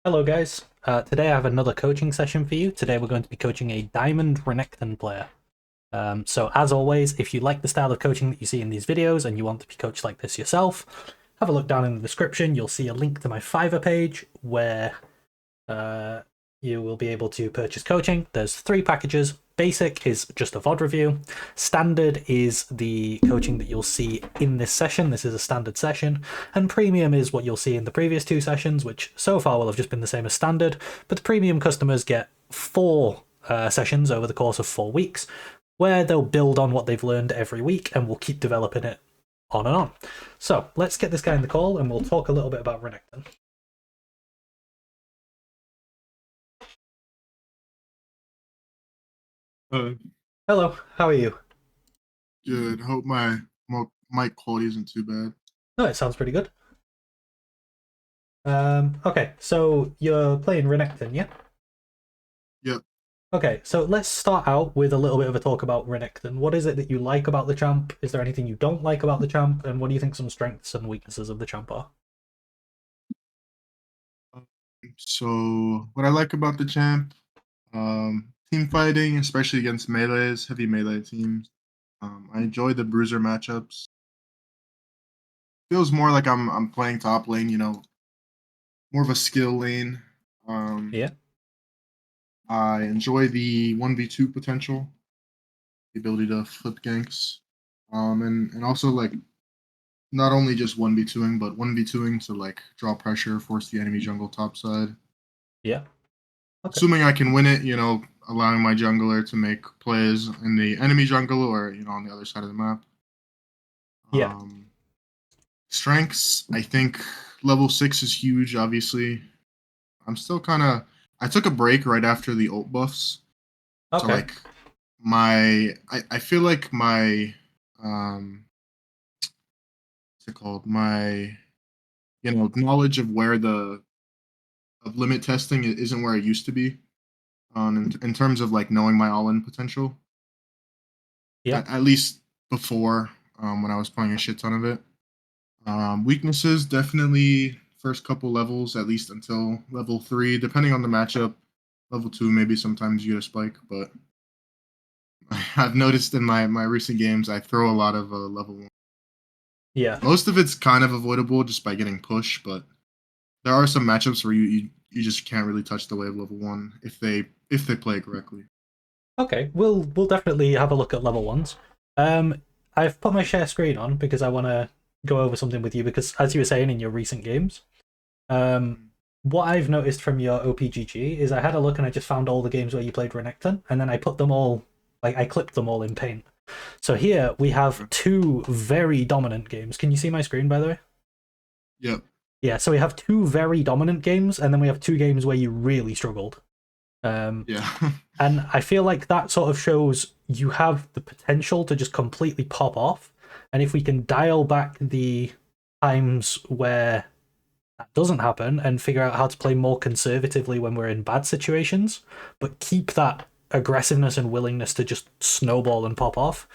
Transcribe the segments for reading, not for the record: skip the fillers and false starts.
Hello guys, today I have another coaching session for you. Today we're going to be coaching a Diamond Renekton player. So as always, if you like the style of coaching that you see in these videos and you want to be coached like this yourself, have a look down in the description. You'll see a link to my Fiverr page where uh, you will be able to purchase coaching. There's 3 packages. Basic is just a VOD review. Standard is the coaching that you'll see in this session. This is a standard session. And premium is what you'll see in the previous 2 sessions, which so far will have just been the same as standard. But the premium customers get 4 sessions over the course of 4 weeks, where they'll build on what they've learned every week and we'll keep developing it on and on. So let's get this guy in the call and we'll talk a little bit about Renekton. Uh, Hello, how are you? Good. Hope my mic quality isn't too bad. Oh, it sounds pretty good. Okay, so you're playing Renekton, yeah? Yep. Okay, so let's start out with a little bit of a talk about Renekton. What is it that you like about the champ? Is there anything you don't like about the champ? And what do you think some strengths and weaknesses of the champ are? So what I like about the champ, team fighting, especially against melees, heavy melee teams. I enjoy the bruiser matchups. Feels more like I'm playing top lane, more of a skill lane. Um, Yeah, I enjoy the 1v2 potential, the ability to flip ganks. And also like not only just 1v2ing, but 1v2ing to like draw pressure, force the enemy jungle topside. yeah, okay, Assuming I can win it, allowing my jungler to make plays in the enemy jungle or, on the other side of the map. yeah, Um, Strengths, I think level 6 is huge, obviously. I'm still kind of. I took a break right after the ult buffs. So, okay, like, I feel like my. What's it called? My, knowledge of where the of limit testing isn't where it used to be. In terms of like knowing my all in potential, yeah, at least before, when I was playing a shit ton of it. Weaknesses definitely first couple levels, at least until level 3, depending on the matchup. Level 2, maybe sometimes you get a spike, but I've noticed in my recent games, I throw a lot of level 1. yeah. Most of it's kind of avoidable just by getting push, but there are some matchups where you just can't really touch the wave level 1 if they play correctly. Okay, we'll definitely have a look at level ones. Um, I've put my share screen on because I want to go over something with you because, as you were saying in your recent games, um, Mm. what I've noticed from your OPGG is I had a look and I just found all the games where you played Renekton, and then I put them all, like I clipped them all in Paint. So here we have Okay. 2 very dominant games. Can you see my screen, by the way? Yep. Yeah, so we have 2 very dominant games, and then we have 2 games where you really struggled. Um, Yeah. and I feel like that sort of shows you have the potential to just completely pop off. And if we can dial back the times where that doesn't happen and figure out how to play more conservatively when we're in bad situations, but keep that aggressiveness and willingness to just snowball and pop off,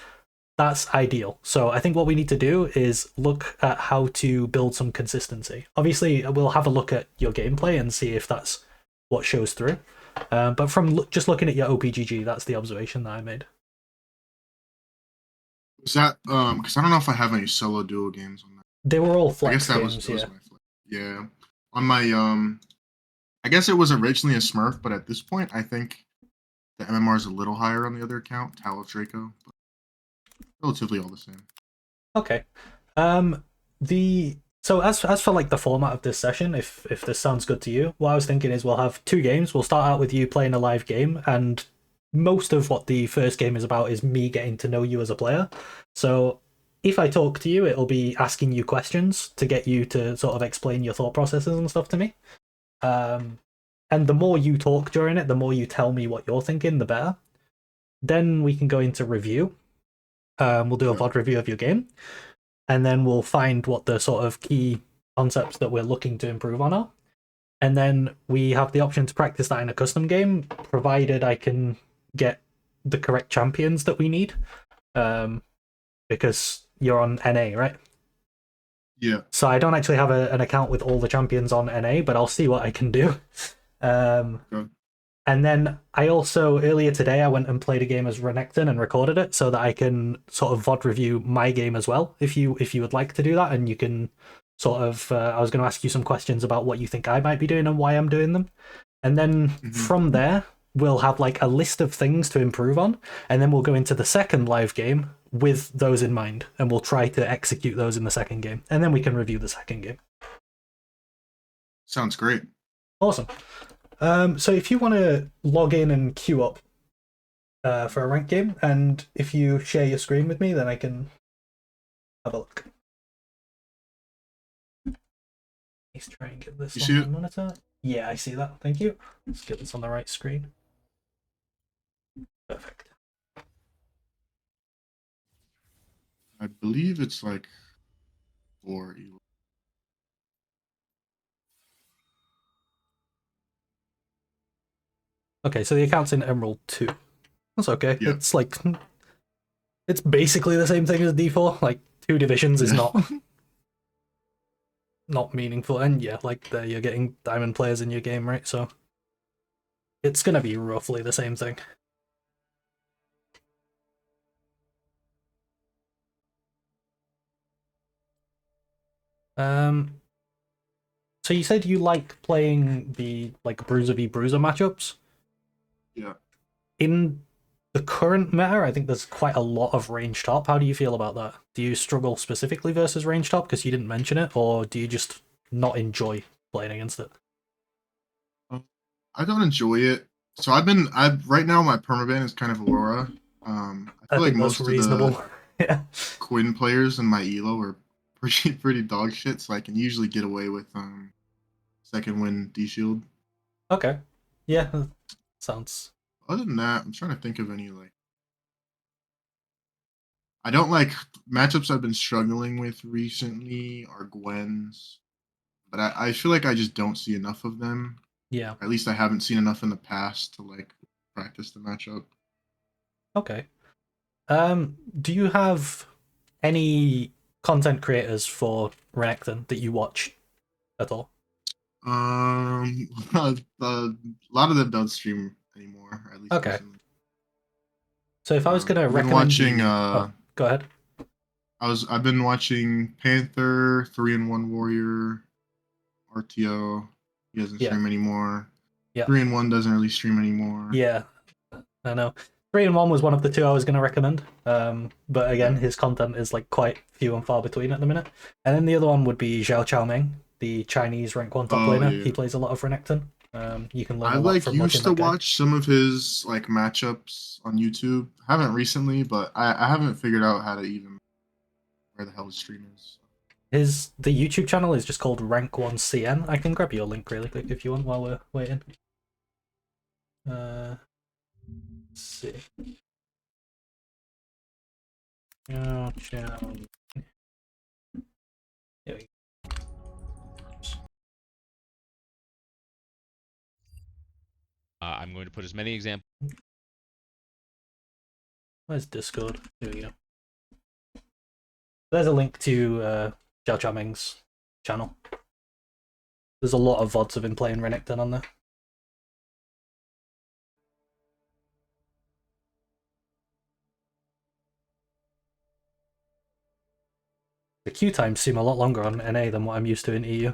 that's ideal. So I think what we need to do is look at how to build some consistency. Obviously, we'll have a look at your gameplay and see if that's what shows through. But from just looking at your OPGG, that's the observation that I made. Was that because I don't know if I have any solo duo games on that. They were all I guess flex games, that was yeah. my flick. Yeah. On my I guess it was originally a Smurf, but at this point I think the MMR is a little higher on the other account, Tal of Draco, but relatively all the same. Okay. Um, the so as for like the format of this session, if this sounds good to you, what I was thinking is we'll have 2 games. We'll start out with you playing a live game, and most of what the first game is about is me getting to know you as a player. So if I talk to you, it'll be asking you questions to get you to sort of explain your thought processes and stuff to me. Um, and the more you talk during it, the more you tell me what you're thinking, the better. Then we can go into review. We'll do a Yeah. VOD review of your game, and then we'll find what the sort of key concepts that we're looking to improve on are. And then we have the option to practice that in a custom game, provided I can get the correct champions that we need. Um, because you're on NA, right? Yeah. So I don't actually have an account with all the champions on NA, but I'll see what I can do. Go. And then I also earlier today I went and played a game as Renekton and recorded it so that I can sort of VOD review my game as well. If you would like to do that, and you can sort of I was going to ask you some questions about what you think I might be doing and why I'm doing them. And then from there we'll have like a list of things to improve on, and then we'll go into the second live game with those in mind, and we'll try to execute those in the second game, and then we can review the second game. Sounds great. Awesome. So if you want to log in and queue up for a ranked game, and if you share your screen with me, then I can have a look. Let's try and get this on my monitor. Yeah, I see that. Thank you. Let's get this on the right screen. Perfect. I believe it's like 4. Okay, so the account's in Emerald 2. That's okay. Yeah. It's like it's basically the same thing as D4. Like 2 divisions is not meaningful, and yeah, like you're getting diamond players in your game, right? So it's gonna be roughly the same thing. So you said you like playing the like Bruiser v Bruiser matchups. Yeah. In the current meta, I think there's quite a lot of range top. How do you feel about that? Do you struggle specifically versus range top because you didn't mention it, or do you just not enjoy playing against it? I don't enjoy it. So I've right now my permaban is kind of Aurora. I I feel like think that's most of the reasonable. Yeah. Quinn players in my elo are pretty dog shit, so I can usually get away with second win D shield. Okay. Yeah. Sounds. Other than that, I'm trying to think of any like I don't like matchups I've been struggling with recently are Gwen's, but I feel like I just don't see enough of them. Yeah. At least I haven't seen enough in the past to like practice the matchup. Okay. Do you have any content creators for Renekton that you watch at all? A lot of them don't stream anymore, at least Okay. recently. So if I was gonna I've been recommend watching. you, oh, go ahead. I've been watching Panther, 3-in-1 Warrior, RTO. He doesn't Yeah. stream anymore. Yeah. 3-in-1 doesn't really stream anymore. Yeah. I know. 3-in-1 was one of the 2 I was going to recommend. But again, Yeah. his content is like quite few and far between at the minute. And then the other one would be Zhao Chaomeng, the Chinese rank 1 top Oh laner. He yeah. plays a lot of Renekton. You can learn I a lot like from watching used to that guy. watch some of his like matchups on YouTube. Haven't recently, but I haven't figured out how to even where the hell his stream is. The YouTube channel is just called Rank 1 CN. I can grab your link really quick if you want while we're waiting. Let's see. Oh, Chao. Here we go. I'm going to put as many examples. Where's Discord? Here we go. There's a link to Zhao Chaomeng's channel. There's a lot of VODs of him playing Renekton on there. The queue times seem a lot longer on NA than what I'm used to in EU.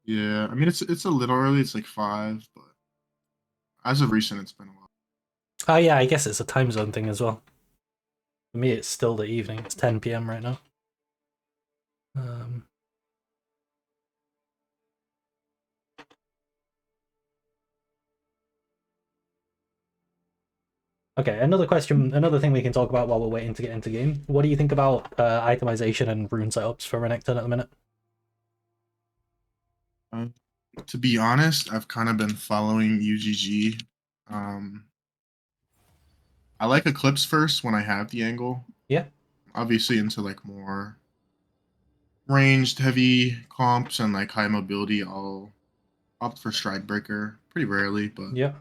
Yeah, I mean it's a little early. It's like 5, but as of recent, it's been a while. Oh yeah, I guess it's a time zone thing as well. For me, it's still the evening. It's 10 PM right now. Okay, another thing we can talk about while we're waiting to get into game. What do you think about itemization and rune setups for Renekton at the minute? To be honest, I've kind of been following UGG. I like Eclipse first when I have the angle. Yeah. Obviously into like more ranged heavy comps and like high mobility, I'll opt for Stride Breaker pretty rarely, but Yeah.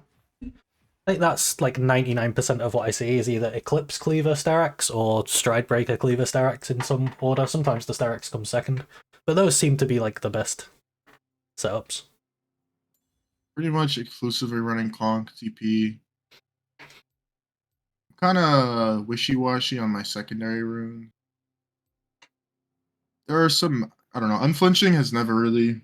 I think that's like 99% of what I see is either Eclipse Cleaver Starax or Stridebreaker Cleaver Starax in some order. Sometimes the Starax comes second. But those seem to be like the best setups. Pretty much exclusively running Conk, TP. Kind of wishy-washy on my secondary rune. There are some, I don't know, unflinching has never really,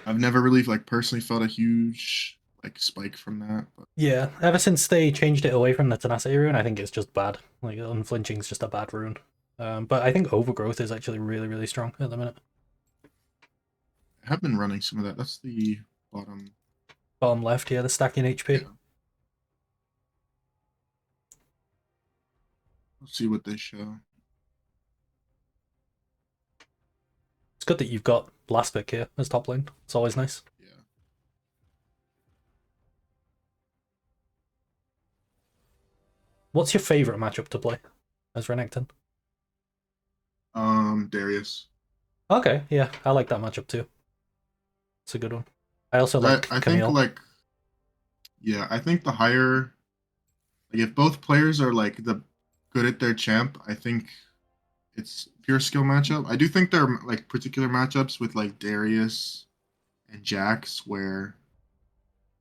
I've never really like personally felt a huge like spike from that. But Yeah, ever since they changed it away from the Tenacity rune, I think it's just bad. Like, Unflinching's just a bad rune. But I think Overgrowth is actually really, really strong at the minute. I have been running some of that. That's the bottom. Bottom left here, the stacking HP. Yeah. Let's see what they show. It's good that you've got last pick here as top lane. It's always nice. Yeah. What's your favourite matchup to play as Renekton? Darius. Okay, yeah, I like that matchup too. It's a good one. I also like I think Camille. like, yeah, I think the higher, like if both players are like the good at their champ, I think it's pure skill matchup. I do think there are like particular matchups with like Darius and Jax where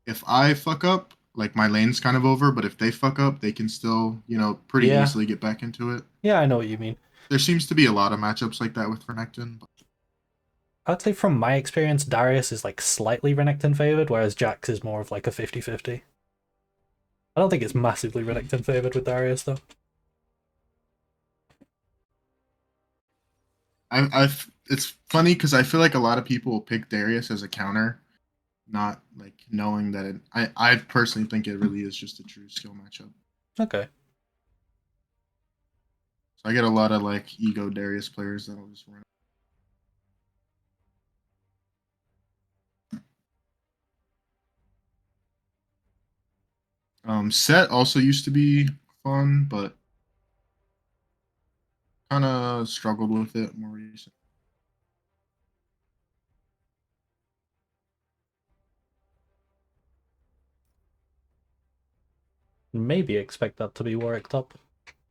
if I fuck up, like my lane's kind of over, but if they fuck up, they can still, pretty Yeah, easily get back into it. yeah, I know what you mean. There seems to be a lot of matchups like that with Renekton. But I'd say from my experience, Darius is like slightly Renekton favoured, whereas Jax is more of like a 50-50. I don't think it's massively Renekton favoured with Darius though. it's funny because I feel like a lot of people will pick Darius as a counter, not like knowing that I personally think it really is just a true skill matchup. Okay. So I get a lot of like ego Darius players that'll just run. Set also used to be fun, but kind of struggled with it more recently. Maybe expect that to be Warwick top.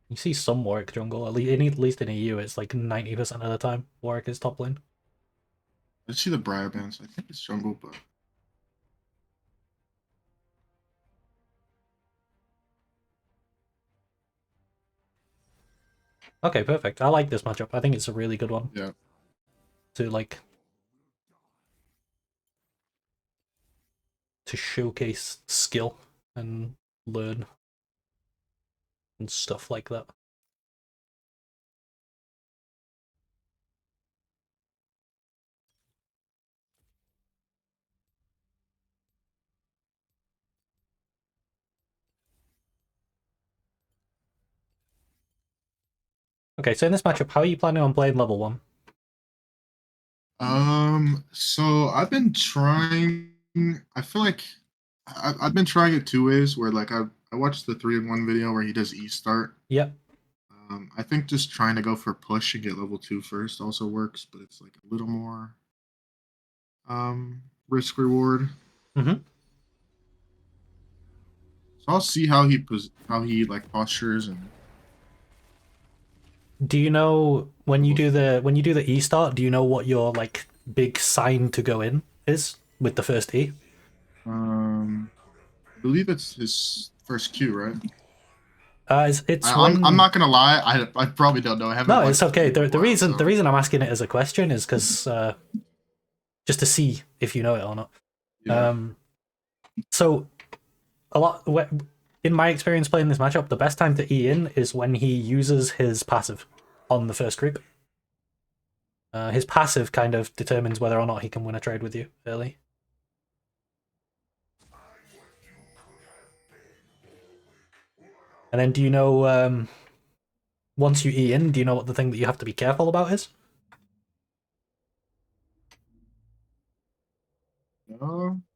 You see some Warwick jungle, at least in EU, it's like 90% of the time Warwick is top lane. I see the Briar Band, so I think it's jungle, but Okay, perfect. I like this matchup. I think it's a really good one yeah. to like to showcase skill and learn and stuff like that. Okay, so in this matchup, how are you planning on playing level 1? So I've been trying. I feel like I've been trying it two ways. Where like I watched the 3-in-1 video where he does E start. Yep. I think just trying to go for push and get level 2 first also works, but it's like a little more risk reward. Mm-hmm. So I'll see how he like postures and Do you know when you level. do the E start, do you know what your like big sign to go in is with the first E? I believe it's his first Q, right? It's I'm when not gonna lie. I probably don't know. I haven't no, it's watched the okay. video in The a while, reason so I'm asking it as a question is because just to see if you know it or not. yeah. Um, so a lot in my experience playing this matchup, the best time to E in is when he uses his passive on the first creep. His passive kind of determines whether or not he can win a trade with you early. And then do you know once you E in, do you know what the thing that you have to be careful about is?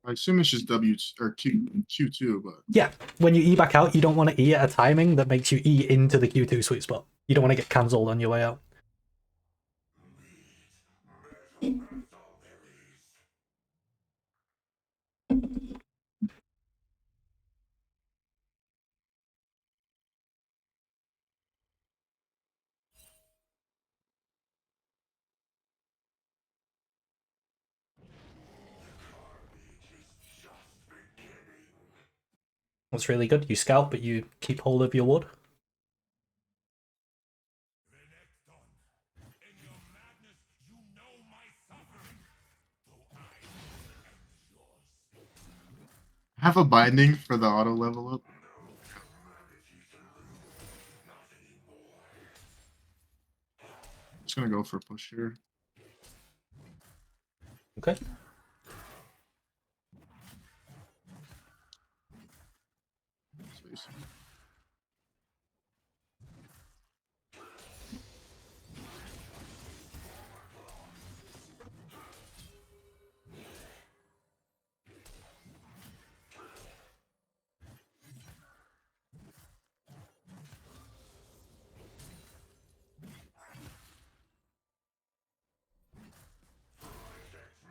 I assume it's just W or Q2, but Yeah, when you E back out, you don't want to E at a timing that makes you E into the Q2 sweet spot. You don't want to get cancelled on your way out. That's really good. You scout, but you keep hold of your wood. Have a binding for the auto level up. Just gonna go for push here. Okay. Space.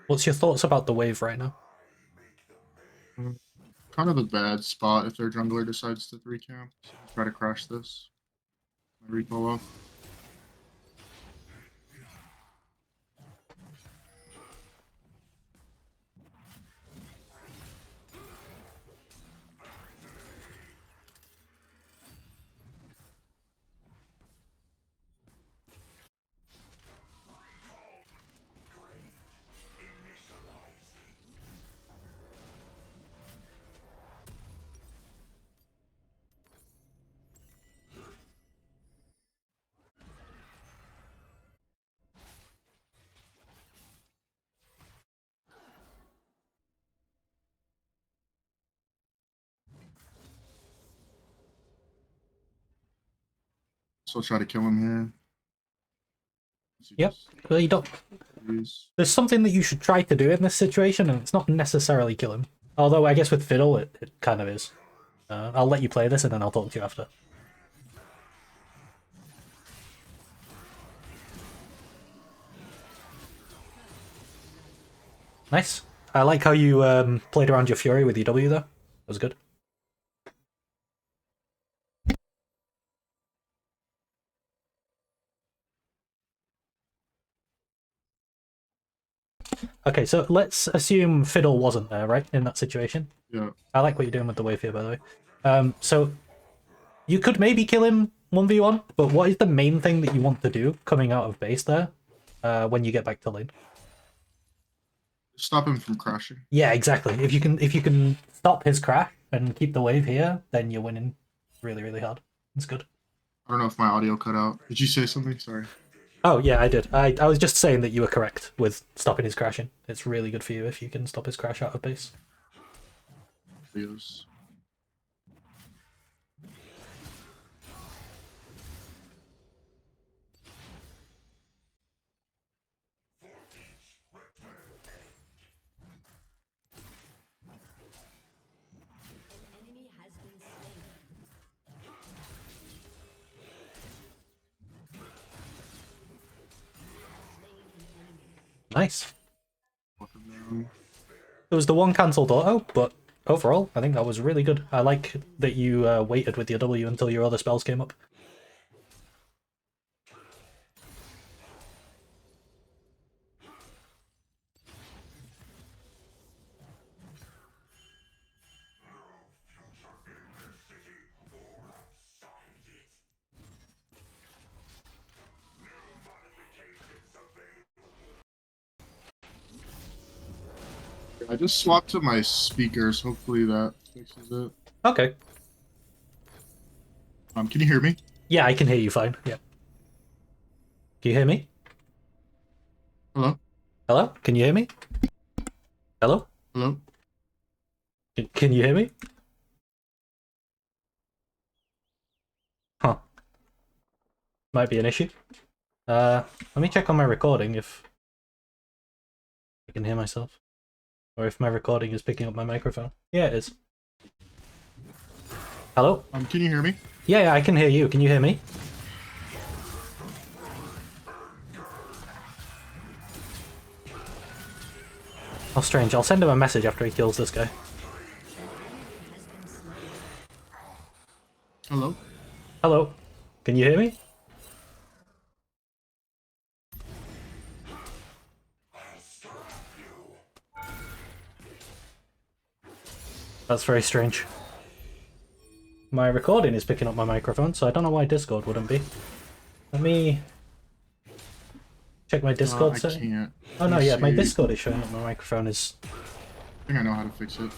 What's your thoughts about the wave right now? Kind of a bad spot if their jungler decides to 3 camp. So try to crash this. My recall off. So I'll try to kill him here. Yep. Well, you don't. There's something that you should try to do in this situation, and it's not necessarily kill him. Although I guess with Fiddle, it kind of is. I'll let you play this, and then I'll talk to you after. Nice. I like how you played around your Fury with your W, though. That was good. Okay, so let's assume Fiddle wasn't there, right, in that situation? Yeah. I like what you're doing with the wave here, by the way. So you could maybe kill him 1v1, but what is the main thing that you want to do coming out of base there when you get back to lane? Stop him from crashing. Yeah, exactly. If you can stop his crash and keep the wave here, then you're winning really, really hard. That's good. I don't know if my audio cut out. Did you say something? Sorry. Oh, yeah, I did. I was just saying that you were correct with stopping his crashing. It's really good for you if you can stop his crash out of base. Videos. Nice. There was the one cancelled auto, but overall, I think that was really good. I like that you waited with your W until your other spells came up. I just swapped to my speakers. Hopefully that fixes it. Okay. Can you hear me? Yeah, I can hear you fine. Yeah. Can you hear me? Hello? Hello? Can you hear me? Hello? Hello? Can you hear me? Huh. Might be an issue. Let me check on my recording if I can hear myself. Or if my recording is picking up my microphone. Yeah, it is. Hello? Can you hear me? Yeah, I can hear you. Can you hear me? Oh, strange. I'll send him a message after he kills this guy. Hello? Hello? Can you hear me? That's very strange. my recording is picking up my microphone, so I don't know why Discord wouldn't be. Let me check my Discord I setting. can't. Oh no, Let me yeah, my see. Discord is showing up. My microphone is. I think I know how to fix it.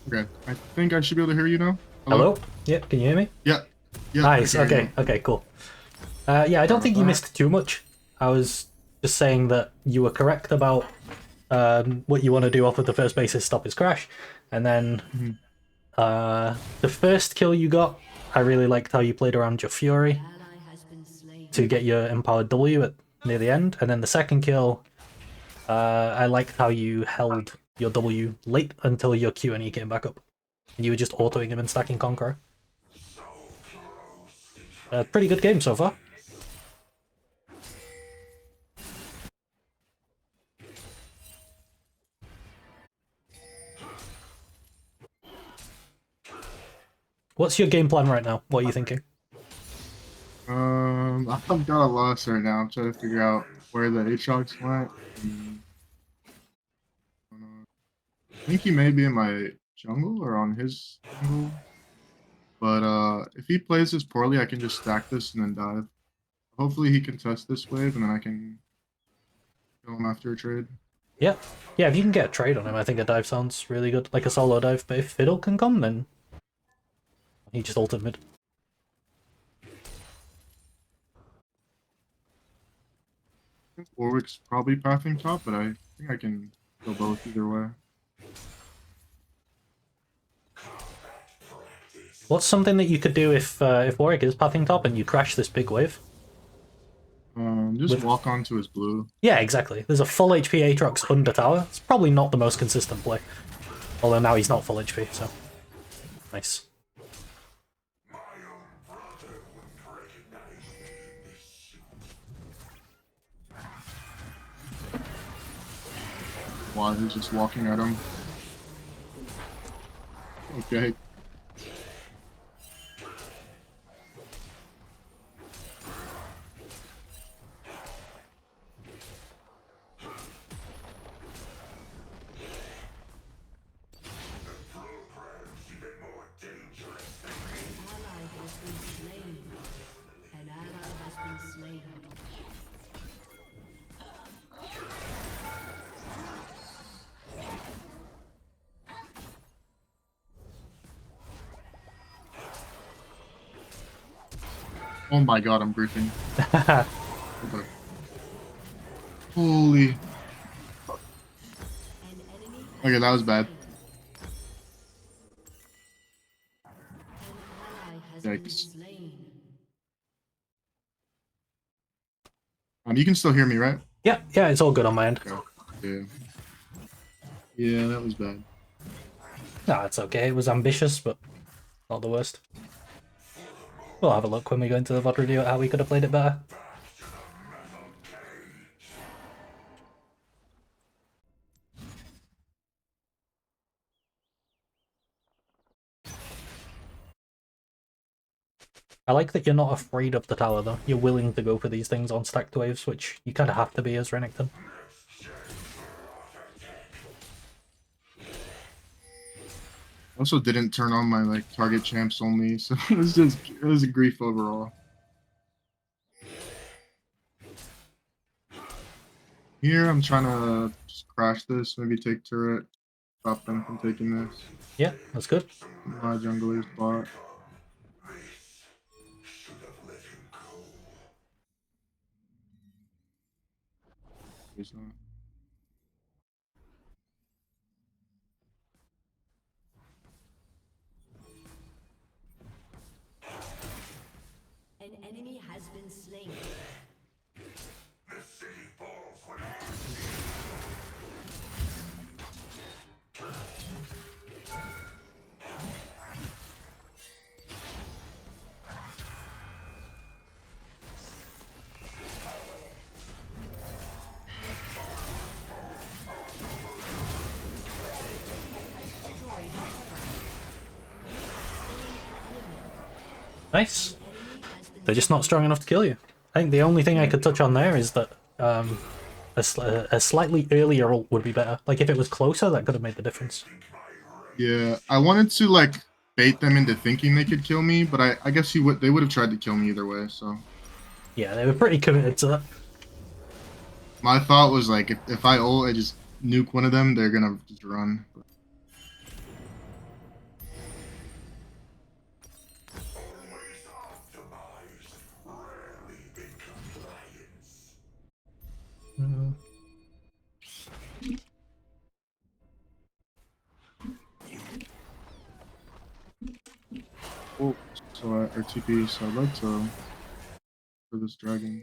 Okay, I think I should be able to hear you now. Hello? Yep, can you hear me? Yeah. Yeah. Nice. I can hear Okay. you. Okay. Cool. Yeah, I don't Sorry think about you that. missed too much. I was just saying that you were correct about what you want to do off of the first base is stop his crash, and then Mhm. the first kill you got, I really liked how you played around your Fury to get your empowered W at near the end, and then the second kill, I liked how you held your W late until your Q and E came back up, and you were just autoing him and stacking Conqueror. Pretty good game so far. What's your game plan right now? What are you thinking? I've got a loss right now. I'm trying to figure out where the Aatrox went. I think he may be in my jungle or on his jungle. But if he plays this poorly, I can just stack this and then dive. Hopefully he can test this wave and then I can kill him after a trade. Yeah. Yeah, if you can get a trade on him, I think a dive sounds really good. Like a solo dive, but if Fiddle can come, then he just ulted mid. I think Warwick's probably pathing top, but I think I can go both either way. What's something that you could do if Warwick is pathing top and you crash this big wave? Just With- walk onto his blue. Yeah, exactly. There's a full HP Aatrox under tower. It's probably not the most consistent play. Although now he's not full HP, so... Nice. While he's just walking at him. Okay. Oh my god, I'm griefing. Okay. Holy. Okay, that was bad. Yikes. You can still hear me, right? Yeah, it's all good on my end. Okay. Yeah. Yeah, that was bad. Nah, it's okay. It was ambitious, but not the worst. We'll have a look when we go into the VOD review at how we could have played it better. I like that you're not afraid of the tower, though. You're willing to go for these things on stacked waves, which you kind of have to be as Renekton. Also didn't turn on my like target champs only, so it was a grief overall. Here I'm trying to just crash this, maybe take turret, stop them from taking this. Yeah, that's good. My jungler's bot. He's not. An enemy has been slain. Nice. They're just not strong enough to kill you. I think the only thing I could touch on there is that a slightly earlier ult would be better. Like, if it was closer, that could have made the difference. Yeah, I wanted to like bait them into thinking they could kill me, but I guess they would have tried to kill me either way. So Yeah, they were pretty committed to that. my thought was like, if I ult, I just nuke one of them, they're gonna just run. Mm. Oh, so or TP. So I'd like to for this dragon.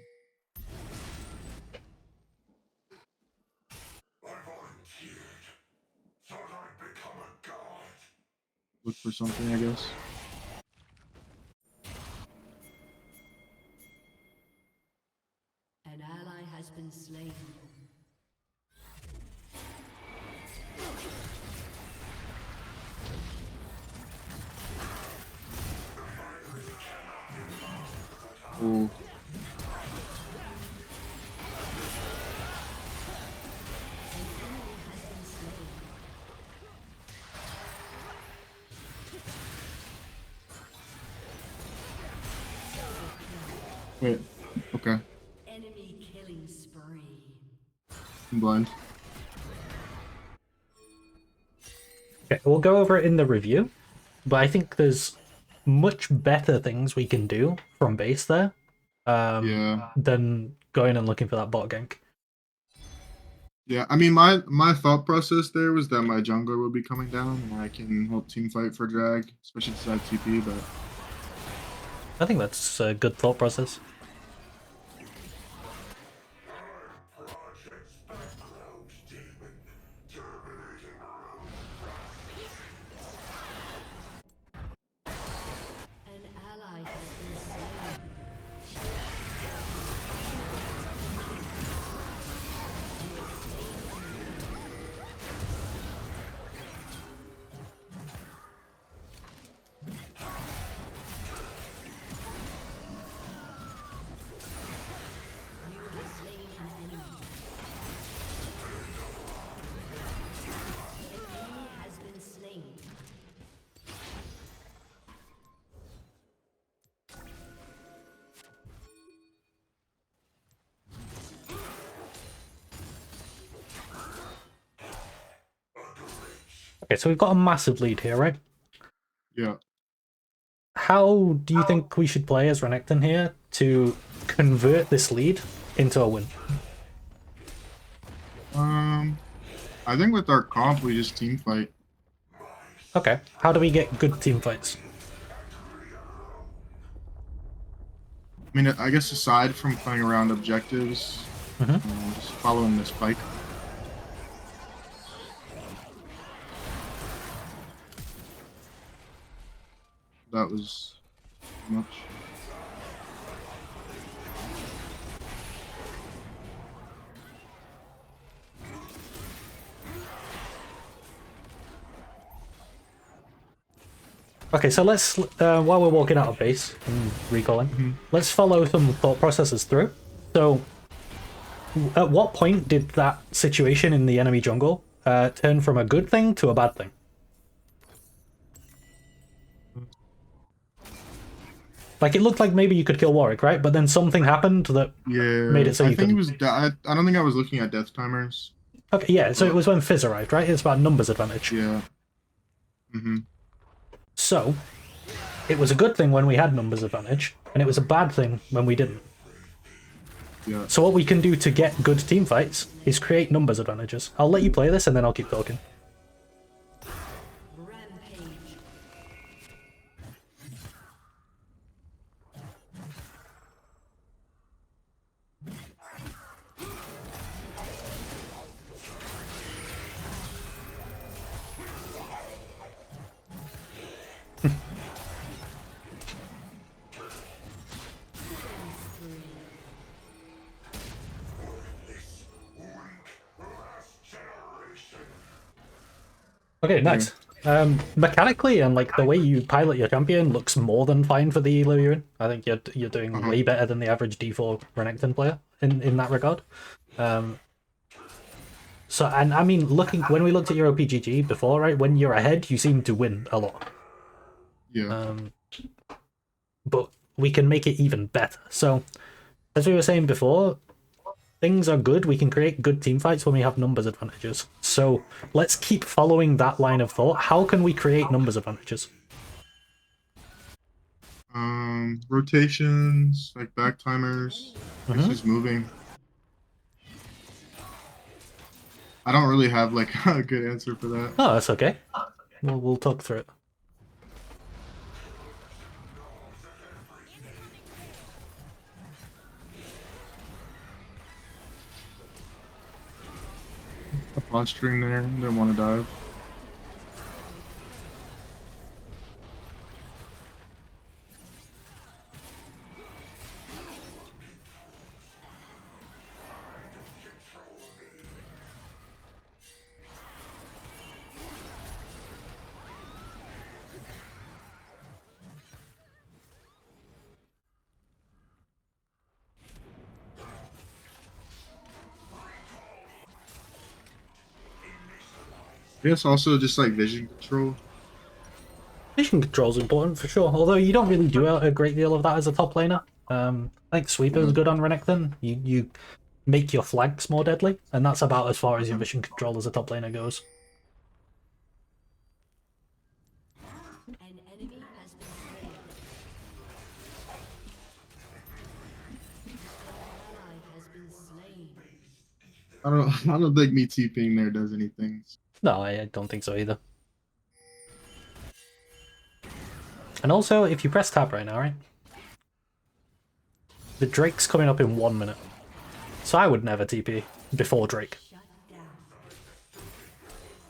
Look for something, I guess. An ally has been slain. Oh. Wait. Okay. Enemy killing spree. I'm blind. Okay, we'll go over it in the review, but I think there's much better things we can do from base there Yeah. than going and looking for that bot gank. Yeah, I mean, my thought process there was that my jungler would be coming down and I can help team fight for drag, especially to side TP, but I think that's a good thought process. An ally has been slain. You have slain an enemy. An enemy has been slain. Okay, so we've got a massive lead here, right? yeah. How do you think we should play as Renekton here to convert this lead into a win? I think with our comp, we just team fight. Okay, how do we get good team fights? I mean, I guess aside from playing around objectives, just following this spike. That was too much. Okay, so let's, while we're walking out of base and recalling, let's follow some thought processes through. So, at what point did that situation in the enemy jungle turn from a good thing to a bad thing? Like, it looked like maybe you could kill Warwick, right? But then something happened that Yeah, made it so I you think it couldn't. was. I don't think I was looking at death timers. Okay, yeah, so it was when Fizz arrived, right? It's about numbers advantage. Yeah. So, it was a good thing when we had numbers advantage, and it was a bad thing when we didn't. Yeah. So what we can do to get good team fights is create numbers advantages. I'll let you play this and then I'll keep talking. Rampage. Okay, nice. Mechanically and like the way you pilot your champion looks more than fine for the elo you're in. I think you're doing Uh-huh. way better than the average D4 Renekton player in that regard. So and I mean, looking when we looked at your OPGG before, right? When you're ahead, you seem to win a lot. Yeah. But we can make it even better. So as we were saying before, things are good. We can create good team fights when we have numbers advantages. So let's keep following that line of thought. How can we create numbers advantages? Rotations, like back timers. It's Mhm. just moving. I don't really have like a good answer for that. Oh, that's okay. We'll talk through it. A posturing there. Didn't want to dive. I guess also just like vision control. Vision control is important for sure, although you don't really do a great deal of that as a top laner. I think Sweeper is Yeah. good on Renekton. You make your flanks more deadly, and that's about as far as your vision control as a top laner goes. An enemy has been slain. An ally has been slain. I don't think me TPing there does anything. No, I don't think so either. And also, if you press tab right now, right? The Drake's coming up in 1 minute. So I would never TP before Drake. Shut down.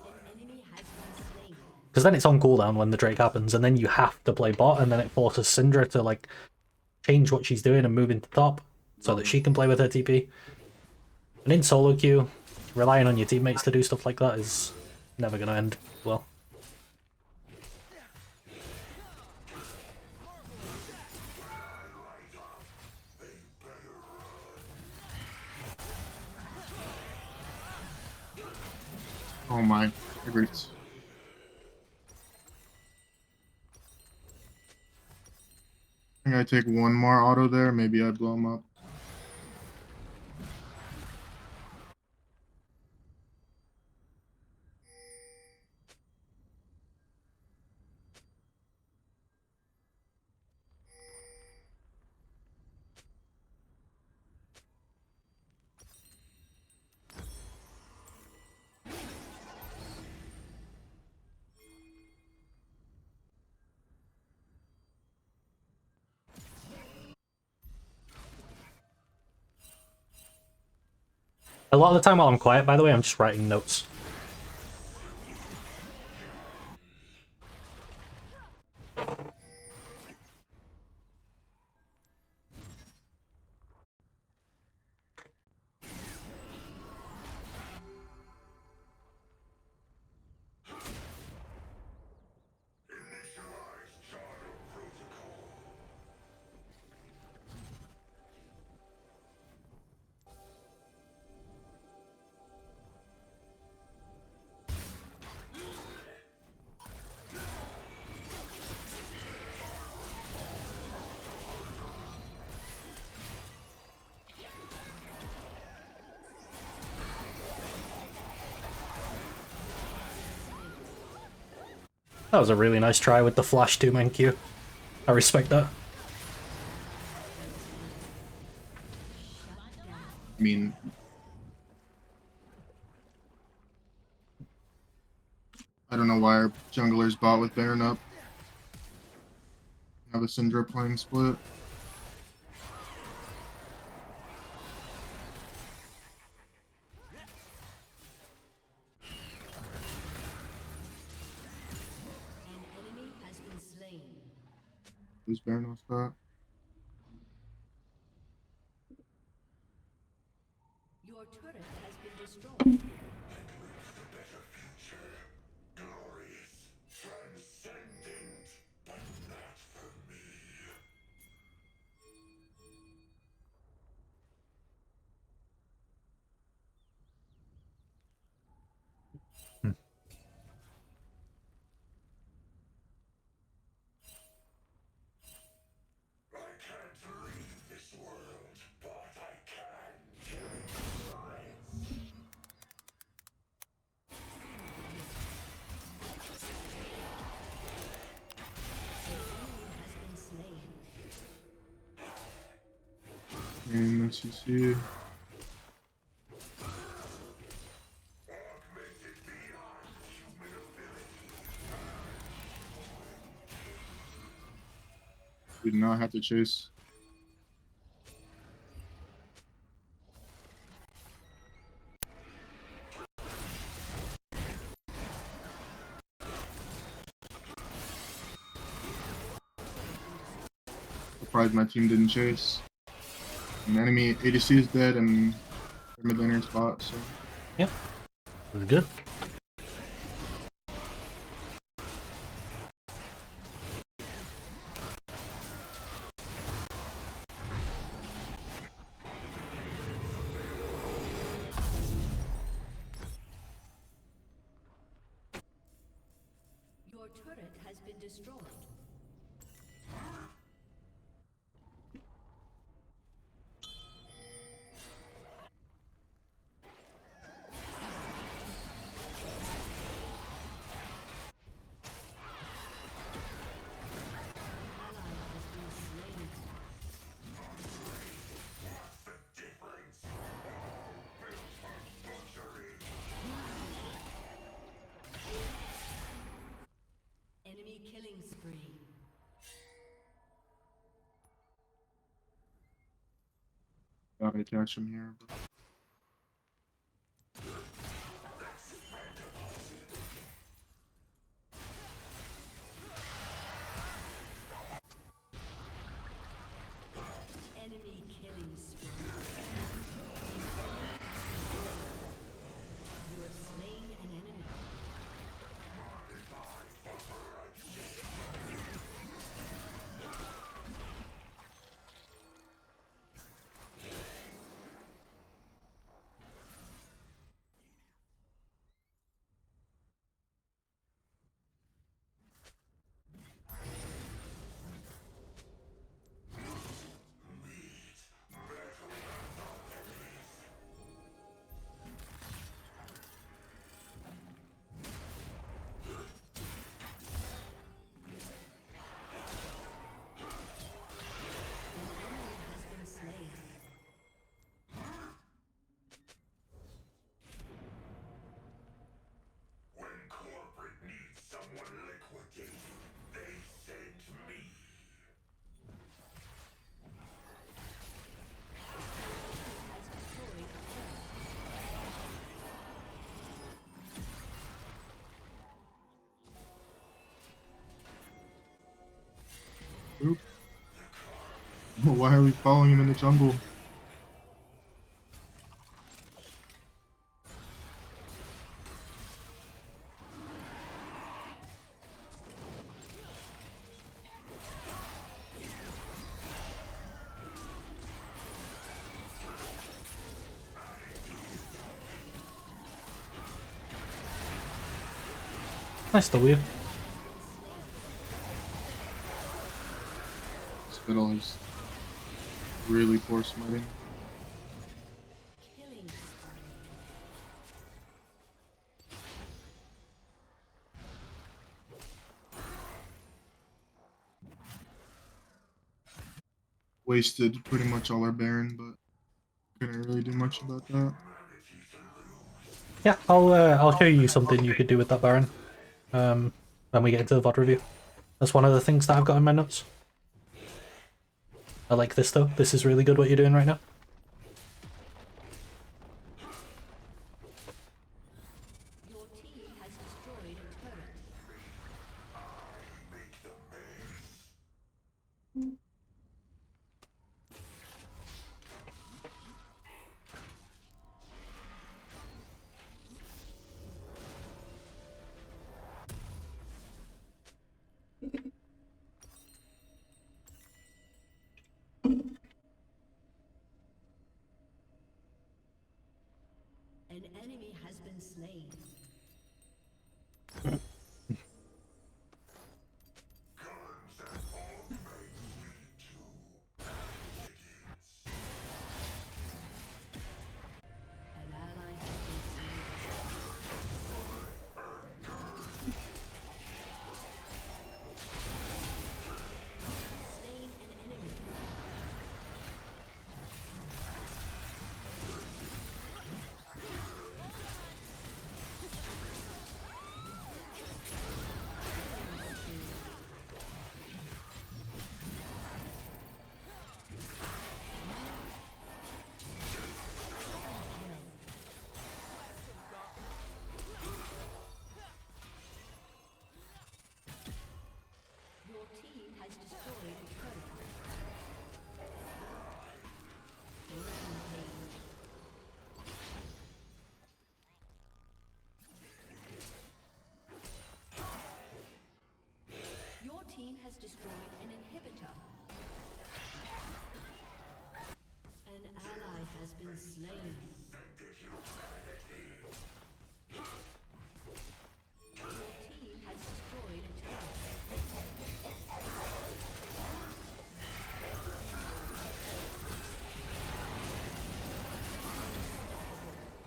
An enemy has been slain. Because then it's on cooldown when the Drake happens, and then you have to play bot, and then it forces Syndra to like change what she's doing and move into top so that she can play with her TP. And in solo queue, relying on your teammates to do stuff like that is never going to end well. Oh my, agreed. I think I take one more auto there. Maybe I blow him up. A lot of the time while I'm quiet, by the way, I'm just writing notes. That was a really nice try with the flash 2-man Q. I respect that. I mean, I don't know why our jungler's bot with Baron up. Have a Syndra playing split. An enemy has been slain. Who's Baron off that? Your turret has been destroyed. And CC. We did not have to chase. Surprised my team didn't chase. An enemy ADC is dead and their mid laner spot, so. Yep. That's good. Your turret has been destroyed. Enemy killing spree. Gotta catch him here. Enemy killing spree. You have slain an enemy. Oop. Why are we following him in the jungle? Nice W. Spittle is really poor smiting. Killing spree. Wasted pretty much all our Baron, but couldn't really do much about that. Yeah, I'll show you something you could do with that Baron. When we get into the VOD review. That's one of the things that I've got in my notes. I like this though. This is really good what you're doing right now. Your team has destroyed a turret. slain. Team has destroyed a turret.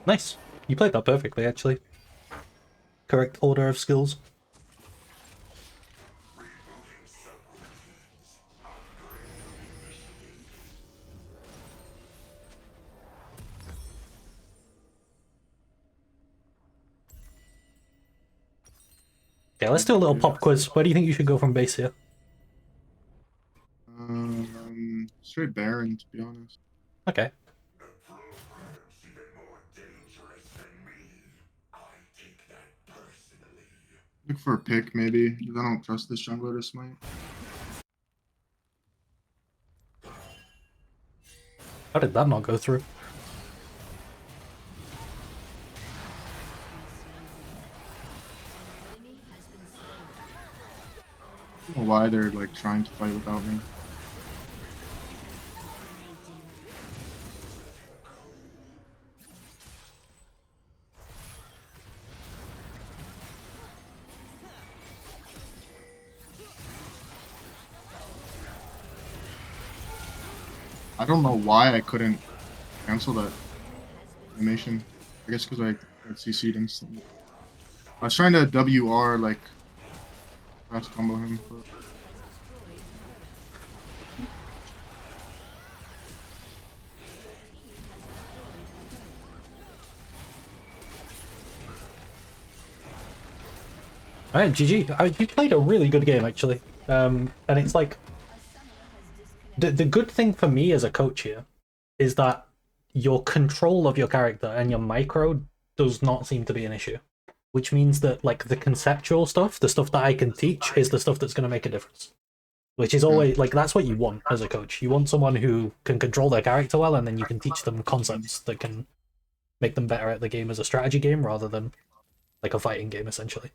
Nice. You played that perfectly, actually. Correct order of skills. Okay, let's do a little pop quiz. Where do you think you should go from base here? Straight Baron, to be honest. Okay. Look for a pick, maybe, because I don't trust this jungler to smite. How did that not go through? I don't know why they're like trying to fight without me. I don't know why I couldn't cancel that animation. I guess because I CC'd instantly. I was trying to WR like fast combo him. But... Alright, GG. You played a really good game, actually. And it's like... The good thing for me as a coach here is that your control of your character and your micro does not seem to be an issue. Which means that, like, the conceptual stuff, the stuff that I can teach, is the stuff that's going to make a difference. Which is always, like, that's what you want as a coach. You want someone who can control their character well, and then you can teach them concepts that can make them better at the game as a strategy game, rather than, like, a fighting game, essentially.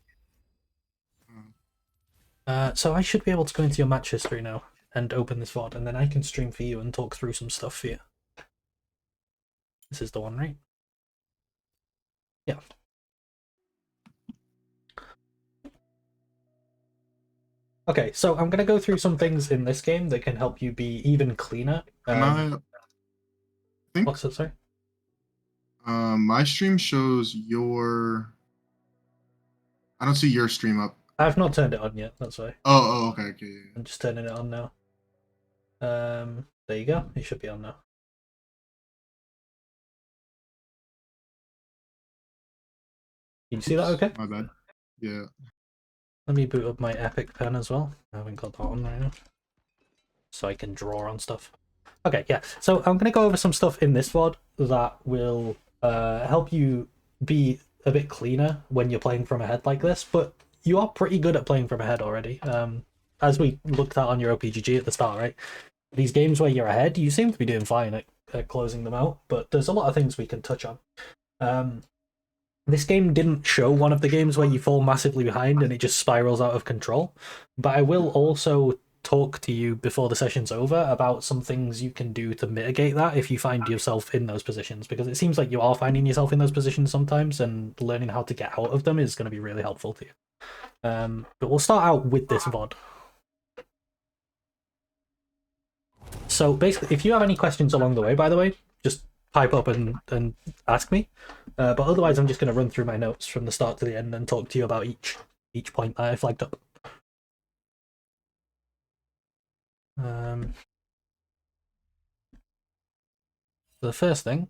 So I should be able to go into your match history now and open this VOD, and then I can stream for you and talk through some stuff for you. This is the one, right? Yeah. Okay, so I'm going to go through some things in this game that can help you be even cleaner. I think What's that, sorry? my stream shows your... I don't see your stream up. I've not turned it on yet, that's why. Oh, okay, yeah. I'm just turning it on now. There you go, it should be on now. Can you see that okay? My bad. Yeah. Let me boot up my Epic pen as well. I haven't got that on right now. So I can draw on stuff. Okay, yeah. So I'm going to go over some stuff in this VOD that will help you be a bit cleaner when you're playing from ahead like this, but you are pretty good at playing from ahead already. As we looked at on your OPGG at the start, right? These games where you're ahead, you seem to be doing fine at closing them out, but there's a lot of things we can touch on. This game didn't show one of the games where you fall massively behind and it just spirals out of control, but I will also talk to you before the session's over about some things you can do to mitigate that if you find yourself in those positions, because it seems like you are finding yourself in those positions sometimes, and learning how to get out of them is going to be really helpful to you. But we'll start out with this VOD. So basically, if you have any questions along the way, by the way, just pipe up and ask me. But otherwise, I'm just going to run through my notes from the start to the end and talk to you about each point that I flagged up. The first thing,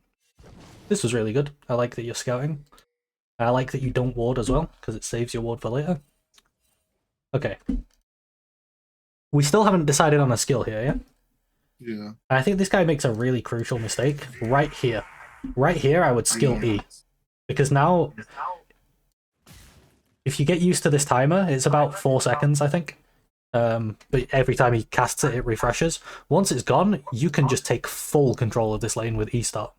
this was really good. I like that you're scouting. I like that you don't ward as well, because it saves your ward for later. Okay. We still haven't decided on a skill here, yeah? Yeah. I think this guy makes a really crucial mistake right here. Right here, I would skill E. Because now, if you get used to this timer, it's about 4 seconds, I think. But every time he casts it, it refreshes. Once it's gone, you can just take full control of this lane with E start.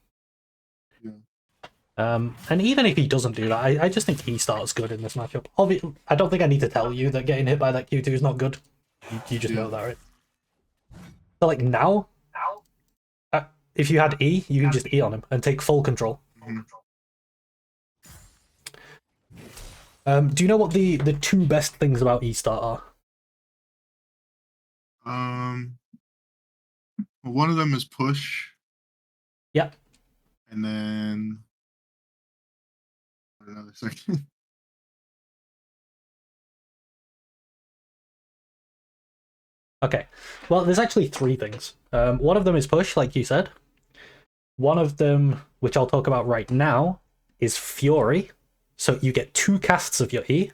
Yeah. And even if he doesn't do that, I just think E start's good in this matchup. Obviously, I don't think I need to tell you that getting hit by that Q2 is not good. You just know that, right? So like now, if you had E, you can just E on him and take full control. Do you know what the two best things about E start are? Well, one of them is push. Yep. And then another second. Okay. Well, there's actually three things. One of them is push, like you said. One of them, which I'll talk about right now, is fury. So you get 2 casts of your E,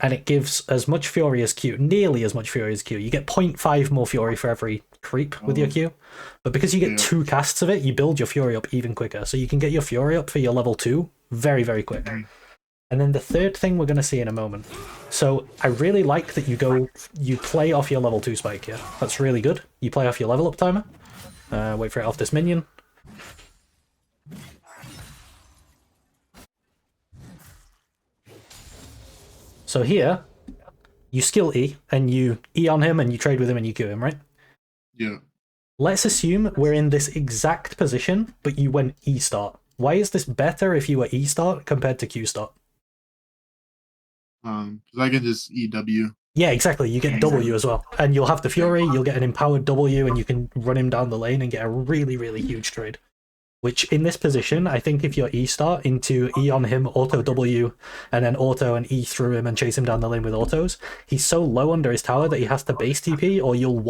and it gives as much fury as Q, nearly as much fury as Q. You get 0.5 more fury for every creep with your Q. But because you get 2 casts of it, you build your fury up even quicker. So you can get your fury up for your level 2 very, very quick. And then the third thing we're going to see in a moment. So I really like that you play off your level 2 spike here. That's really good. You play off your level up timer. Wait for it off this minion. So here, you skill E, and you E on him, and you trade with him, and you Q him, right? Yeah. Let's assume we're in this exact position, but you went E start. Why is this better if you were E start compared to Q start? Because I can just EW. Yeah, exactly. You get W as well. And you'll have the Fury, you'll get an empowered W, and you can run him down the lane and get a really, really huge trade. Which, in this position, I think if you're E start into E on him, auto W, and then auto and E through him and chase him down the lane with autos, he's so low under his tower that he has to base TP, or you'll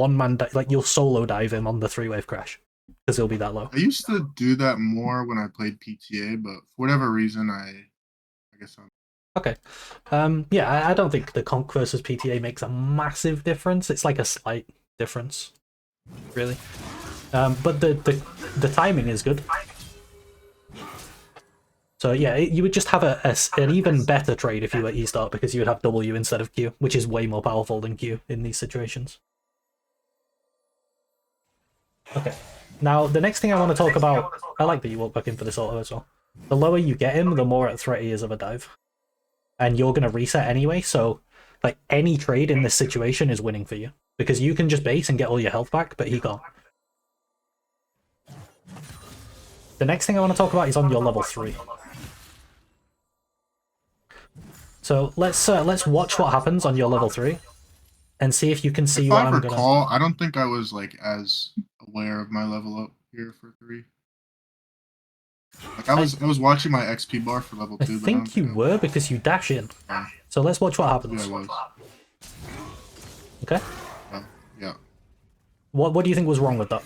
you'll solo dive him on the 3-wave crash. Because he'll be that low. I used to do that more when I played PTA, but for whatever reason, I guess I'm... Okay. Yeah, I don't think the Conk versus PTA makes a massive difference. It's like a slight difference, really. But the timing is good. So yeah, you would just have an even better trade if you were E start, because you would have W instead of Q, which is way more powerful than Q in these situations. Okay. Now, the next thing I want to talk about... I like that you walk back in for this auto as well. The lower you get him, the more at threat he is of a dive. And you're going to reset anyway, so like any trade in this situation is winning for you. Because you can just base and get all your health back, but he can't. The next thing I want to talk about is on your level 3. So let's watch what happens on your level 3 and see if you can see what I'm gonna... I don't think I was like as aware of my level up here for 3. Like I was watching my XP bar for level 2. I think you were, because you dash in. So let's watch what happens. Yeah, I was. Okay. Yeah. What do you think was wrong with that?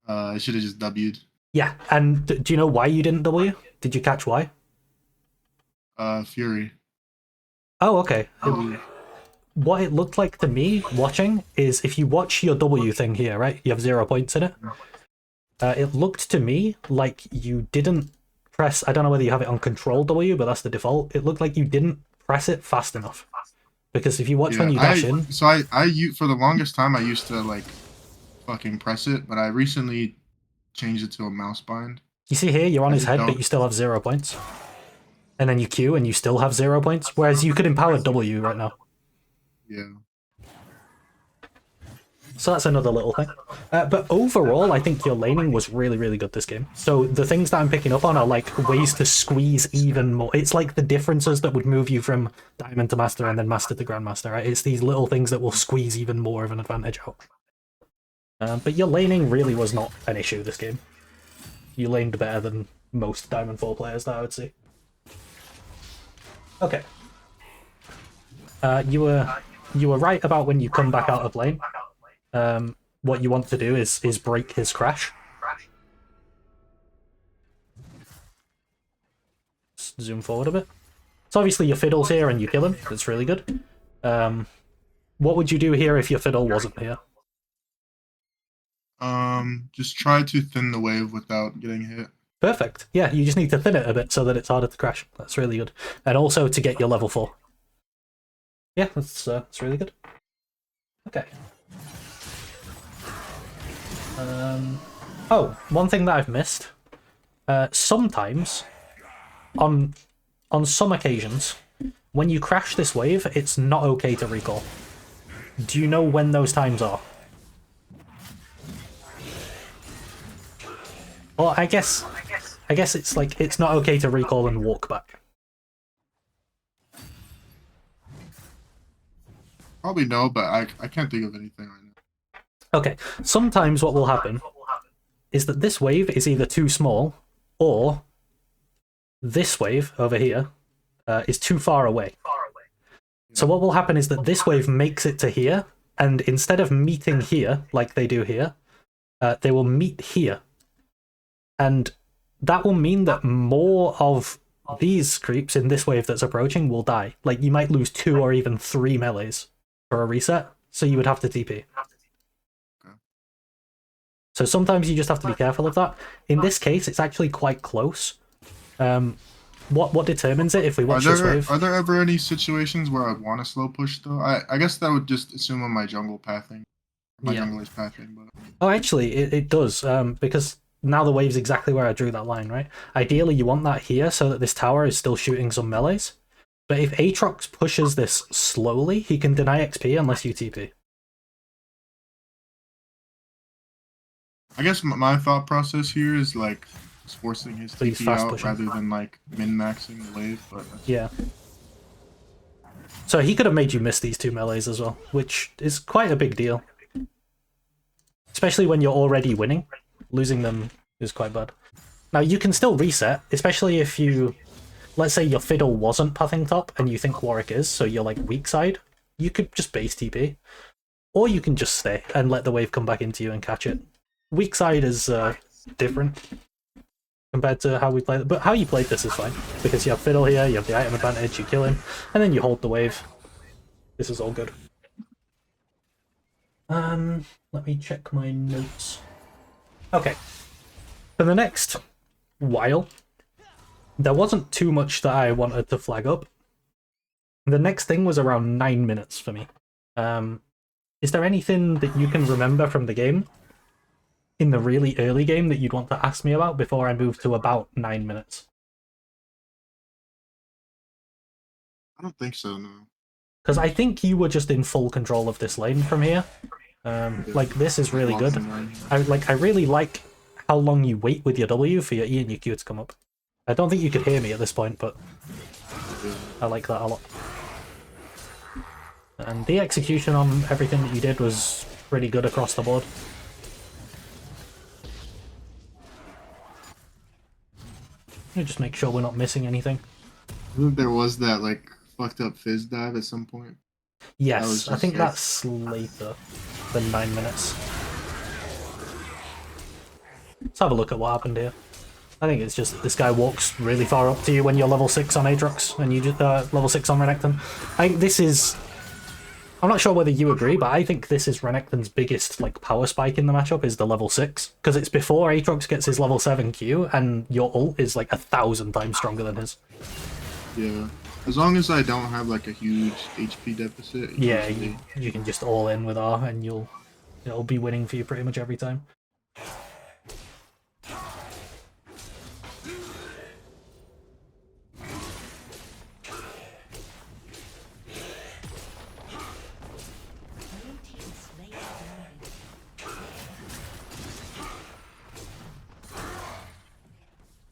I should have just W'd. Yeah, and do you know why you didn't W? Did you catch why? Fury. Oh, okay. What it looked like to me watching is if you watch your W thing here, right? You have 0 points in it. It looked to me like you didn't press... I don't know whether you have it on control W, but that's the default. It looked like you didn't press it fast enough. Because if you watch when you dash in... So I for the longest time, I used to like fucking press it, but I recently changed it to a mouse bind. You see here, you're on his head, but you still have 0 points. And then you Q and you still have 0 points. Whereas you could empower W right now. Yeah. So that's another little thing. But overall, I think your laning was really, really good this game. So the things that I'm picking up on are like ways to squeeze even more. It's like the differences that would move you from Diamond to Master and then Master to Grandmaster, right? It's these little things that will squeeze even more of an advantage out. But your laning really was not an issue this game. You laned better than most Diamond 4 players that I would see. Okay. You were right about when you come back out of lane. What you want to do is break his crash. Zoom forward a bit. So obviously your fiddle's here and you kill him. That's really good. What would you do here if your fiddle wasn't here? Just try to thin the wave without getting hit. Perfect. Yeah, you just need to thin it a bit so that it's harder to crash. That's really good. And also to get your level 4. Yeah, that's really good. Okay. Oh, one thing that I've missed. Sometimes, on some occasions, when you crash this wave, it's not okay to recall. Do you know when those times are? Or I guess it's like it's not okay to recall and walk back. Probably no, but I can't think of anything right now. Okay, sometimes what will happen is that this wave is either too small or this wave over here is too far away. So what will happen is that this wave makes it to here, and instead of meeting here like they do here, they will meet here. And that will mean that more of these creeps in this wave that's approaching will die. Like, you might lose 2 or even 3 melees for a reset, so you would have to TP. So sometimes you just have to be careful of that. In this case, it's actually quite close. What determines it if we watch this wave? Are there ever any situations where I'd want to slow push though? I guess that would just assume on my jungle pathing. My jungler's pathing, but Oh, actually, it does, because now the wave's exactly where I drew that line, right? Ideally, you want that here so that this tower is still shooting some melees. But if Aatrox pushes this slowly, he can deny XP unless you TP. I guess my thought process here is like forcing his So he's TP fast out pushing. rather than like min-maxing the wave. But Yeah. So he could have made you miss these 2 melees as well, which is quite a big deal. Especially when you're already winning. Losing them is quite bad. Now, you can still reset, especially if you... Let's say your Fiddle wasn't pathing top and you think Warwick is, so you're like weak side. You could just base TP. Or you can just stay and let the wave come back into you and catch it. Weak side is different compared to how we play it, but how you played this is fine, because you have Fiddle here, you have the item advantage, you kill him, and then you hold the wave. This is all good. Let me check my notes. Okay. For the next while, there wasn't too much that I wanted to flag up. The next thing was around 9 minutes for me. Is there anything that you can remember from the game, in the really early game, that you'd want to ask me about before I move to about 9 minutes? I don't think so, no. Because I think you were just in full control of this lane from here. Like, this is really good. I really like how long you wait with your W for your E and your Q to come up. I don't think you could hear me at this point, but I like that a lot. And the execution on everything that you did was pretty good across the board. Let me just make sure we're not missing anything. I think there was that like fucked up fizz dive at some point. Yes, I think that's later than 9 minutes. Let's have a look at what happened here. I think it's just this guy walks really far up to you when you're level 6 on Aatrox, and you just level 6 on Renekton. I think this is... I'm not sure whether you agree, but I think this is Renekton's biggest like power spike in the matchup, is the level 6. Because it's before Aatrox gets his level 7 Q, and your ult is like 1,000 times stronger than his. Yeah. As long as I don't have like a huge HP deficit. Yeah, you can just all in with R, and it'll be winning for you pretty much every time.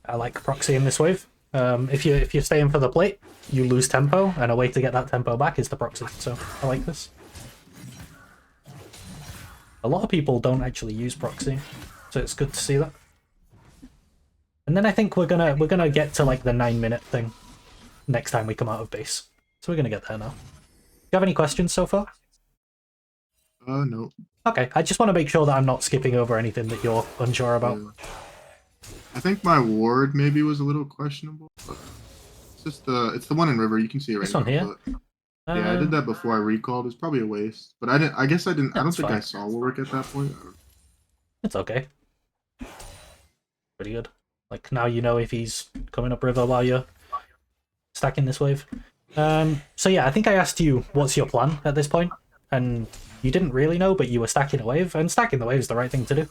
I like proxy in this wave. If you're staying for the plate, you lose tempo, and a way to get that tempo back is the proxy. So I like this. A lot of people don't actually use proxy, so it's good to see that. And then I think we're gonna get to like the 9 minute thing next time we come out of base. So we're gonna get there now. Do you have any questions so far? No. Okay, I just want to make sure that I'm not skipping over anything that you're unsure about. Yeah. I think my ward maybe was a little questionable, but it's just it's the one in river. You can see it right This one now, here? but yeah, I did that before I recalled. It's probably a waste, but I guess I didn't. I don't That's think I fine. saw Warwick at that point. It's okay. Pretty good. Like, now you know if he's coming up river while you're stacking this wave. So yeah, I think I asked you what's your plan at this point, and you didn't really know, but you were stacking a wave, and stacking the wave is the right thing to do.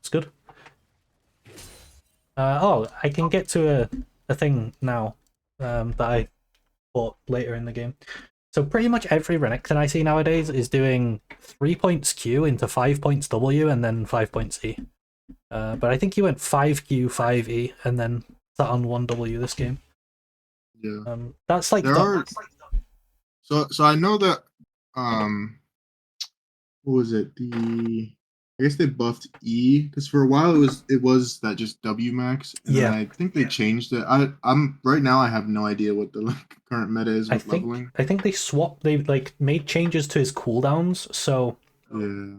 It's good. Oh, I can get to a thing now that I bought later in the game. So pretty much every Renekton I see nowadays is doing 3 points Q into 5 points W and then 5 points E. But I think he went 5Q, 5E, and then sat on 1W this game. Yeah. That's like... There are. So I know that. What was it? I guess they buffed E because for a while it was that just W max, and then Yeah. I think they changed it. I'm right now I have no idea what the like, current meta is with leveling. I think they swapped. They like made changes to his cooldowns, so Yeah.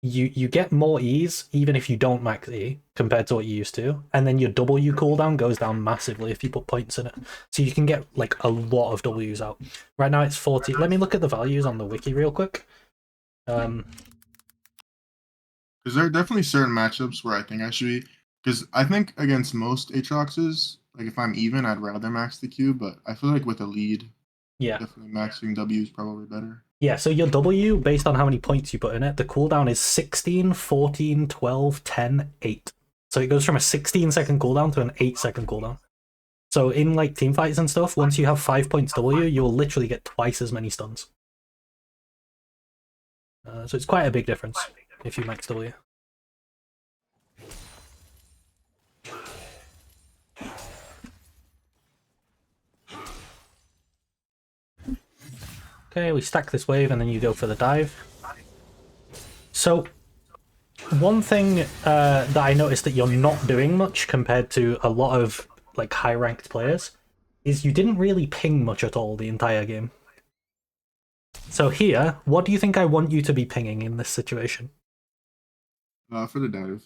you get more E's even if you don't max E compared to what you used to, and then your W cooldown goes down massively if you put points in it. So you can get like a lot of W's out. Right now it's 40. Let me look at the values on the wiki real quick. Because there are definitely certain matchups where I think I should be. Because I think against most Aatroxes, like if I'm even, I'd rather max the Q. But I feel like with a lead, Yeah. definitely maxing W is probably better. Yeah, so your W, based on how many points you put in it, the cooldown is 16, 14, 12, 10, 8. So it goes from a 16-second cooldown to an 8-second cooldown. So in like team fights and stuff, once you have 5 points W, you'll literally get twice as many stuns. So it's quite a big difference if you max W. Okay, we stack this wave and then you go for the dive. So one thing that I noticed that you're not doing much compared to a lot of like high-ranked players is you didn't really ping much at all the entire game. So here, what do you think I want you to be pinging in this situation? For the dive.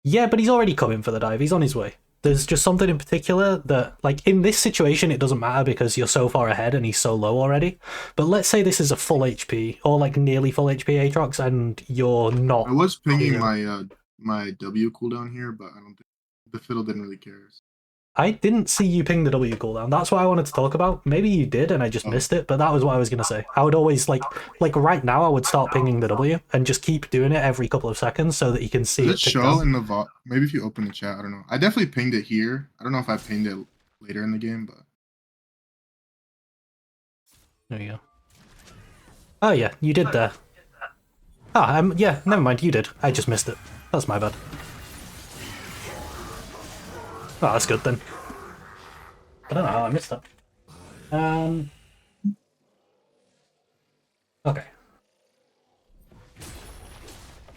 Yeah, but he's already coming for the dive. He's on his way. There's just something in particular that, like, in this situation, it doesn't matter because you're so far ahead and he's so low already. But let's say this is a full HP or like nearly full HP Aatrox and you're not. I was pinging my W cooldown here, but I don't think the fiddle didn't really care. I didn't see you ping the W cooldown. That's what I wanted to talk about. Maybe you did and I just missed it, but that was what I was going to say. I would always, like right now, I would start pinging the W and just keep doing it every couple of seconds so that you can see Does it show in the VOD? Maybe if you open the chat, I don't know. I definitely pinged it here. I don't know if I pinged it later in the game, but... There you go. Oh yeah, you did there. Ah, yeah, never mind, you did. I just missed it. That's my bad. Oh, that's good then. I don't know how I missed that. Okay.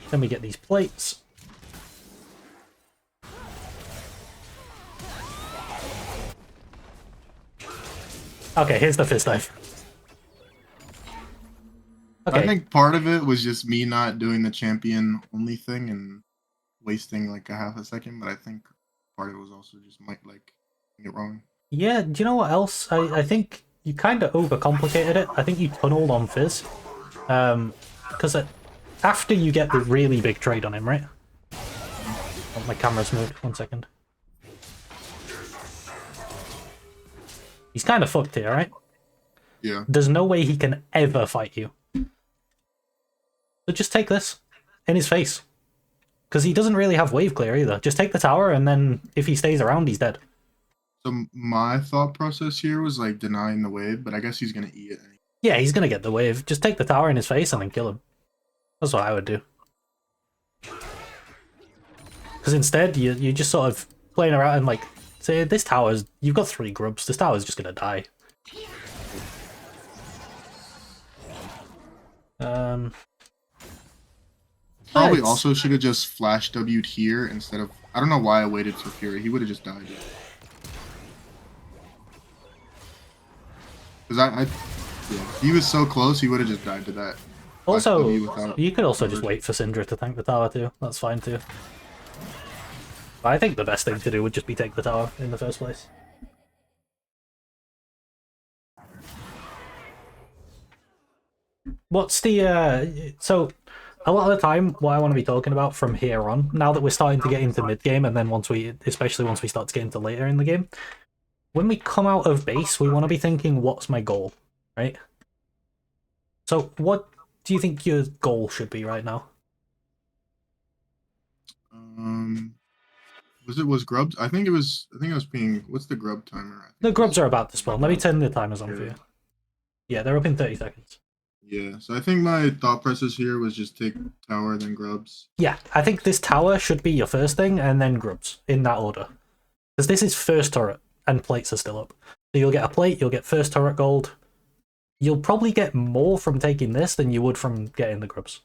Then we get these plates. Okay, here's the fist dive. Okay. I think part of it was just me not doing the champion only thing and wasting like a half a second, but I think part of it was also just might like getting it wrong. Yeah, do you know what else? I think you kind of overcomplicated it. I think you tunneled on Fizz. Because after you get the really big trade on him, right? Oh, my camera's moved. 1 second. He's kind of fucked here, right? Yeah. There's no way he can ever fight you. So just take this in his face. Because he doesn't really have wave clear either. Just take the tower and then if he stays around, he's dead. So my thought process here was like denying the wave, but I guess he's gonna eat it. Yeah, he's gonna get the wave. Just take the tower in his face and then kill him. That's what I would do. Because instead, you're just sort of playing around and like, say, this tower's... You've got 3 grubs. This tower's just gonna die. Probably also should have just flash W'd here instead of... I don't know why I waited for Fury. He would have just died. Because yeah, he was so close, he would have just died to that. Also, you could also just wait for Syndra to tank the tower too. That's fine too. But I think the best thing to do would just be take the tower in the first place. What's the so a lot of the time what I want to be talking about from here on, now that we're starting to get into mid game and then especially once we start to get into later in the game, when we come out of base, we want to be thinking, what's my goal, right? So what do you think your goal should be right now? Was grubs? I think it was being... What's the grub timer? The grubs are about to spawn. Let me turn the timers on for you. Yeah, they're up in 30 seconds. Yeah, so I think my thought process here was just take tower, then grubs. Yeah, I think this tower should be your first thing, and then grubs, in that order. Because this is first turret, and plates are still up. So you'll get a plate, you'll get first turret gold. You'll probably get more from taking this than you would from getting the grubs.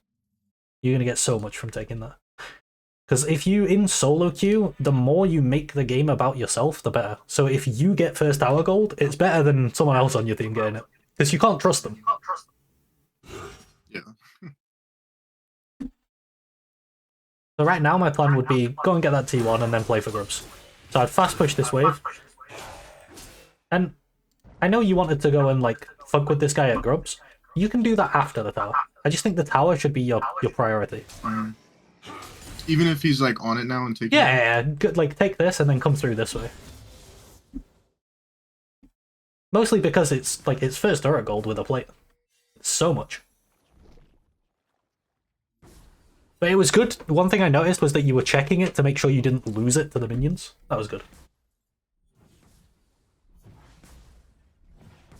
You're going to get so much from taking that. Because if you in solo queue, the more you make the game about yourself, the better. So if you get first tower gold, it's better than someone else on your team getting it. Because you can't trust them. Yeah. So right now my plan would be go and get that T1 and then play for grubs. So I'd fast push this wave. And I know you wanted to go and like fuck with this guy at grubs. You can do that after the tower. I just think the tower should be your priority. Even if he's like on it now and taking Yeah, good, like take this and then come through this way. Mostly because it's like it's first turret gold with a plate. It's so much. But it was good. One thing I noticed was that you were checking it to make sure you didn't lose it to the minions. That was good.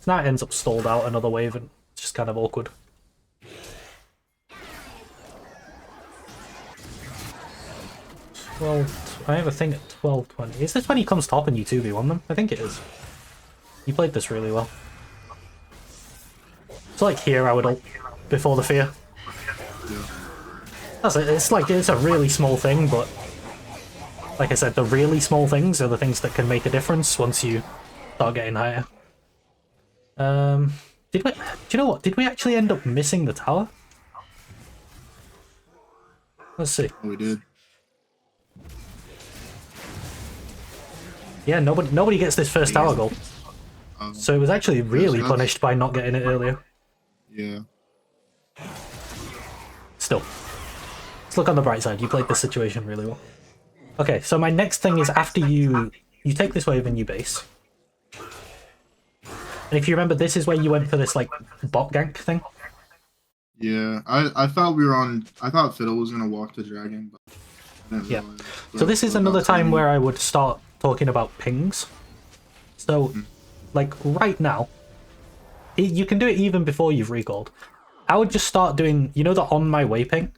So now it ends up stalled out another wave and it's just kind of awkward. Well, I have a thing at 12:20. Is this when he comes top and you 2v1 them? I think it is. You played this really well. So like here I would ult before the fear. Yeah. That's it. It's like it's a really small thing, but like I said, the really small things are the things that can make a difference once you start getting higher. Did we? Do you know what? Did we actually end up missing the tower? Let's see. Oh, we did. Yeah, nobody gets this first tower goal. So it was actually really punished by not getting it earlier. Yeah. Still. Let's look on the bright side. You played this situation really well. Okay, so my next thing is after you take this wave and you base. And if you remember, this is where you went for this like bot gank thing. Yeah. I thought we were on. I thought Fiddle was gonna walk the dragon. But I didn't Yeah. realize. So this is another time where I would start talking about pings. So, like right now, you can do it even before you've recalled. I would just start doing, you know, the on my way ping.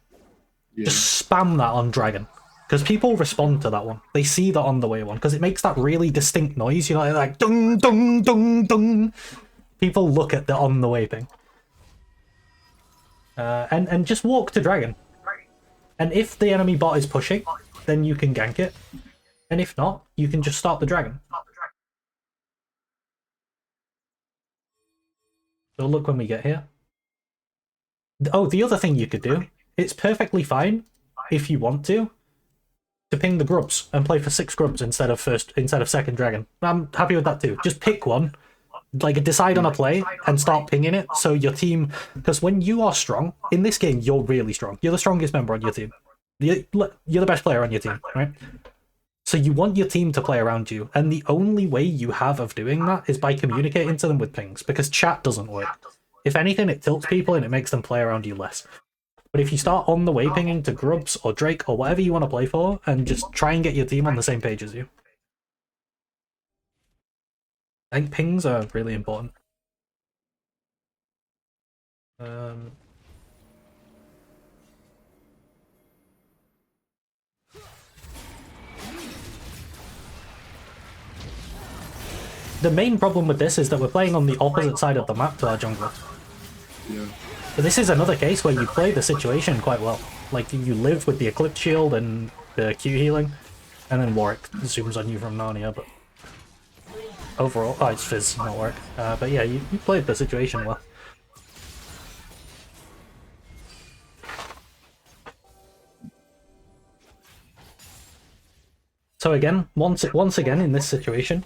Yeah. Just spam that on dragon, because people respond to that one. They see the on the way one because it makes that really distinct noise. You know, like dung dung dung dung. People look at the on the way ping, and just walk to dragon. And if the enemy bot is pushing, then you can gank it. And if not, you can just start the dragon. So look when we get here. Oh, the other thing you could do, it's perfectly fine if you want to ping the grubs and play for 6 grubs instead of second dragon. I'm happy with that too. Just pick one, like decide on a play and start pinging it so your team, because when you are strong in this game, you're really strong. You're the strongest member on your team. You're the best player on your team, right? So you want your team to play around you, and the only way you have of doing that is by communicating to them with pings, because chat doesn't work. If anything, it tilts people and it makes them play around you less. But if you start on the way pinging to grubs or Drake or whatever you want to play for, and just try and get your team on the same page as you. I think pings are really important. The main problem with this is that we're playing on the opposite side of the map to our jungler. Yeah. But this is another case where you play the situation quite well. Like, you live with the Eclipse Shield and the Q healing, and then Warwick zooms on you from Narnia, but overall... Oh, it's Fizz, not Warwick. But yeah, you played the situation well. So again, once again in this situation,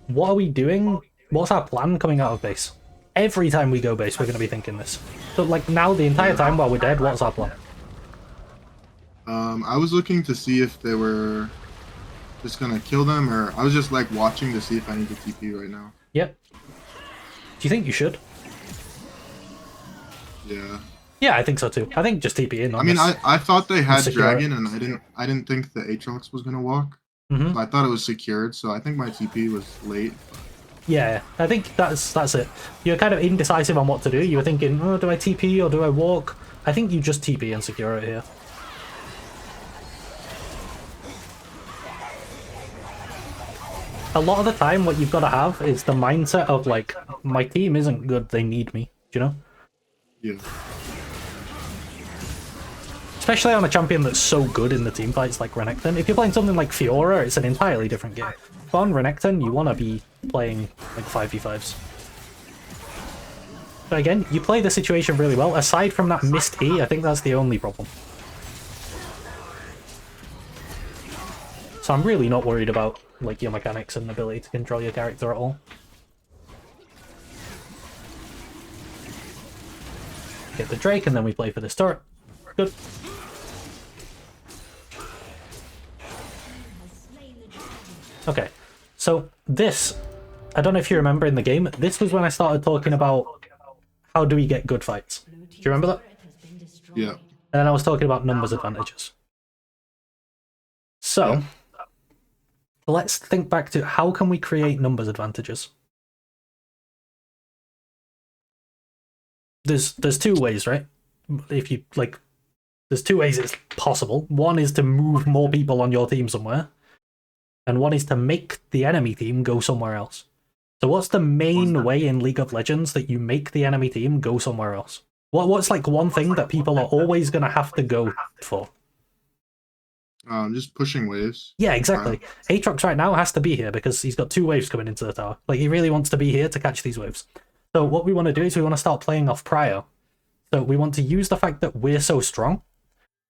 what are we doing? What's our plan coming out of base? Every time we go base, we're going to be thinking this. So, like, now the entire time while we're dead, what's our plan? I was looking to see if they were just gonna kill them, or I was just like watching to see if I need to TP right now. Yep. Do you think you should? Yeah. Yeah, I think so too. I think just TP in. I mean, I thought they had secure dragon, and I didn't think the Aatrox was gonna walk. Mm-hmm. So I thought it was secured, so I think my TP was late. Yeah, I think that's it. You're kind of indecisive on what to do. You were thinking, oh, do I TP or do I walk? I think you just TP and secure it here. A lot of the time, what you've got to have is the mindset of, like, my team isn't good, they need me, do you know? Yeah. Especially on a champion that's so good in the team fights like Renekton. If you're playing something like Fiora, it's an entirely different game. But on Renekton, you want to be playing like 5v5s. But again, you play the situation really well. Aside from that missed E, I think that's the only problem. So I'm really not worried about like your mechanics and ability to control your character at all. Get the Drake and then we play for this turret. Good. Okay, so this, I don't know if you remember in the game, this was when I started talking about how do we get good fights. Do you remember that? Yeah. And then I was talking about numbers advantages. So, Yeah. let's think back to how can we create numbers advantages? There's two ways, right? If you like, there's two ways it's possible. One is to move more people on your team somewhere, and one is to make the enemy team go somewhere else. So what's the main way in League of Legends that you make the enemy team go somewhere else? What's like one thing that people are always going to have to go for? Just pushing waves. Yeah, exactly. Aatrox right now has to be here because he's got 2 waves coming into the tower. Like, he really wants to be here to catch these waves. So what we want to do is we want to start playing off prio. So we want to use the fact that we're so strong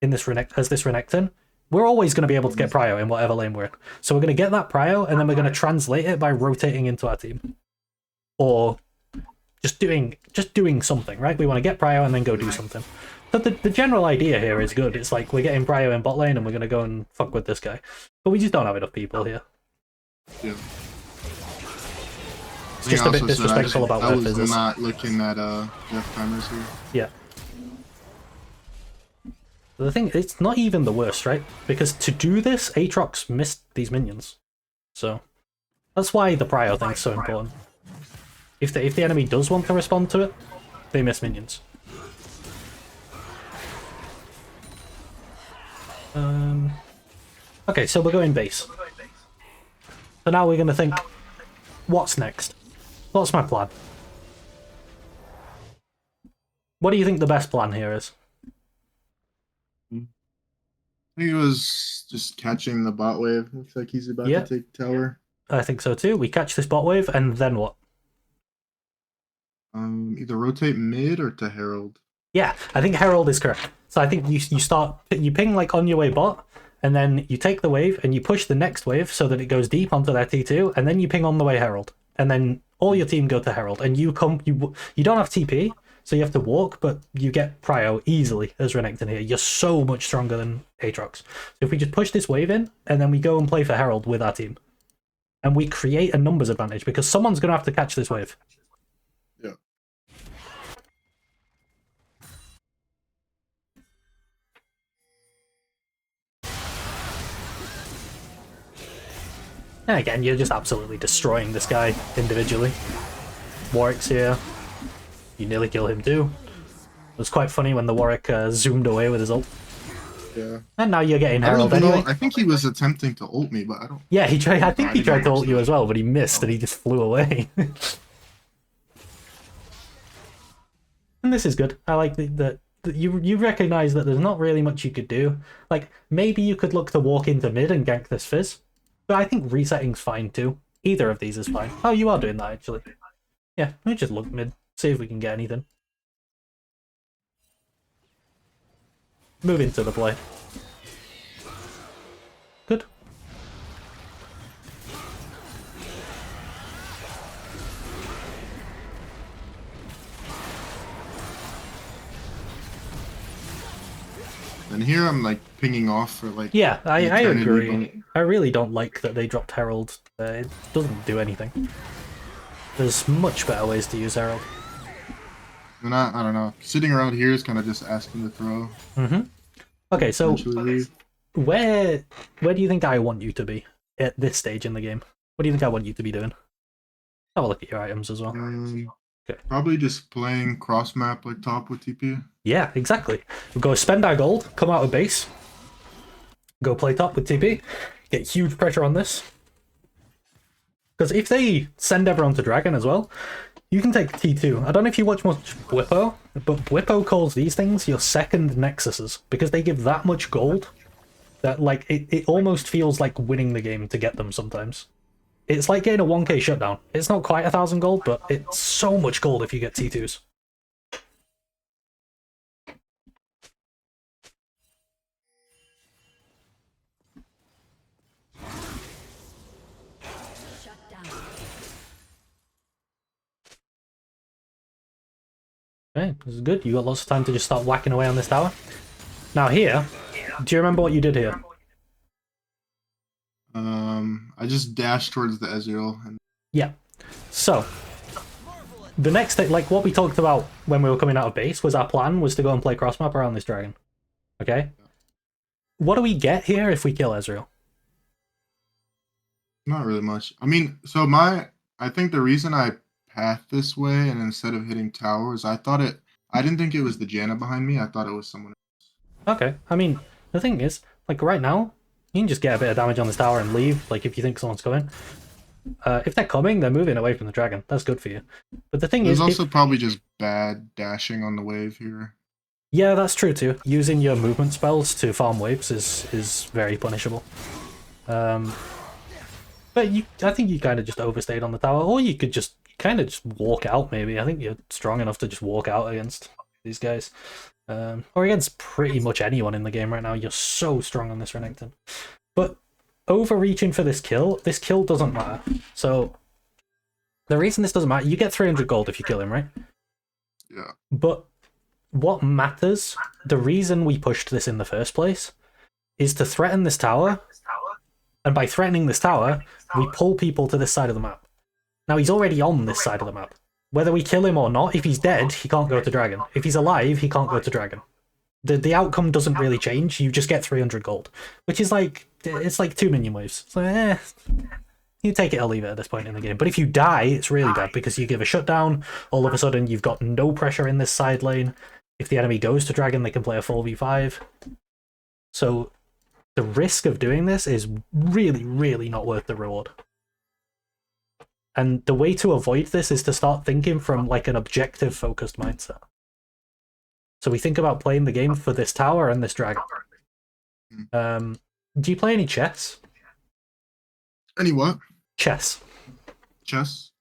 in this Renekton. We're always going to be able to get prio in whatever lane we're in. So we're going to get that prio, and then we're going to translate it by rotating into our team. Or just doing something, right? We want to get prio and then go do something. But the general idea here is good. It's like we're getting prio in bot lane and we're going to go and fuck with this guy. But we just don't have enough people here. Yeah. It's just a bit disrespectful about where Fizz I was is. not looking at death timers here. Yeah. The thing, it's not even the worst, right? Because to do this, Aatrox missed these minions. So that's why the prio thing's so important. If the enemy does want to respond to it, they miss minions. Okay, so we're going base. So now we're going to think, what's next? What's my plan? What do you think the best plan here is? I think it was just catching the bot wave. Looks like he's about to take tower. I think so too. We catch this bot wave, and then what? Either rotate mid or to Herald. Yeah, I think Herald is correct. So I think you ping like on your way bot, and then you take the wave and you push the next wave so that it goes deep onto their T2, and then you ping on the way Herald, and then all your team go to Herald, and you don't have TP, so you have to walk, but you get prio easily as Renekton here. You're so much stronger than Aatrox. So if we just push this wave in, and then we go and play for Herald with our team, and we create a numbers advantage because someone's going to have to catch this wave. Yeah. And again, you're just absolutely destroying this guy individually. Warwick's here. You nearly kill him too. It was quite funny when the Warwick zoomed away with his ult. Yeah. And now you're getting I don't Herald know. anyway. I think he was attempting to ult me, but I don't. Yeah, he tried. I think he tried to ult you as well, but he missed and he just flew away. And this is good. I like that you recognize that there's not really much you could do. Like, maybe you could look to walk into mid and gank this Fizz, but I think resetting's fine too. Either of these is fine. Oh, you are doing that actually. Yeah, let me just look mid, see if we can get anything. Move into the play. Good. And here I'm like pinging off for like. Yeah, I eternity, agree. but- I really don't like that they dropped Herald. It doesn't do anything. There's much better ways to use Herald. And I don't know. Sitting around here is kind of just asking to throw. Mm-hmm. Okay, so Eventually leave. where do you think I want you to be at this stage in the game? What do you think I want you to be doing? Have a look at your items as well. Okay. Probably just playing cross map like top with TP. Yeah, exactly. We'll go spend our gold, come out of base, go play top with TP, get huge pressure on this. Because if they send everyone to Dragon as well, you can take T2. I don't know if you watch much Bwippo, but Bwippo calls these things your second Nexuses, because they give that much gold that like it almost feels like winning the game to get them sometimes. It's like getting a 1k shutdown. It's not quite 1,000 gold, but it's so much gold if you get T2s. Shut down. Okay, this is good. You got lots of time to just start whacking away on this tower. Now here, do you remember what you did here? I just dashed towards the Ezreal and Yeah. So, the next thing, like what we talked about when we were coming out of base, was our plan was to go and play cross map around this dragon. Okay? What do we get here if we kill Ezreal? not really much. I mean, so I think the reason I pathed this way and instead of hitting towers, I didn't think it was the Janna behind me. I thought it was someone else. Okay, I mean, the thing is, like right now, you can just get a bit of damage on this tower and leave, like if you think someone's coming. If they're coming, they're moving away from the dragon. That's good for you. But the thing There's is, also probably just bad dashing on the wave here. yeah, that's true too. Using your movement spells to farm waves is very punishable. But I think you kind of just overstayed on the tower, or you could just kind of just walk out. Maybe I think you're strong enough to just walk out against these guys, or against pretty much anyone in the game right now. You're so strong on this Renekton, but overreaching for this kill doesn't matter. So the reason this doesn't matter, you get 300 gold if you kill him, right? Yeah. But what matters, the reason we pushed this in the first place, is to threaten this tower. And by threatening this tower, we pull people to this side of the map. Now, he's already on this side of the map. Whether we kill him or not, if he's dead, he can't go to Dragon. If he's alive, he can't go to Dragon. The outcome doesn't really change, you just get 300 gold. Which is like, it's like 2 minion waves. So, you take it or leave it at this point in the game. But if you die, it's really bad, because you give a shutdown, all of a sudden you've got no pressure in this side lane. If the enemy goes to Dragon, they can play a 4v5. So the risk of doing this is really, really not worth the reward. And the way to avoid this is to start thinking from like an objective focused mindset. So we think about playing the game for this tower and this dragon. Do you play any chess? Any what? Chess. Chess?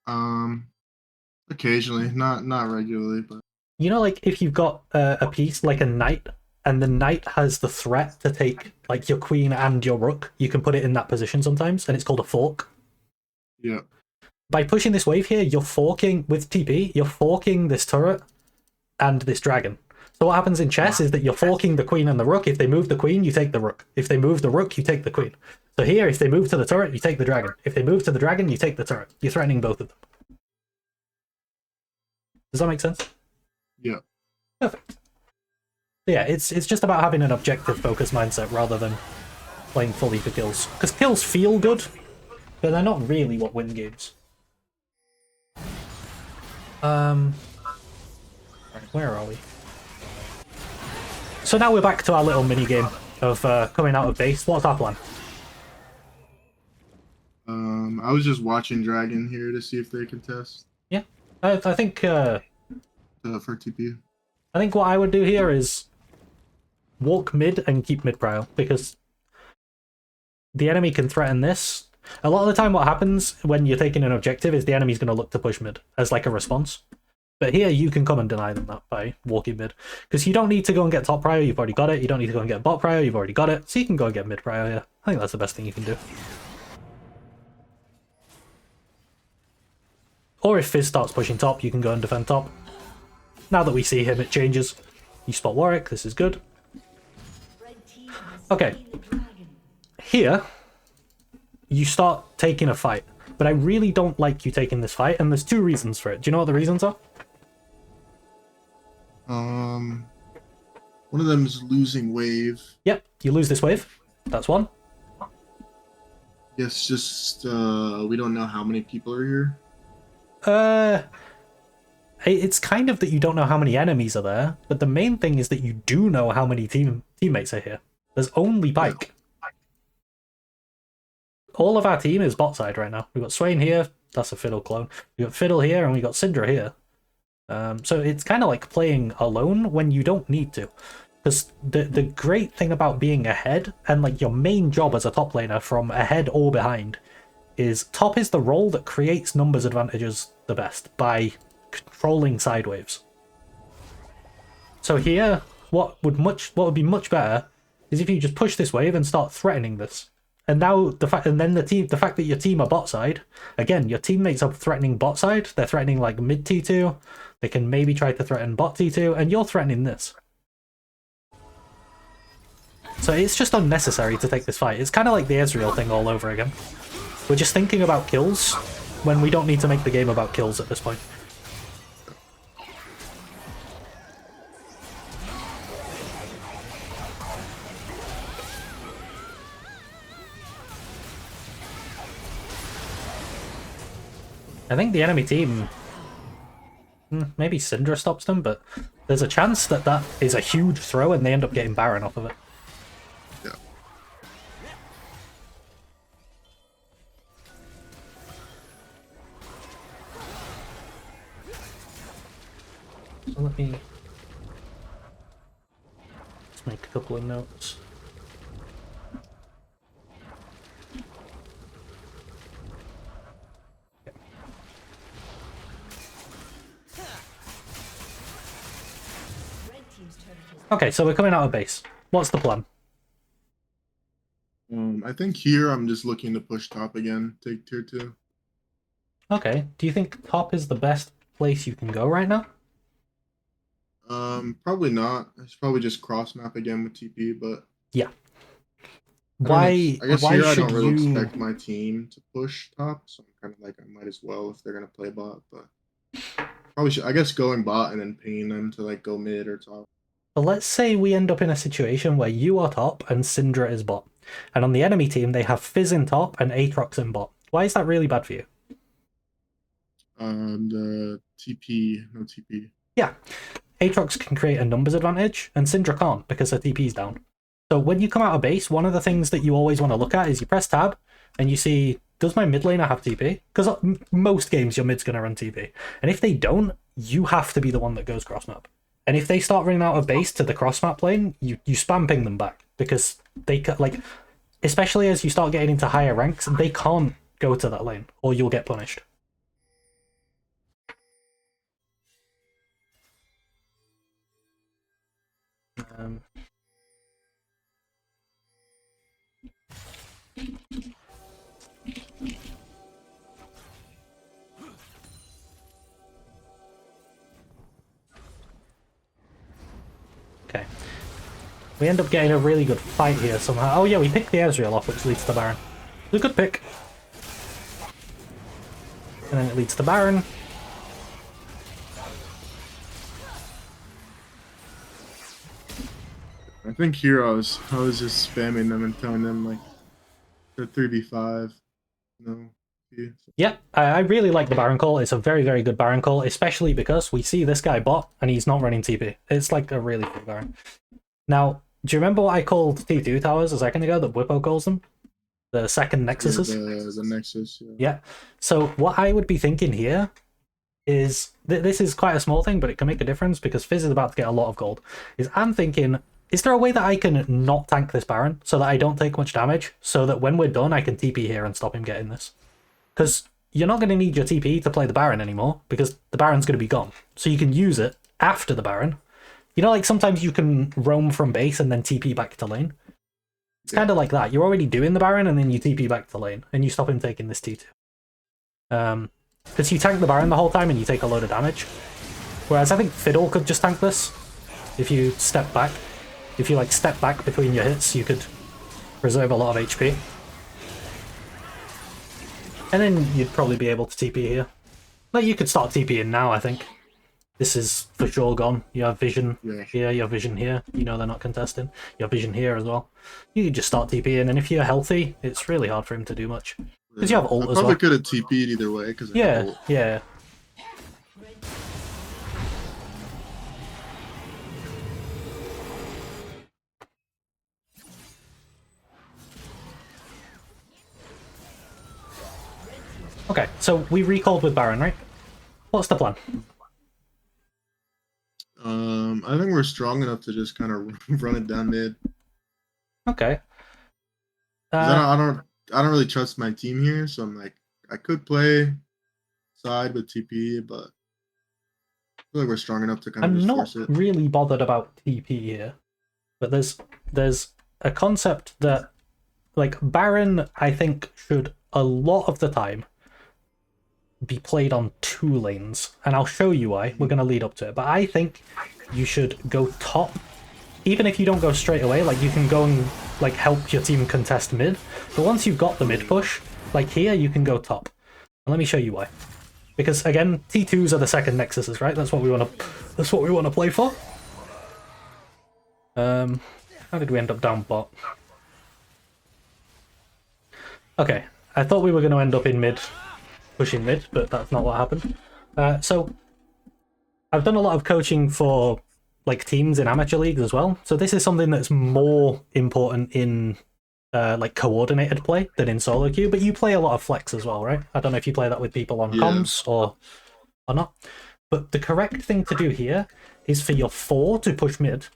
Occasionally, not regularly, but You know, like if you've got a piece like a knight, and the knight has the threat to take like your queen and your rook, you can put it in that position sometimes, and it's called a fork. yeah. By pushing this wave here, you're forking, with TP, you're forking this turret and this dragon. So what happens in chess is that you're forking the queen and the rook. If they move the queen, you take the rook. If they move the rook, you take the queen. So here, if they move to the turret, you take the dragon. If they move to the dragon, you take the turret. You're threatening both of them. Does that make sense? Yeah. Perfect. Yeah, it's just about having an objective focused mindset rather than playing fully for kills. Because kills feel good, but they're not really what win games. Right, where are we? So now we're back to our little mini game of coming out of base. What's our plan? I was just watching Dragon here to see if they can test Yeah, I think for TP. I think what I would do here is walk mid and keep mid prio, because the enemy can threaten this. A lot of the time what happens when you're taking an objective is the enemy's going to look to push mid as like a response. But here you can come and deny them that by walking mid. Because you don't need to go and get top prio, you've already got it. You don't need to go and get bot prio, you've already got it. So you can go and get mid prio here. I think that's the best thing you can do. Or if Fizz starts pushing top, you can go and defend top. Now that we see him, it changes. You spot Warwick, this is good. Okay. Here, you start taking a fight. But I really don't like you taking this fight, and there's 2 reasons for it. Do you know what the reasons are? One of them is losing wave. Yep, you lose this wave. That's one. Yes, just we don't know how many people are here. It's kind of that you don't know how many enemies are there, but the main thing is that you do know how many teammates are here. There's only Pike. All of our team is bot side right now. We've got Swain here, that's a Fiddle clone. We've got Fiddle here, and we've got Syndra here. So it's kind of like playing alone when you don't need to. Because the great thing about being ahead, and like your main job as a top laner from ahead or behind, is top is the role that creates numbers advantages the best by controlling side waves. So here, what would be much better is if you just push this wave and start threatening this. And now the fact that your team are bot side, again, your teammates are threatening bot side. They're threatening like mid T2. They can maybe try to threaten bot T2, and you're threatening this. So it's just unnecessary to take this fight. It's kind of like the Ezreal thing all over again. We're just thinking about kills when we don't need to make the game about kills at this point. I think the enemy team, maybe Syndra stops them, but there's a chance that that is a huge throw and they end up getting Baron off of it. Yeah. So let me just make a couple of notes. Okay, so we're coming out of base. What's the plan? I think here I'm just looking to push top again, take tier 2. Okay, do you think top is the best place you can go right now? Probably not. I should probably just cross map again with TP, but Yeah. I guess why here I should don't really you expect my team to push top, so I'm kind of like I might as well if they're gonna play bot, but probably should. I guess going bot and then pinging them to like go mid or top. But let's say we end up in a situation where you are top and Syndra is bot. And on the enemy team, they have Fizz in top and Aatrox in bot. Why is that really bad for you? The TP, no TP. Yeah. Aatrox can create a numbers advantage, and Syndra can't because her TP's down. So when you come out of base, one of the things that you always want to look at is you press tab, and you see, does my mid laner have TP? Because most games, your mid's going to run TP. And if they don't, you have to be the one that goes cross map. And if they start running out of base to the cross map lane, you spam ping them back. Because they, like, especially as you start getting into higher ranks, they can't go to that lane, or you'll get punished. Okay. We end up getting a really good fight here somehow. Oh yeah, we picked the Ezreal off, which leads to Baron. It's a good pick. And then it leads to Baron. I think here I was just spamming them and telling them like they're 3v5. No. Yeah, I really like the Baron call. It's a very, very good Baron call, especially because we see this guy bot and he's not running TP. It's like a really good Baron. Now, do you remember what I called T2 towers a second ago that Whippo calls them? The second Nexuses? The Nexus, yeah. Yeah. So what I would be thinking here is, this is quite a small thing, but it can make a difference because Fizz is about to get a lot of gold, is I'm thinking, is there a way that I can not tank this Baron so that I don't take much damage, so that when we're done I can TP here and stop him getting this? Because you're not going to need your TP to play the Baron anymore, because the Baron's going to be gone. So you can use it after the Baron. You know, like sometimes you can roam from base and then TP back to lane? It's kind of like that. You're already doing the Baron and then you TP back to lane, and you stop him taking this T2. Because you tank the Baron the whole time and you take a load of damage. Whereas I think Fiddle could just tank this if you step back. If you like step back between your hits, you could preserve a lot of HP. And then you'd probably be able to TP here. Like, you could start TPing now, I think. This is for sure gone. You have vision here, you have vision here. You know they're not contesting. You have vision here as well. You could just start TPing, and if you're healthy, it's really hard for him to do much. Because you have ult as well. I probably could have TP'd either way. Cause yeah. Okay, so we recalled with Baron, right? What's the plan? I think we're strong enough to just kind of run it down mid. Okay. 'Cause I don't really trust my team here, so I'm like, I could play side with TP, but I feel like we're strong enough to kind of I'm just not force it. really bothered about TP here, but there's a concept that, like, Baron, I think, should a lot of the time be played on 2 lanes, and I'll show you why. We're going to lead up to it, but I think you should go top. Even if you don't go straight away, like, you can go and like help your team contest mid, but once you've got the mid push, like here, you can go top. And let me show you why. Because again, T2s are the second nexuses, right? That's what we want to play for. How did we end up down bot? Okay, I thought we were going to end up in mid, pushing mid, but that's not what happened. So I've done a lot of coaching for like teams in amateur leagues as well. So this is something that's more important in like coordinated play than in solo queue. But you play a lot of flex as well, right? I don't know if you play that with people on comms or not. But the correct thing to do here is for your 4 to push mid,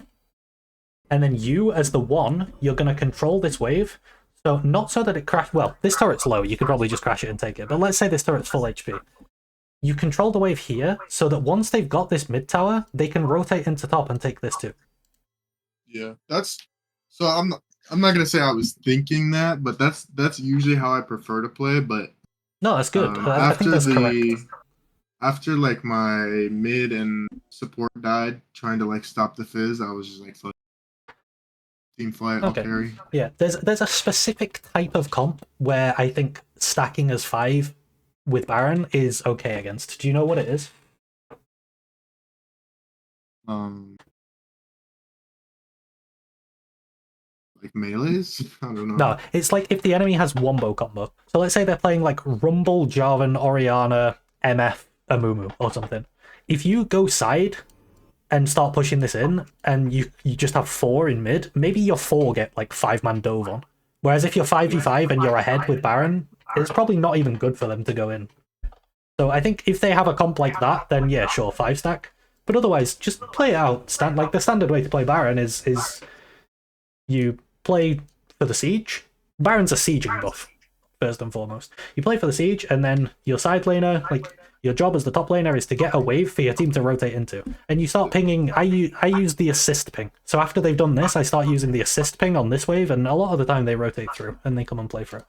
and then you as the 1, you're going to control this wave. So not so that it crash. Well, this turret's low. You could probably just crash it and take it. But let's say this turret's full HP. You control the wave here, so that once they've got this mid tower, they can rotate into top and take this too. Yeah, that's so. I'm not gonna say I was thinking that, but that's usually how I prefer to play. But No, that's good. I think that's correct. After like my mid and support died trying to like stop the fizz, I was just like, fuck, team fight, I'll carry. Yeah, there's a specific type of comp where I think stacking as 5 with Baron is okay against. Do you know what it is? Like melees? I don't know. No, it's like if the enemy has wombo combo. So let's say they're playing like Rumble, Jarvan, Orianna, MF, Amumu, or something. If you go side and start pushing this in, and you just have 4 in mid, maybe your 4 get like 5-man dove on. Whereas if you're 5v5 and you're ahead with Baron, it's probably not even good for them to go in. So I think if they have a comp like that, then yeah, sure, 5-stack. But otherwise, just play it out. Like the standard way to play Baron is you play for the siege. Baron's a sieging buff, first and foremost. You play for the siege, and then your side laner, like your job as the top laner, is to get a wave for your team to rotate into. And you start pinging. I use the assist ping. So after they've done this, I start using the assist ping on this wave, and a lot of the time they rotate through and they come and play for it.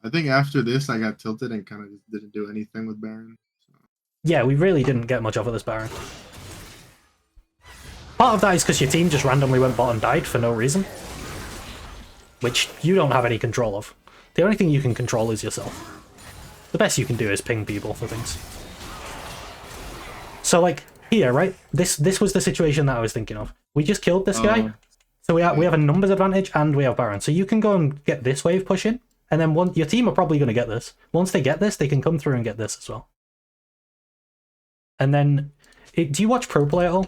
I think after this, I got tilted and kind of just didn't do anything with Baron. So. Yeah, we really didn't get much off of this Baron. Part of that is because your team just randomly went bot and died for no reason, which you don't have any control of. The only thing you can control is yourself. The best you can do is ping people for things. So like here, right? This was the situation that I was thinking of. We just killed this guy, so we have a numbers advantage and we have Baron. So you can go and get this wave pushing, and then your team are probably going to get this. Once they get this, they can come through and get this as well. And then, do you watch pro play at all?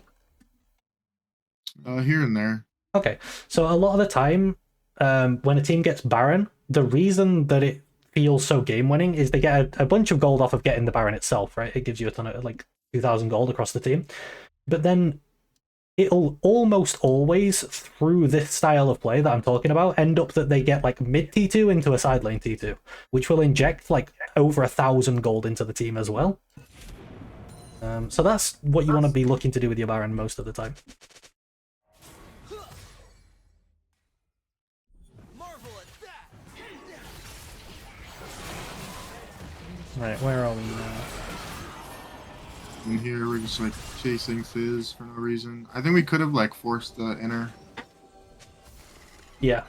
Here and there. Okay, so a lot of the time, when a team gets Baron, the reason that it feels so game-winning is they get a bunch of gold off of getting the Baron itself, right? It gives you a ton of, like, 2,000 gold across the team. But then it'll almost always, through this style of play that I'm talking about, end up that they get, like, mid T2 into a side lane T2, which will inject, like, over 1,000 gold into the team as well. So that's what you want to be looking to do with your Baron most of the time. Right, where are we now? In here, we're just like chasing Fizz for no reason. I think we could have like forced the inner. Yeah.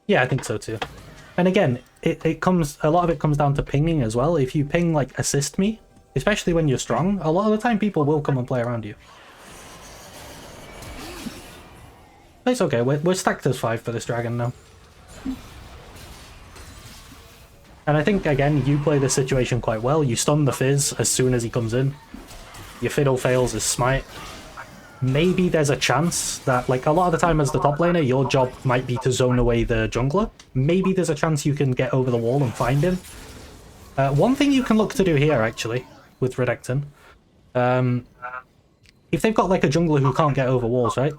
Yeah, I think so too. And again, a lot of it comes down to pinging as well. If you ping like assist me, especially when you're strong, a lot of the time people will come and play around you. It's okay, we're stacked as 5 for this dragon now. And I think, again, you play this situation quite well. You stun the Fizz as soon as he comes in. Your Fiddle fails his smite. maybe there's a chance that, like, a lot of the time as the top laner, your job might be to zone away the jungler. Maybe there's a chance you can get over the wall and find him. One thing you can look to do here, actually, with Renekton, if they've got, like, a jungler who can't get over walls, right?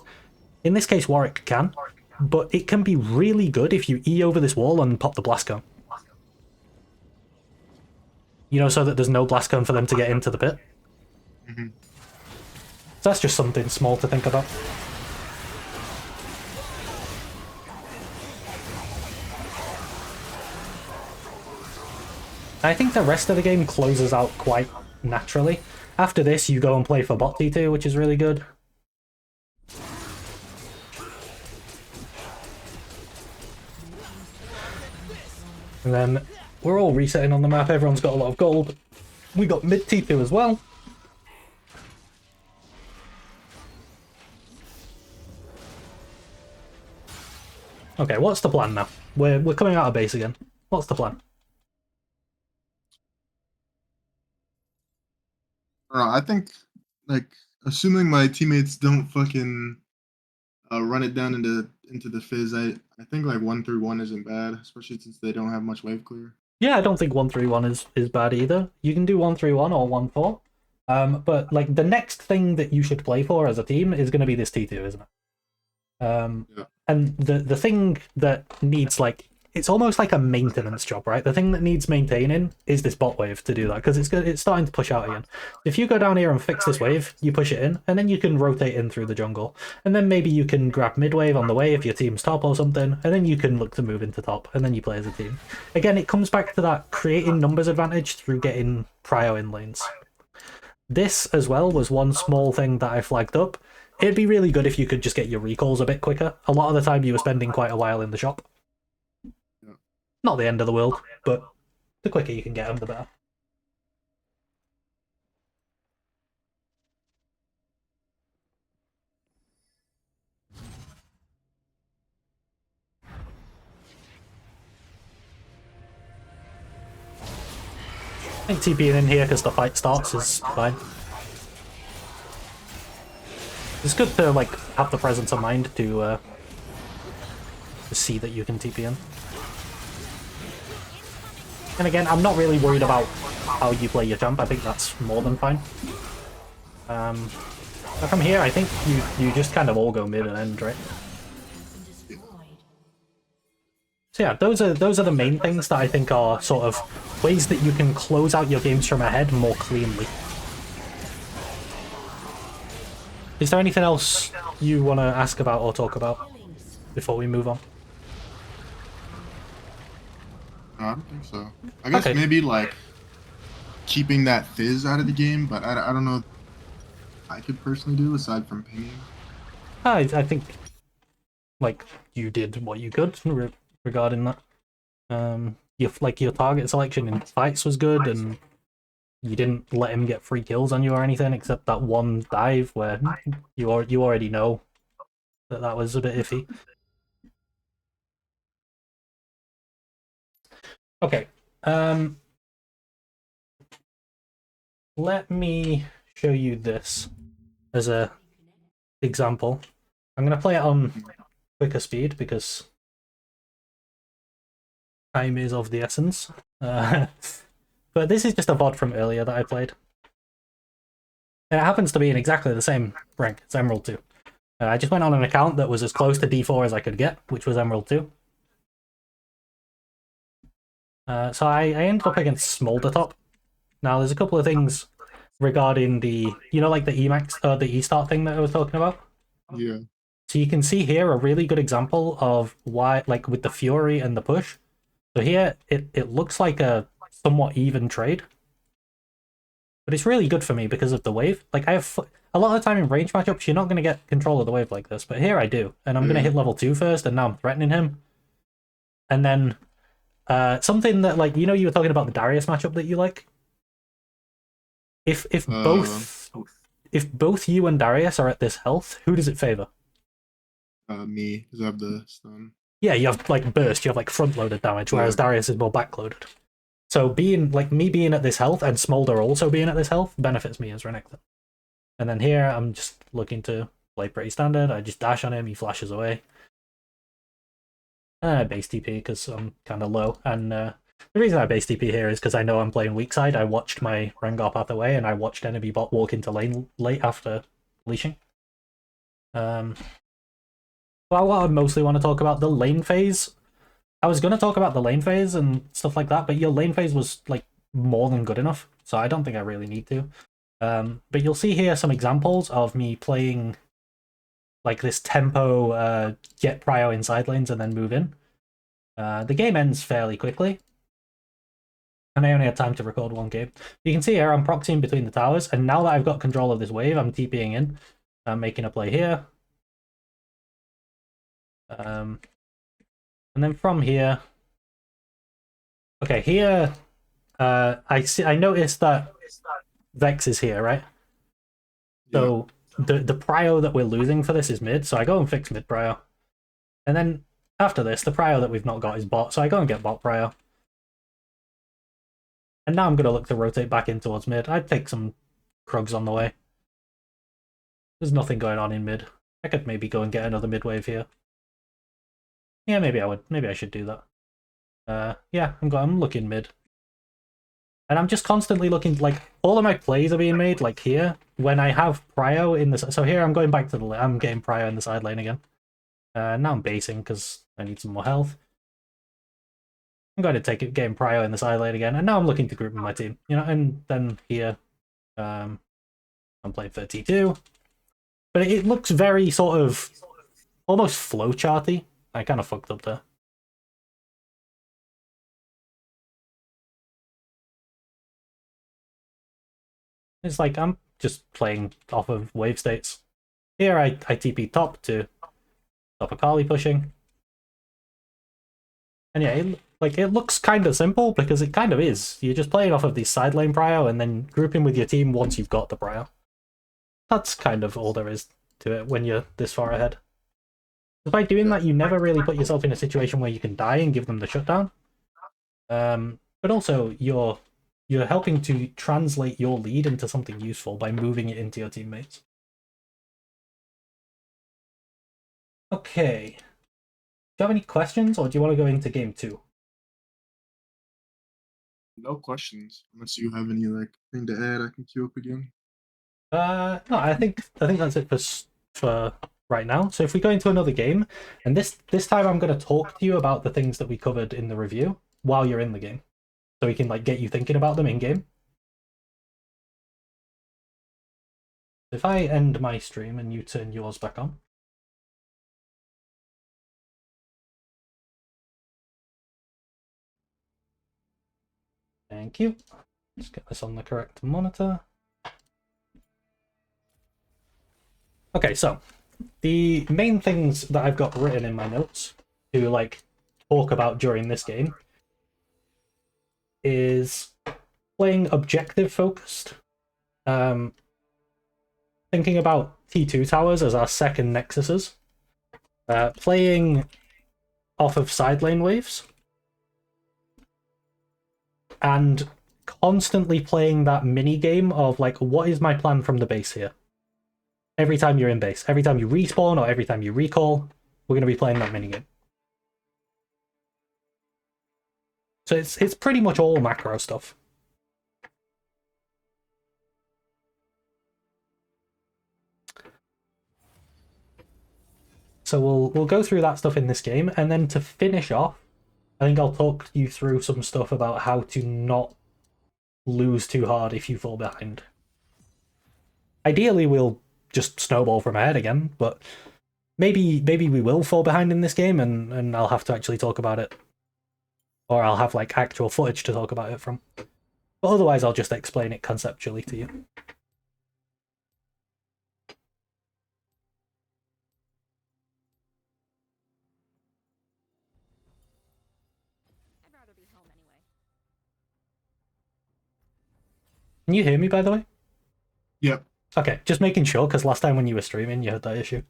In this case, Warwick can, but it can be really good if you E over this wall and pop the blast cone. You know, so that there's no blast cone for them to get into the pit. Mm-hmm. So that's just something small to think about. I think the rest of the game closes out quite naturally. After this, you go and play for bot T2, which is really good. And then we're all resetting on the map. Everyone's got a lot of gold. We got mid T2 as well. Okay, what's the plan now? We're coming out of base again. What's the plan? I don't know, I think, like, assuming my teammates don't fucking run it down into the fizz, I think like 1-1 isn't bad, especially since they don't have much wave clear. Yeah, I don't think 1-3-1 is bad either. You can do 1-3-1 or 1-4. But like the next thing that you should play for as a team is going to be this T2, isn't it? Yeah. And the thing that needs, like, it's almost like a maintenance job, right? The thing that needs maintaining is this bot wave to do that, because it's starting to push out again. If you go down here and fix this wave, you push it in, and then you can rotate in through the jungle. And then maybe you can grab mid wave on the way if your team's top or something, and then you can look to move into top, and then you play as a team. Again, it comes back to that creating numbers advantage through getting prio in lanes. This, as well, was one small thing that I flagged up. It'd be really good if you could just get your recalls a bit quicker. A lot of the time you were spending quite a while in the shop. Not the end of the world, but the quicker you can get them, the better. I think TPing in here because the fight starts is fine. It's good to, like, have the presence of mind to see that you can TP in. And again, I'm not really worried about how you play your jump. I think that's more than fine. But from here, I think you just kind of all go mid and end, right? So yeah, those are the main things that I think are sort of ways that you can close out your games from ahead more cleanly. Is there anything else you want to ask about or talk about before we move on? No, I don't think so. I guess Okay. maybe like keeping that fizz out of the game, but I don't know I could personally do aside from pinging. I think, like, you did what you could regarding that. Your target selection in fights was good, and you didn't let him get free kills on you or anything, except that one dive where you already know that was a bit iffy. Okay. Let me show you this as a example. I'm going to play it on quicker speed because time is of the essence. But this is just a VOD from earlier that I played. And it happens to be in exactly the same rank. It's Emerald 2. I just went on an account that was as close to D4 as I could get, which was Emerald 2. So I ended up against Smolder top. Now, there's a couple of things regarding the, like the Emax, the E-start thing that I was talking about. Yeah. So you can see here a really good example of why, like with the Fury and the push. So here, it looks like a somewhat even trade. But it's really good for me because of the wave. Like, I have a lot of the time in range matchups, you're not going to get control of the wave like this. But here I do. And I'm going to hit level 2 first, and now I'm threatening him. And then something that, like, you were talking about the Darius matchup that you like? If both you and Darius are at this health, who does it favor? Me, because I have the stun. Yeah, you have like burst, you have like front-loaded damage, whereas Darius is more back-loaded. So me being at this health and Smolder also being at this health benefits me as Renekton. And then here I'm just looking to Play pretty standard. I just dash on him, he flashes away. And I base TP because I'm kind of low. And the reason I base TP here is because I know I'm playing weak side. I watched my Rengar path away, and I watched enemy bot walk into lane late after leashing. Well, what I mostly want to talk about, the lane phase. I was going to talk about the lane phase and stuff like that, but your lane phase was like more than good enough, so I don't think I really need to. But you'll see here some examples of me playing like this tempo, get prio in side lanes and then move in. The game ends fairly quickly, and I only had time to record one game. You can see here I'm proxying between the towers, and now that I've got control of this wave, I'm TPing in. I'm making a play here. And then from here... Okay, here... I noticed that Vex is here, right? So the prio that we're losing for this is mid, so I go and fix mid prio. And then after this, the prio that we've not got is bot, so I go and get bot prio. And now I'm going to look to rotate back in towards mid. I'd take some Krugs on the way. There's nothing going on in mid. I could maybe go and get another mid wave here. Yeah, maybe I would. Maybe I should do that. Yeah, I'm looking mid. And I'm just constantly looking, like, all of my plays are being made, like here, when I have prio in the... So here I'm going back to the... I'm getting prio in the side lane again. Now I'm basing because I need some more health. I'm going to take it, getting prio in the side lane again, and now I'm looking to group with my team, you know. And then here, I'm playing 32, but it looks very sort of almost flowcharty. I kind of fucked up there. It's like I'm just playing off of wave states. Here I TP top to stop Akali pushing. And yeah, it looks kind of simple because it kind of is. You're just playing off of the side lane prio and then grouping with your team once you've got the prio. That's kind of all there is to it when you're this far ahead. By doing that, you never really put yourself in a situation where you can die and give them the shutdown. But also, you're helping to translate your lead into something useful by moving it into your teammates. Okay. Do you have any questions, or do you want to go into game 2? No questions. Unless you have any like thing to add, I can queue up again. No, I think that's it for right now. So if we go into another game, and this time I'm going to talk to you about the things that we covered in the review while you're in the game, so we can like get you thinking about them in game. If I end my stream and you turn yours back on. Thank you. Let's get this on the correct monitor. Okay, so the main things that I've got written in my notes to like talk about during this game is playing objective focused, thinking about T2 towers as our second nexuses, playing off of side lane waves, and constantly playing that mini game of like, what is my plan from the base here? Every time you're in base, every time you respawn or every time you recall, we're going to be playing that minigame. So it's pretty much all macro stuff. So we'll go through that stuff in this game, and then to finish off, I think I'll talk you through some stuff about how to not lose too hard if you fall behind. Ideally, we'll just snowball from ahead again, but maybe we will fall behind in this game, and I'll have to actually talk about it. Or I'll have like actual footage to talk about it from. But otherwise, I'll just explain it conceptually to you. I'd rather be home anyway. Can you hear me, by the way? Yep. Okay, just making sure, because last time when you were streaming, you had that issue.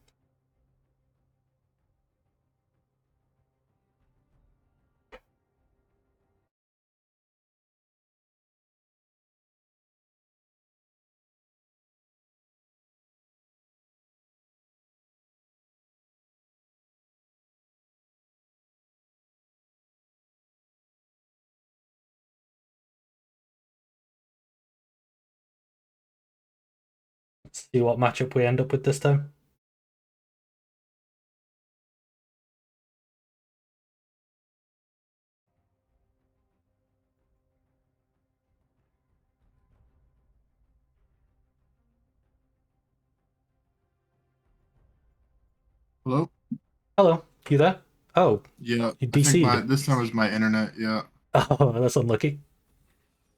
See what matchup we end up with this time. Hello? Hello, you there? Oh, Yeah, you I think DC'd. this time was my internet. Yeah. Oh, that's unlucky.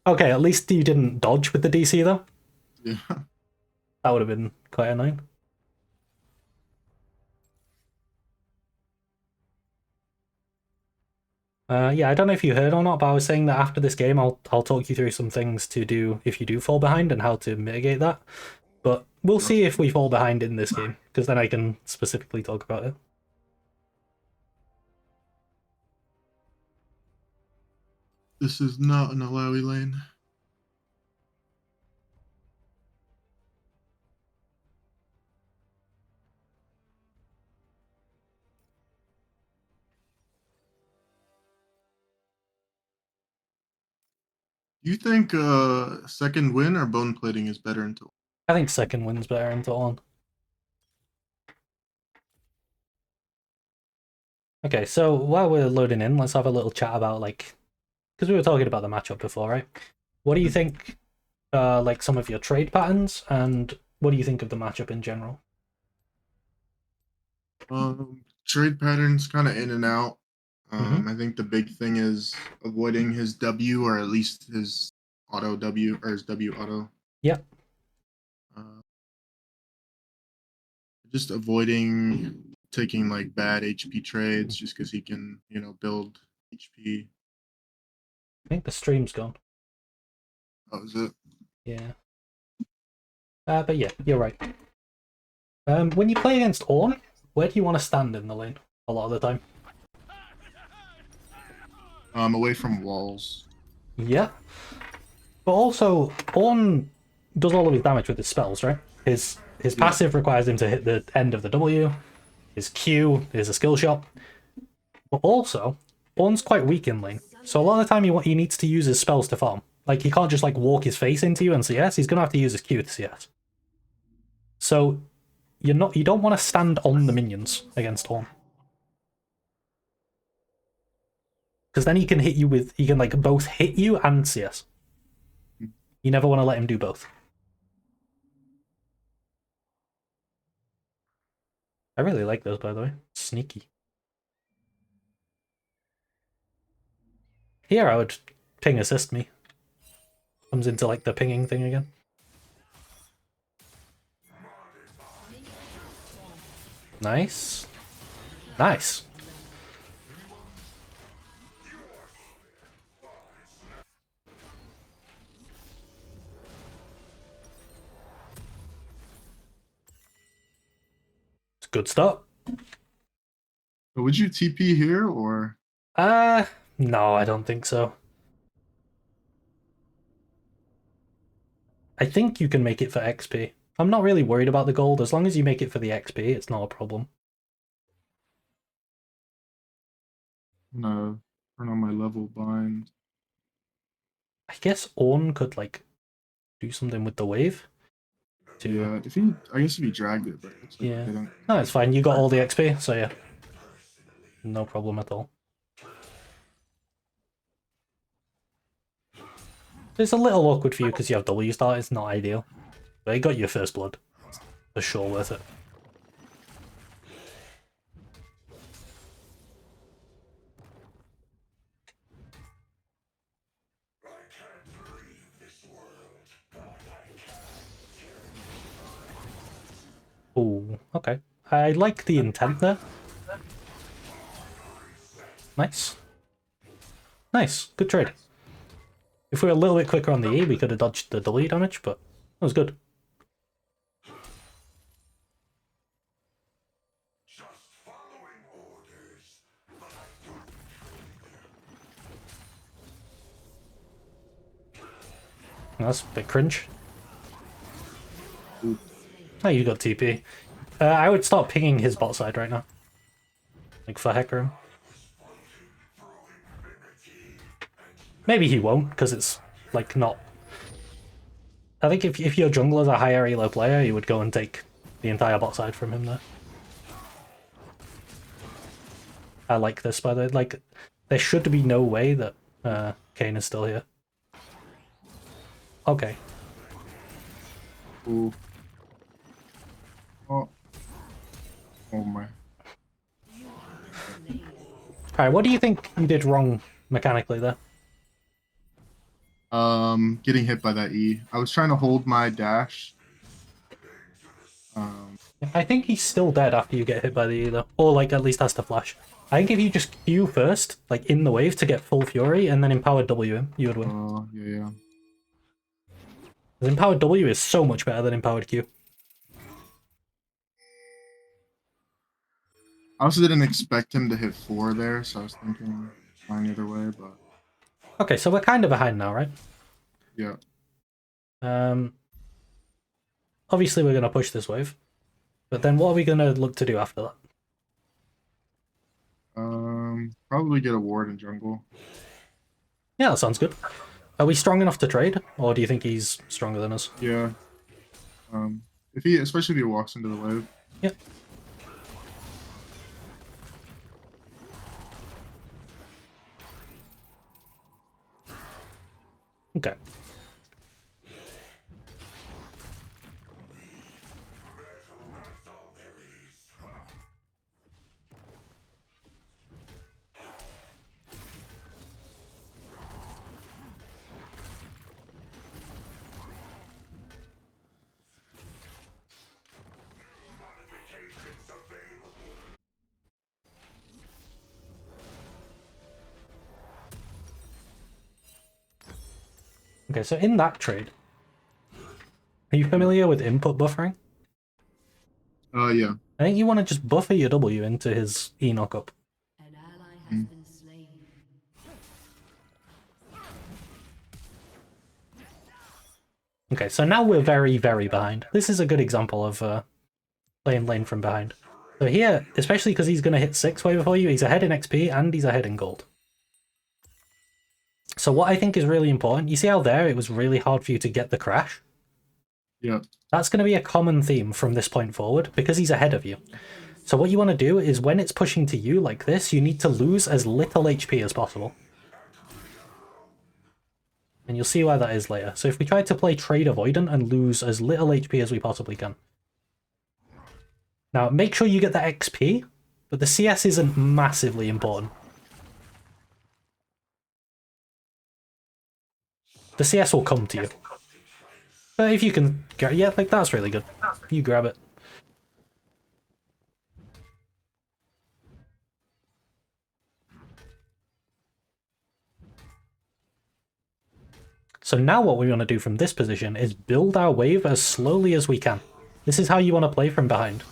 Okay, at least you didn't dodge with the DC though. Yeah. That would have been quite annoying. Yeah, I don't know if you heard or not, but I was saying that after this game, I'll talk you through some things to do if you do fall behind and how to mitigate that. But we'll see if we fall behind in this game, because then I can specifically talk about it. This is not an Alawi lane. Do you think second win or bone plating is better until? I think second wind's better into on. Okay, so while we're loading in, let's have a little chat about like, because we were talking about the matchup before, right? What do you think, like some of your trade patterns, and what do you think of the matchup in general? Trade patterns kind of in and out. Mm-hmm. I think the big thing is avoiding his W or at least his auto W or his W auto. Yep. Uh, just avoiding taking like bad HP trades just because he can, build HP. I think the stream's gone. That was it. Yeah. But yeah, you're right. When you play against Ornn, where do you want to stand in the lane a lot of the time? Away from walls. Yeah. But also, Ornn does all of his damage with his spells, right? His Yeah. passive requires him to hit the end of the W. His Q is a skill shot. But also, Ornn's quite weak in lane. So a lot of the time he needs to use his spells to farm. Like, he can't just like walk his face into you and CS, he's gonna have to use his Q to CS. So you don't want to stand on the minions against Ornn. Because then he can like both hit you and CS. You never want to let him do both. I really like those, by the way. Sneaky. Here I would ping assist me. Comes into like the pinging thing again. Nice. Nice. It's a good start. So would you TP here or? No, I don't think so. I think you can make it for XP. I'm not really worried about the gold. As long as you make it for the XP, it's not a problem. No, turn on my level bind. I guess Ornn could like do something with the wave. Yeah, I guess if he dragged it, but it looks like Yeah. he didn't. No, it's fine. You got all the XP, so yeah. No problem at all. It's a little awkward for you because you have W start. It's not ideal. But you got your first blood. For sure worth it. Ooh, okay. I like the intent there. Nice. Nice. Good trade. If we were a little bit quicker on the E, we could have dodged the W damage, but that was good. That's a bit cringe. Oh, you got TP. I would start pinging his bot side right now. Like, for heck room. Maybe he won't, because it's, like, not I think if your jungler's a higher elo player, you would go and take the entire bot side from him there. I like this, by the way. Like, there should be no way that Kane is still here. Okay. Ooh. Oh. Oh my. Alright, what do you think you did wrong mechanically there? Getting hit by that E. I was trying to hold my dash. I think he's still dead after you get hit by the E, though. Or, like, at least has to flash. I think if you just Q first, like, in the wave to get full fury, and then empowered W him, you would win. Oh, yeah. Because empowered W is so much better than empowered Q. I also didn't expect him to hit 4 there, so I was thinking fine either way, but Okay, so we're kind of behind now, right? yeah. Obviously we're going to push this wave. But then what are we going to look to do after that? Probably get a ward in jungle. Yeah, that sounds good. Are we strong enough to trade? Or do you think he's stronger than us? Yeah. Especially if he walks into the wave. Yep. Okay. Okay, so in that trade, are you familiar with input buffering? Yeah. I think you want to just buffer your W into his E knockup. An ally has been slain. Okay, so now we're very, very behind. This is a good example of playing lane from behind. So here, especially because he's going to hit 6 way before you, he's ahead in XP and he's ahead in gold. So what I think is really important, you see how there it was really hard for you to get the crash? Yeah. That's going to be a common theme from this point forward because he's ahead of you. So what you want to do is when it's pushing to you like this, you need to lose as little HP as possible. And you'll see why that is later. So if we try to play trade avoidant and lose as little HP as we possibly can. Now make sure you get the XP, but the CS isn't massively important. The CS will come to you. But if you can, yeah, like that's really good. You grab it. So now what we want to do from this position is build our wave as slowly as we can. This is how you want to play from behind.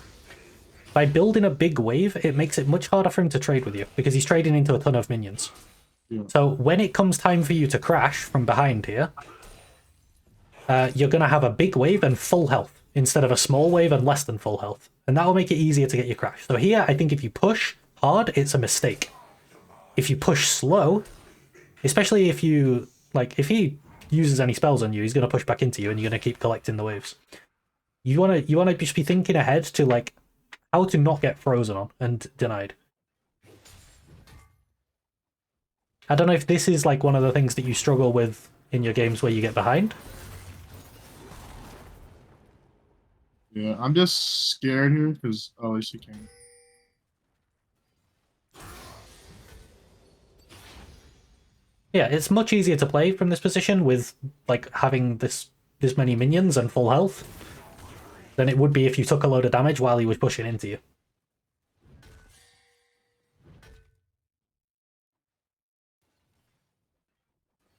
By building a big wave, it makes it much harder for him to trade with you, because he's trading into a ton of minions. Yeah. So when it comes time for you to crash from behind here, you're going to have a big wave and full health, instead of a small wave and less than full health. And that will make it easier to get your crash. So here, I think if you push hard, it's a mistake. If you push slow, especially if you, like, if he uses any spells on you, he's going to push back into you and you're going to keep collecting the waves. You want to just be thinking ahead to, like, how to not get frozen on and denied. I don't know if this is, like, one of the things that you struggle with in your games where you get behind. Yeah, I'm just scared here because at least you can. Yeah, it's much easier to play from this position with, like, having this many minions and full health than it would be if you took a load of damage while he was pushing into you.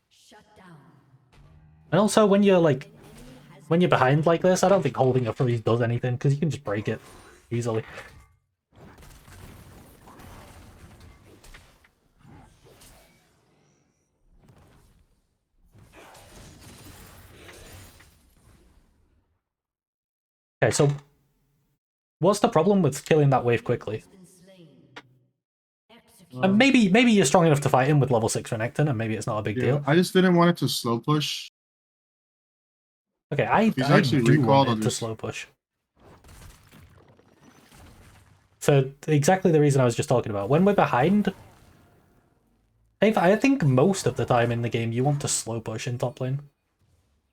Shut down. And also, when you're behind like this, I don't think holding a freeze does anything, because you can just break it easily. Okay, so what's the problem with killing that wave quickly? Been slain. Execute. And maybe you're strong enough to fight him with level 6 Renekton, and maybe it's not a big Yeah, deal. I just didn't want it to slow push. Okay, I he's I actually do recalled, want I'll it to just- slow push. For exactly the reason I was just talking about. When we're behind, I think most of the time in the game you want to slow push in top lane.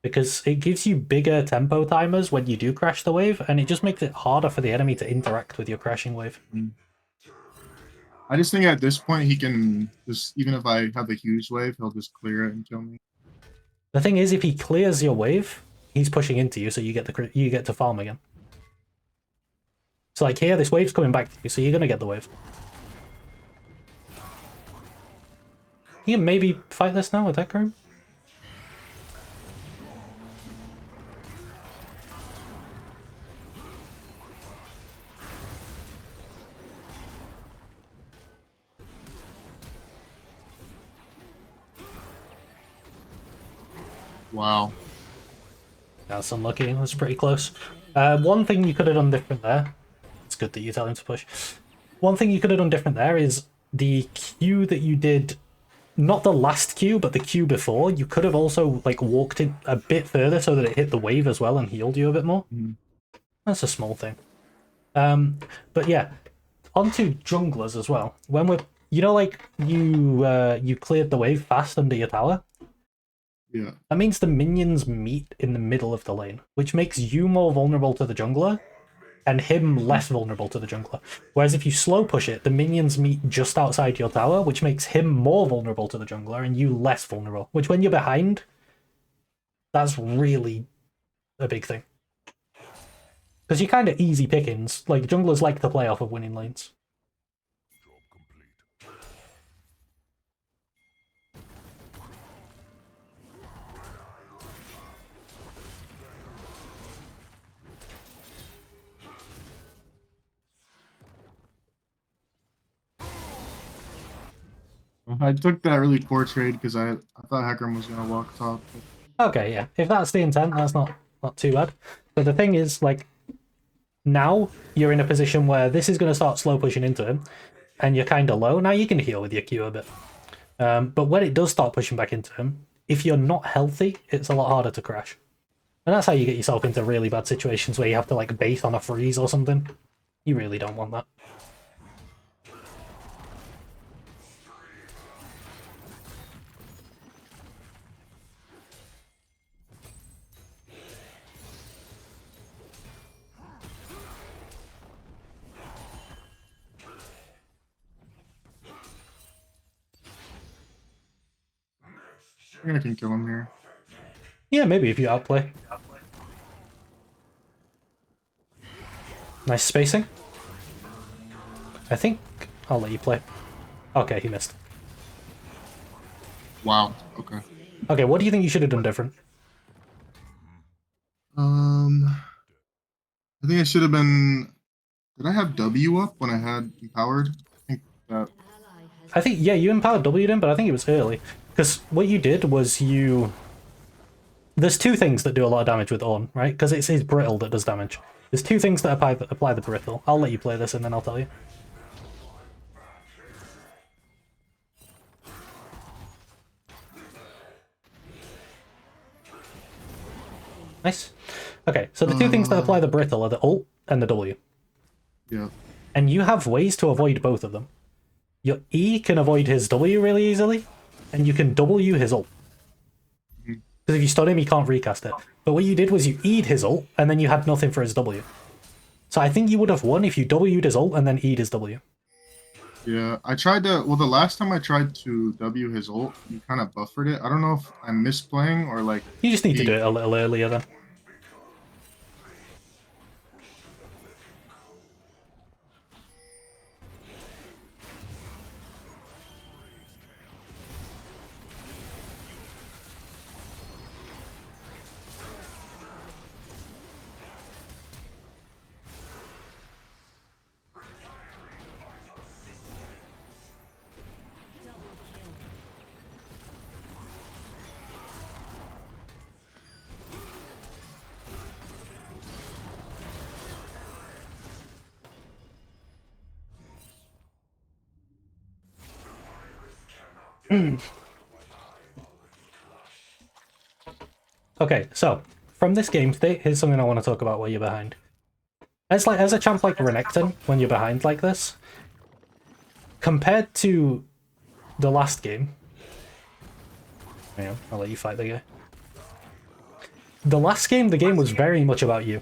Because it gives you bigger tempo timers when you do crash the wave, and it just makes it harder for the enemy to interact with your crashing wave. I just think at this point he can just, even if I have a huge wave, he'll just clear it and kill me. The thing is, if he clears your wave, he's pushing into you, so you get to farm again. So like here, this wave's coming back to you, so you're gonna get the wave. You can maybe fight this now with Tech Room. Wow. That's unlucky. That's pretty close. One thing you could have done different there. It's good that you tell him to push. One thing you could have done different there is the Q that you did, not the last Q, but the Q before. You could have also like walked it a bit further so that it hit the wave as well and healed you a bit more. That's a small thing. But yeah, onto junglers as well. When we're, you know, like you cleared the wave fast under your tower. Yeah. That means the minions meet in the middle of the lane, which makes you more vulnerable to the jungler, and him less vulnerable to the jungler. Whereas if you slow push it, the minions meet just outside your tower, which makes him more vulnerable to the jungler and you less vulnerable. Which, when you're behind, that's really a big thing. Because you're kind of easy pickings. Like, junglers like to play off of winning lanes. I took that really poor trade because I thought Hecarim was gonna walk top. Okay, yeah. If that's the intent, that's not too bad. But the thing is, like, now you're in a position where this is going to start slow pushing into him, and you're kind of low. Now you can heal with your Q a bit. But when it does start pushing back into him, if you're not healthy, it's a lot harder to crash. And that's how you get yourself into really bad situations where you have to like base on a freeze or something. You really don't want that. I think I can kill him here. Yeah, maybe if you outplay. Nice spacing. I think I'll let you play. Okay, he missed. Wow. Okay. Okay, what do you think you should have done different? I think I should have been. Did I have W up when I had empowered? I think that. I think, yeah, you empowered W in, but I think it was early. Because what you did was you... There's two things that do a lot of damage with Ornn, right? Because it's his brittle that does damage. There's two things that apply the brittle. I'll let you play this and then I'll tell you. Nice. Okay, so the two things that apply the brittle are the ult and the W. Yeah. And you have ways to avoid both of them. Your E can avoid his W really easily, and you can W his ult. Because if you stun him, he can't recast it. But what you did was you E'd his ult, and then you had nothing for his W. So I think you would have won if you W'd his ult and then E'd his W. Yeah. I tried to. Well, the last time I tried to W his ult, he kind of buffered it. I don't know if I'm misplaying or like. You just need to do it a little earlier then. Okay, so from this game state, here's something I want to talk about while you're behind. As a champ like Renekton, when you're behind like this, compared to the last game, hang on, I'll let you fight the guy. The last game, the game was very much about you,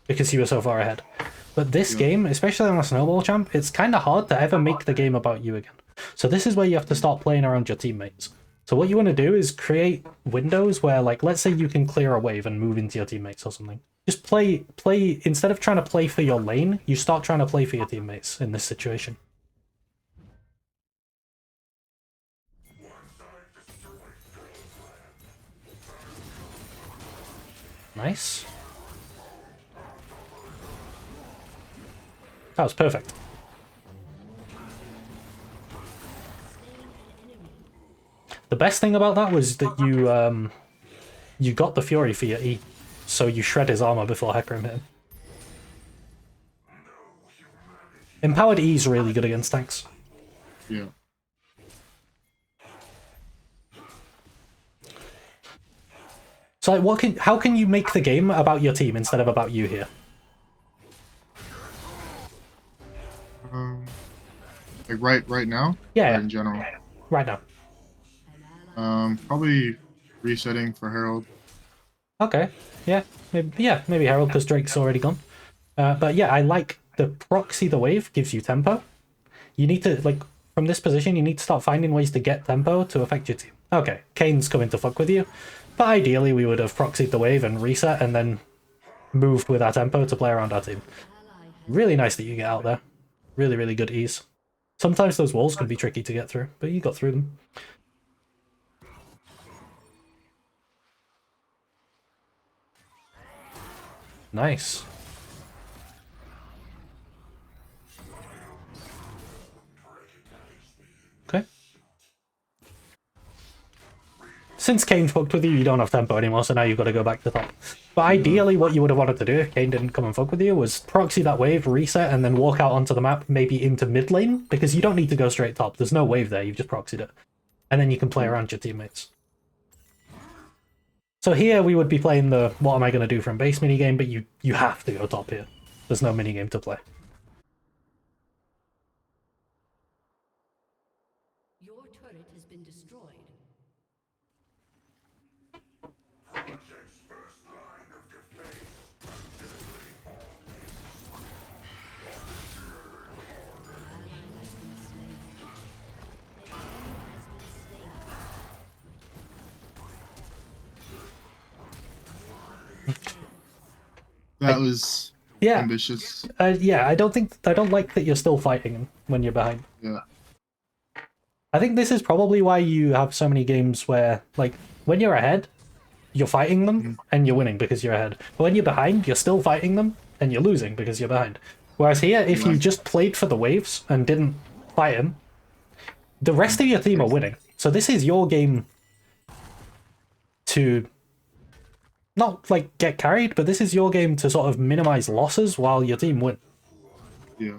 because you were so far ahead. But this game, especially on a snowball champ, it's kind of hard to ever make the game about you again. So this is where you have to start playing around your teammates. So what you want to do is create windows where, like, let's say you can clear a wave and move into your teammates or something. Just play, instead of trying to play for your lane, you start trying to play for your teammates in this situation. Nice. That was perfect. The best thing about that was that you got the Fury for your E, so you shred his armor before Hecarim hit him. Empowered E is really good against tanks. Yeah. So like, how can you make the game about your team instead of about you here? Like right now? Yeah. Or in general? Right now. Probably resetting for Herald. Okay. Yeah. Maybe Herald because Drake's already gone. But yeah, I like the proxy the wave gives you tempo. You need to, like, from this position, you need to start finding ways to get tempo to affect your team. Okay, Kane's coming to fuck with you. But ideally, we would have proxied the wave and reset and then moved with our tempo to play around our team. Really nice that you get out there. Really, really good ease. Sometimes those walls can be tricky to get through, but you got through them. Nice. Okay. Since Kane fucked with you, you don't have tempo anymore, so now you've got to go back to top. But ideally, what you would have wanted to do if Kane didn't come and fuck with you was proxy that wave, reset, and then walk out onto the map, maybe into mid lane, because you don't need to go straight top. There's no wave there, you've just proxied it. And then you can play around your teammates. So here we would be playing the what am I going to do from base minigame, but you have to go top here. There's no minigame to play. Your turret has been destroyed. That was Yeah. ambitious. Yeah, I don't like that you're still fighting him when you're behind. Yeah. I think this is probably why you have so many games where, like, when you're ahead, you're fighting them and you're winning because you're ahead. But when you're behind, you're still fighting them and you're losing because you're behind. Whereas here, if you just played for the waves and didn't fight him, the rest of your team are winning. So this is your game to not, like, get carried, but this is your game to sort of minimize losses while your team win. Yeah.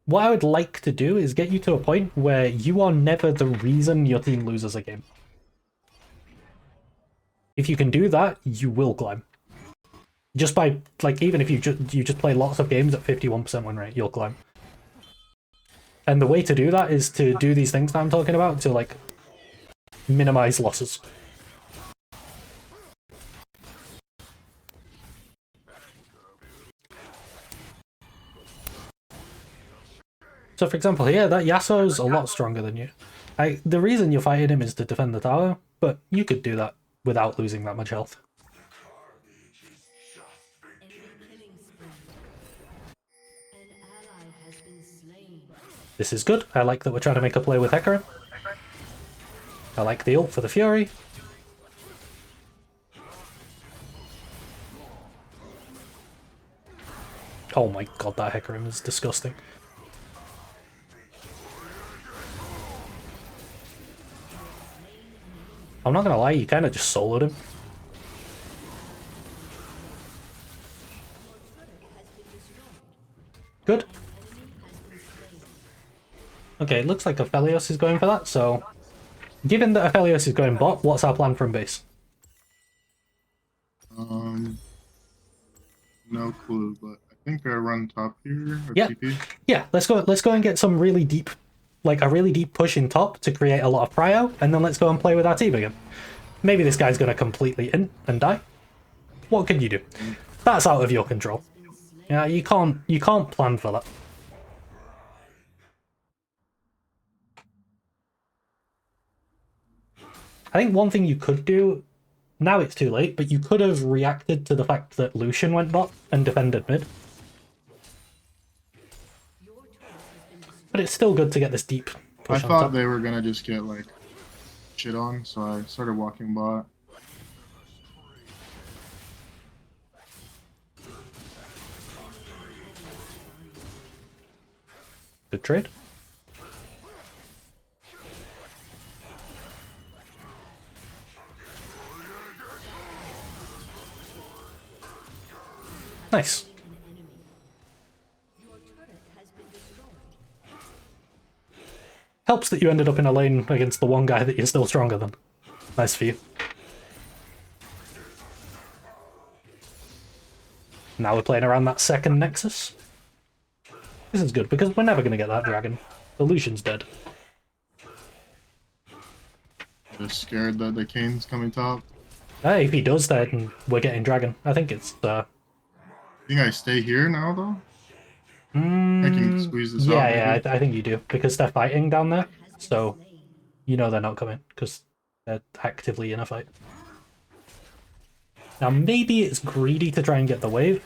What I would like to do is get you to a point where you are never the reason your team loses a game. If you can do that, you will climb. Just by, like, even if you just play lots of games at 51% win rate, you'll climb. And the way to do that is to do these things that I'm talking about to, like, minimize losses. So, for example, here, that Yasuo's a lot stronger than you. The reason you're fighting him is to defend the tower, but you could do that without losing that much health. This is good. I like that we're trying to make a play with Hecarim. I like the ult for the Fury. Oh my god, that Hecarim is disgusting. I'm not gonna lie, you kind of just soloed him. Okay, it looks like Aphelios is going for that, so... Given that Aphelios is going bot, what's our plan from base? No clue, but I think I run top here or Yeah. TP. Yeah, let's go and get some really deep, like a really deep push in top to create a lot of prio, and then let's go and play with our team again. Maybe this guy's gonna completely in and die. What can you do? That's out of your control. Yeah, you can't plan for that. I think one thing you could do, now it's too late, but you could have reacted to the fact that Lucian went bot and defended mid. But it's still good to get this deep I push on thought top. they were gonna just get like shit on, so I started walking bot. Good trade. Nice. Helps that you ended up in a lane against the one guy that you're still stronger than. Nice for you. Now we're playing around that second Nexus. This is good, because we're never going to get that dragon. The Lucian's dead. Just scared that the Kane's coming top. If he does, then we're getting dragon. I think it's... I think I stay here now, though. I Mm, can squeeze this yeah, out, maybe. yeah, I think you do, because they're fighting down there, so you know they're not coming, because they're actively in a fight. Now, maybe it's greedy to try and get the wave,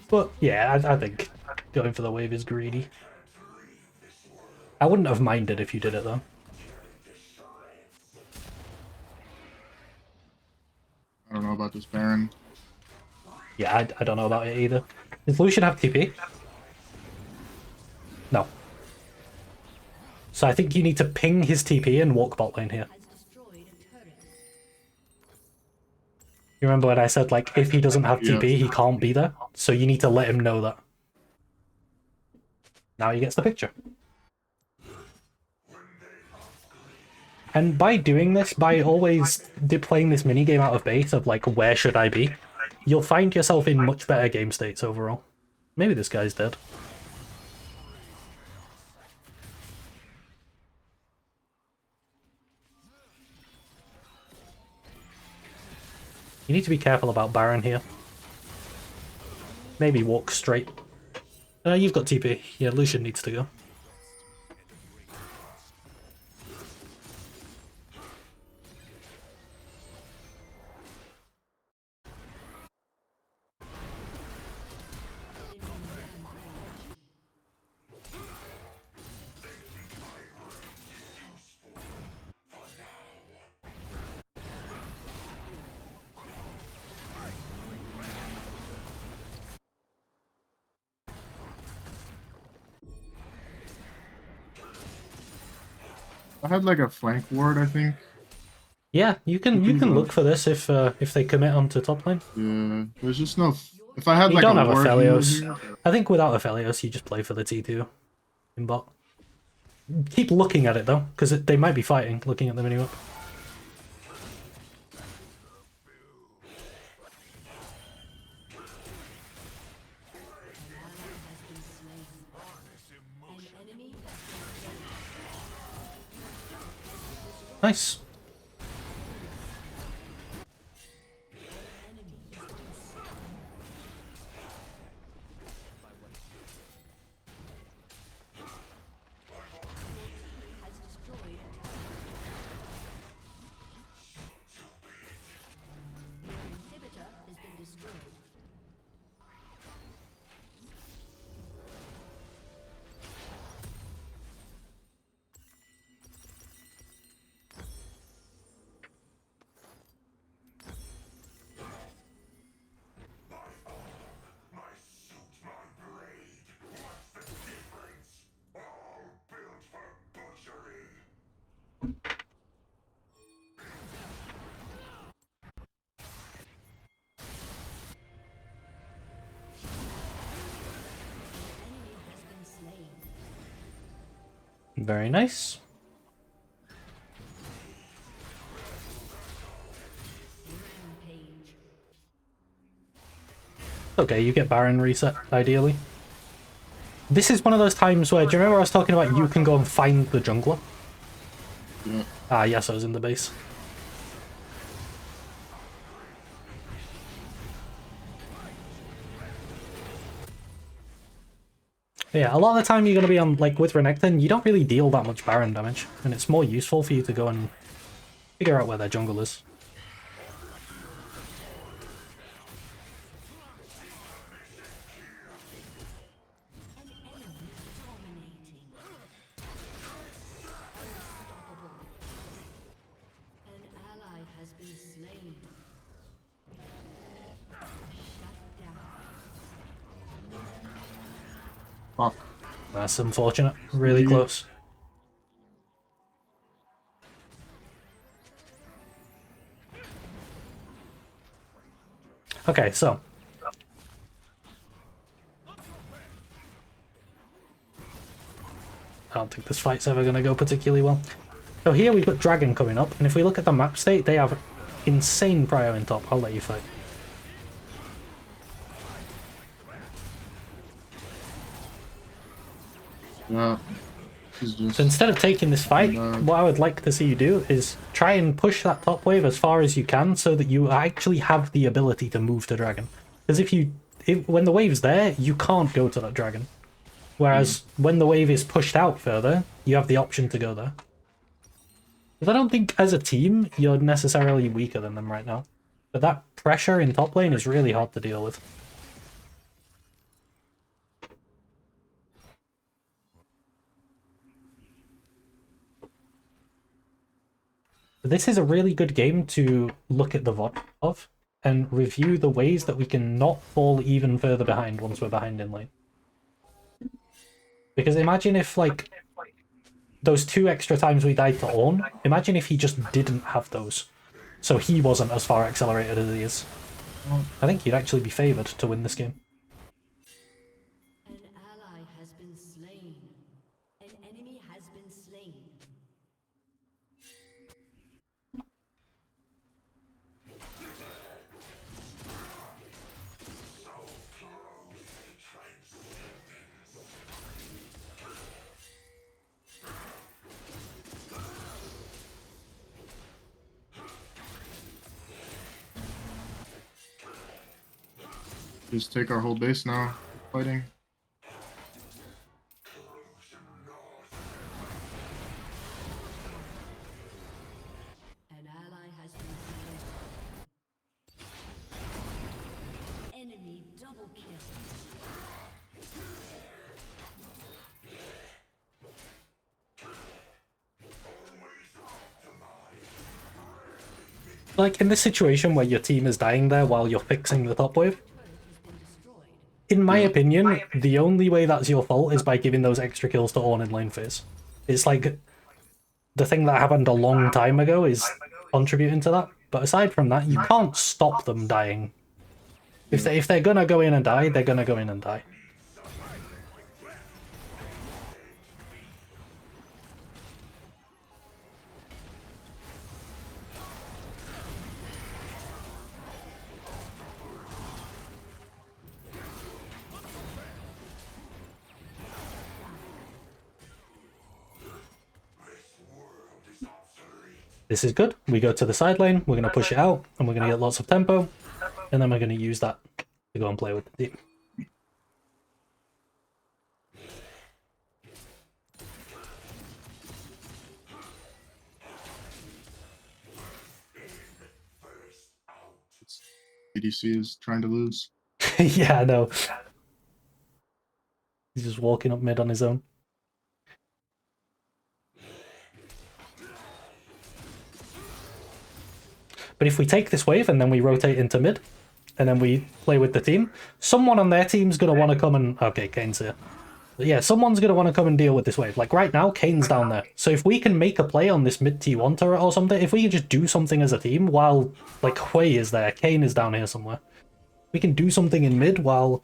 but yeah, I think going for the wave is greedy. I wouldn't have minded if you did it, though. I don't know about this Baron. Yeah, I don't know about it either. Does Lucian have TP? No. So I think you need to ping his TP and walk bot lane here. You remember when I said, like, if he doesn't have TP, he can't be there? So you need to let him know that. Now he gets the picture. And by doing this, by always playing this minigame out of base of, like, where should I be, you'll find yourself in much better game states overall. Maybe this guy's dead. You need to be careful about Baron here. Maybe walk straight. You've got TP. Yeah, Lucian needs to go. I had like a flank ward, I think. Yeah, you can look for this if they commit onto top lane. Yeah, there's just no. If I had You like don't a have ward Aphelios. here, I think without Aphelios, you just play for the T2 in bot. Keep looking at it though, because they might be fighting, looking at the minimap. Nice. Very nice. Rampage. Okay, you get Baron reset, ideally. This is one of those times where, do you remember I was talking about you can go and find the jungler? Yeah. Ah, yes, I was in the base. Yeah, a lot of the time you're going to be on, like, with Renekton, you don't really deal that much Baron damage, and it's more useful for you to go and figure out where their jungle is. An ally has been slain. Shut down. Fuck. That's unfortunate. Really close. Okay, so. I don't think this fight's ever going to go particularly well. So here we've got Dragon coming up, and if we look at the map state, they have insane prio in top. I'll let you fight. Yeah. He's just... So instead of taking this fight, what I would like to see you do is try and push that top wave as far as you can so that you actually have the ability to move to Dragon. Because when the wave's there, you can't go to that Dragon. Whereas when the wave is pushed out further, you have the option to go there. Because I don't think as a team, you're necessarily weaker than them right now. But that pressure in top lane is really hard to deal with. This is a really good game to look at the VOD of and review the ways that we can not fall even further behind once we're behind in lane. Because imagine if, like, those 2 extra times we died to Ornn, imagine if he just didn't have those. So he wasn't as far accelerated as he is. I think he'd actually be favoured to win this game. An ally has been slain. An enemy has been slain. Just take our whole base now. Fighting. An ally has been slain. Enemy double kill. Like, in this situation where your team is dying there while you're fixing the top wave, in my opinion, the only way that's your fault is by giving those extra kills to Ornn in lane phase. It's like, the thing that happened a long time ago is contributing to that. But aside from that, you can't stop them dying. If they're gonna go in and die, they're gonna go in and die. This is good. We go to the side lane, we're going to push it out, and we're going to get lots of tempo, and then we're going to use that to go and play with the team. ADC is trying to lose. Yeah, I know. He's just walking up mid on his own. But if we take this wave and then we rotate into mid, and then we play with the team, someone on their team's going to want to come and... Okay, Kane's here. But yeah, someone's going to want to come and deal with this wave. Like right now, Kane's down there. So if we can make a play on this mid T1 turret or something, if we can just do something as a team while, like, Hui is there, Kane is down here somewhere. We can do something in mid while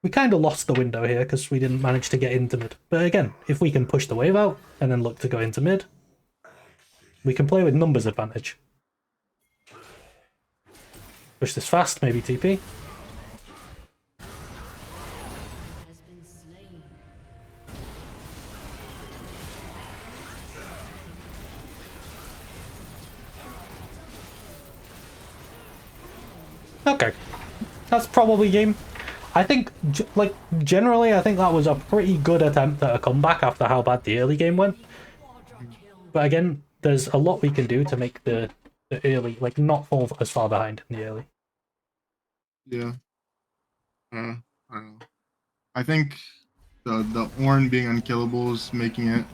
We kind of lost the window here because we didn't manage to get into mid. But again, if we can push the wave out and then look to go into mid, we can play with numbers advantage. Push this fast, maybe TP. Has been slain. Okay, that's probably game. I think, like, generally, I think that was a pretty good attempt at a comeback after how bad the early game went. But again, there's a lot we can do to make the early, like, not fall as far behind in the early. Yeah. I don't know. I think the Ornn being unkillable is making it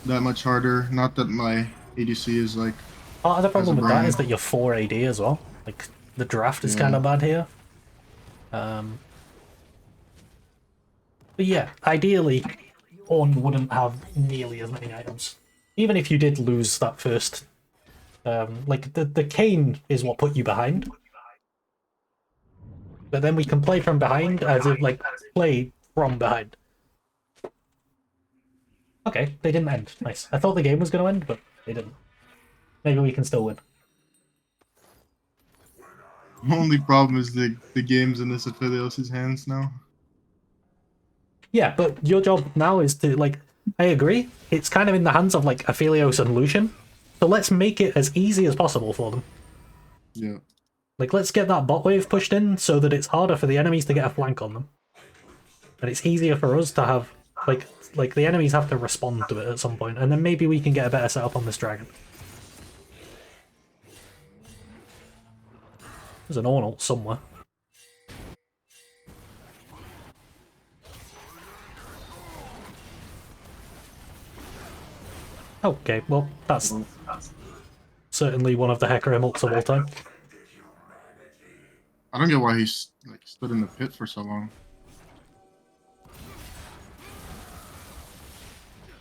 that much harder. Not that my ADC is like. Part of the problem with that brain. is that you're 4 AD as well. Like, the draft is kind of bad here. But yeah, ideally, Ornn wouldn't have nearly as many items. Even if you did lose that first... like, the cane is what put you behind. But then we can play from behind as if, like, play from behind. Okay, they didn't end. Nice. I thought the game was going to end, but they didn't. Maybe we can still win. The only problem is the game's in this Aphelios' hands now. Yeah, but your job now is to, like, I agree. It's kind of in the hands of, like, Aphelios and Lucian. So let's make it as easy as possible for them. Yeah. Like, let's get that bot wave pushed in so that it's harder for the enemies to get a flank on them. And it's easier for us to have, like the enemies have to respond to it at some point, and then maybe we can get a better setup on this dragon. There's an Ornn ult somewhere. Okay, well, that's certainly one of the Hecarim ults of all time. I don't get why he's like stood in the pit for so long.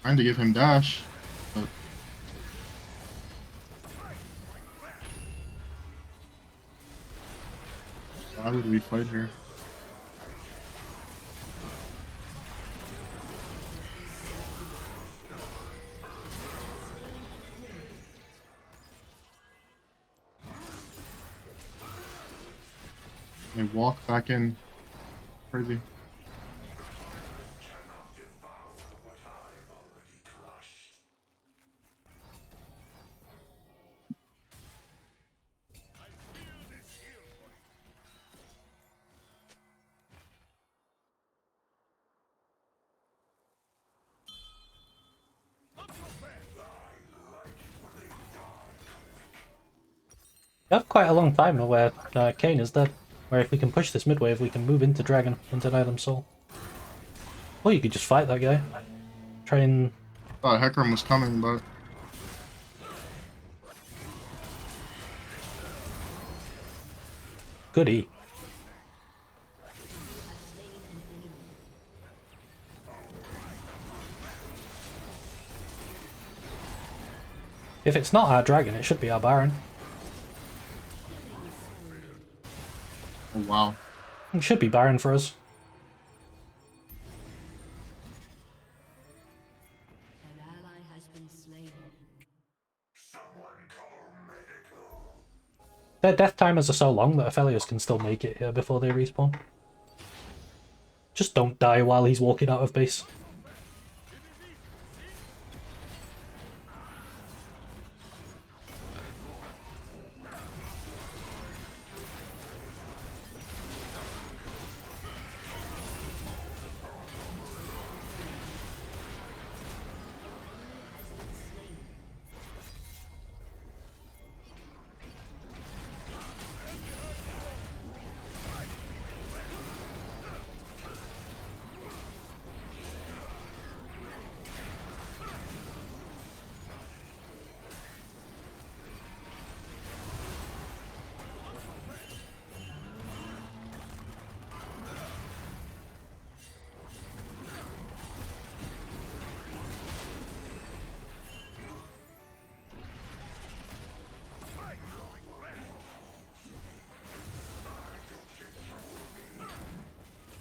Trying to give him dash, but why would we fight here? They walk back in. Crazy. We have quite a long time now where Kayn is dead. Where if we can push this mid wave, we can move into Dragon, into Nylem Soul. Or you could just fight that guy. Try and... Thought Hecarim was coming, but Goody. If it's not our Dragon, it should be our Baron. oh wow. It should be Baron for us. An ally has been slain. Their death timers are so long that Aphelios can still make it here before they respawn. Just don't die while he's walking out of base.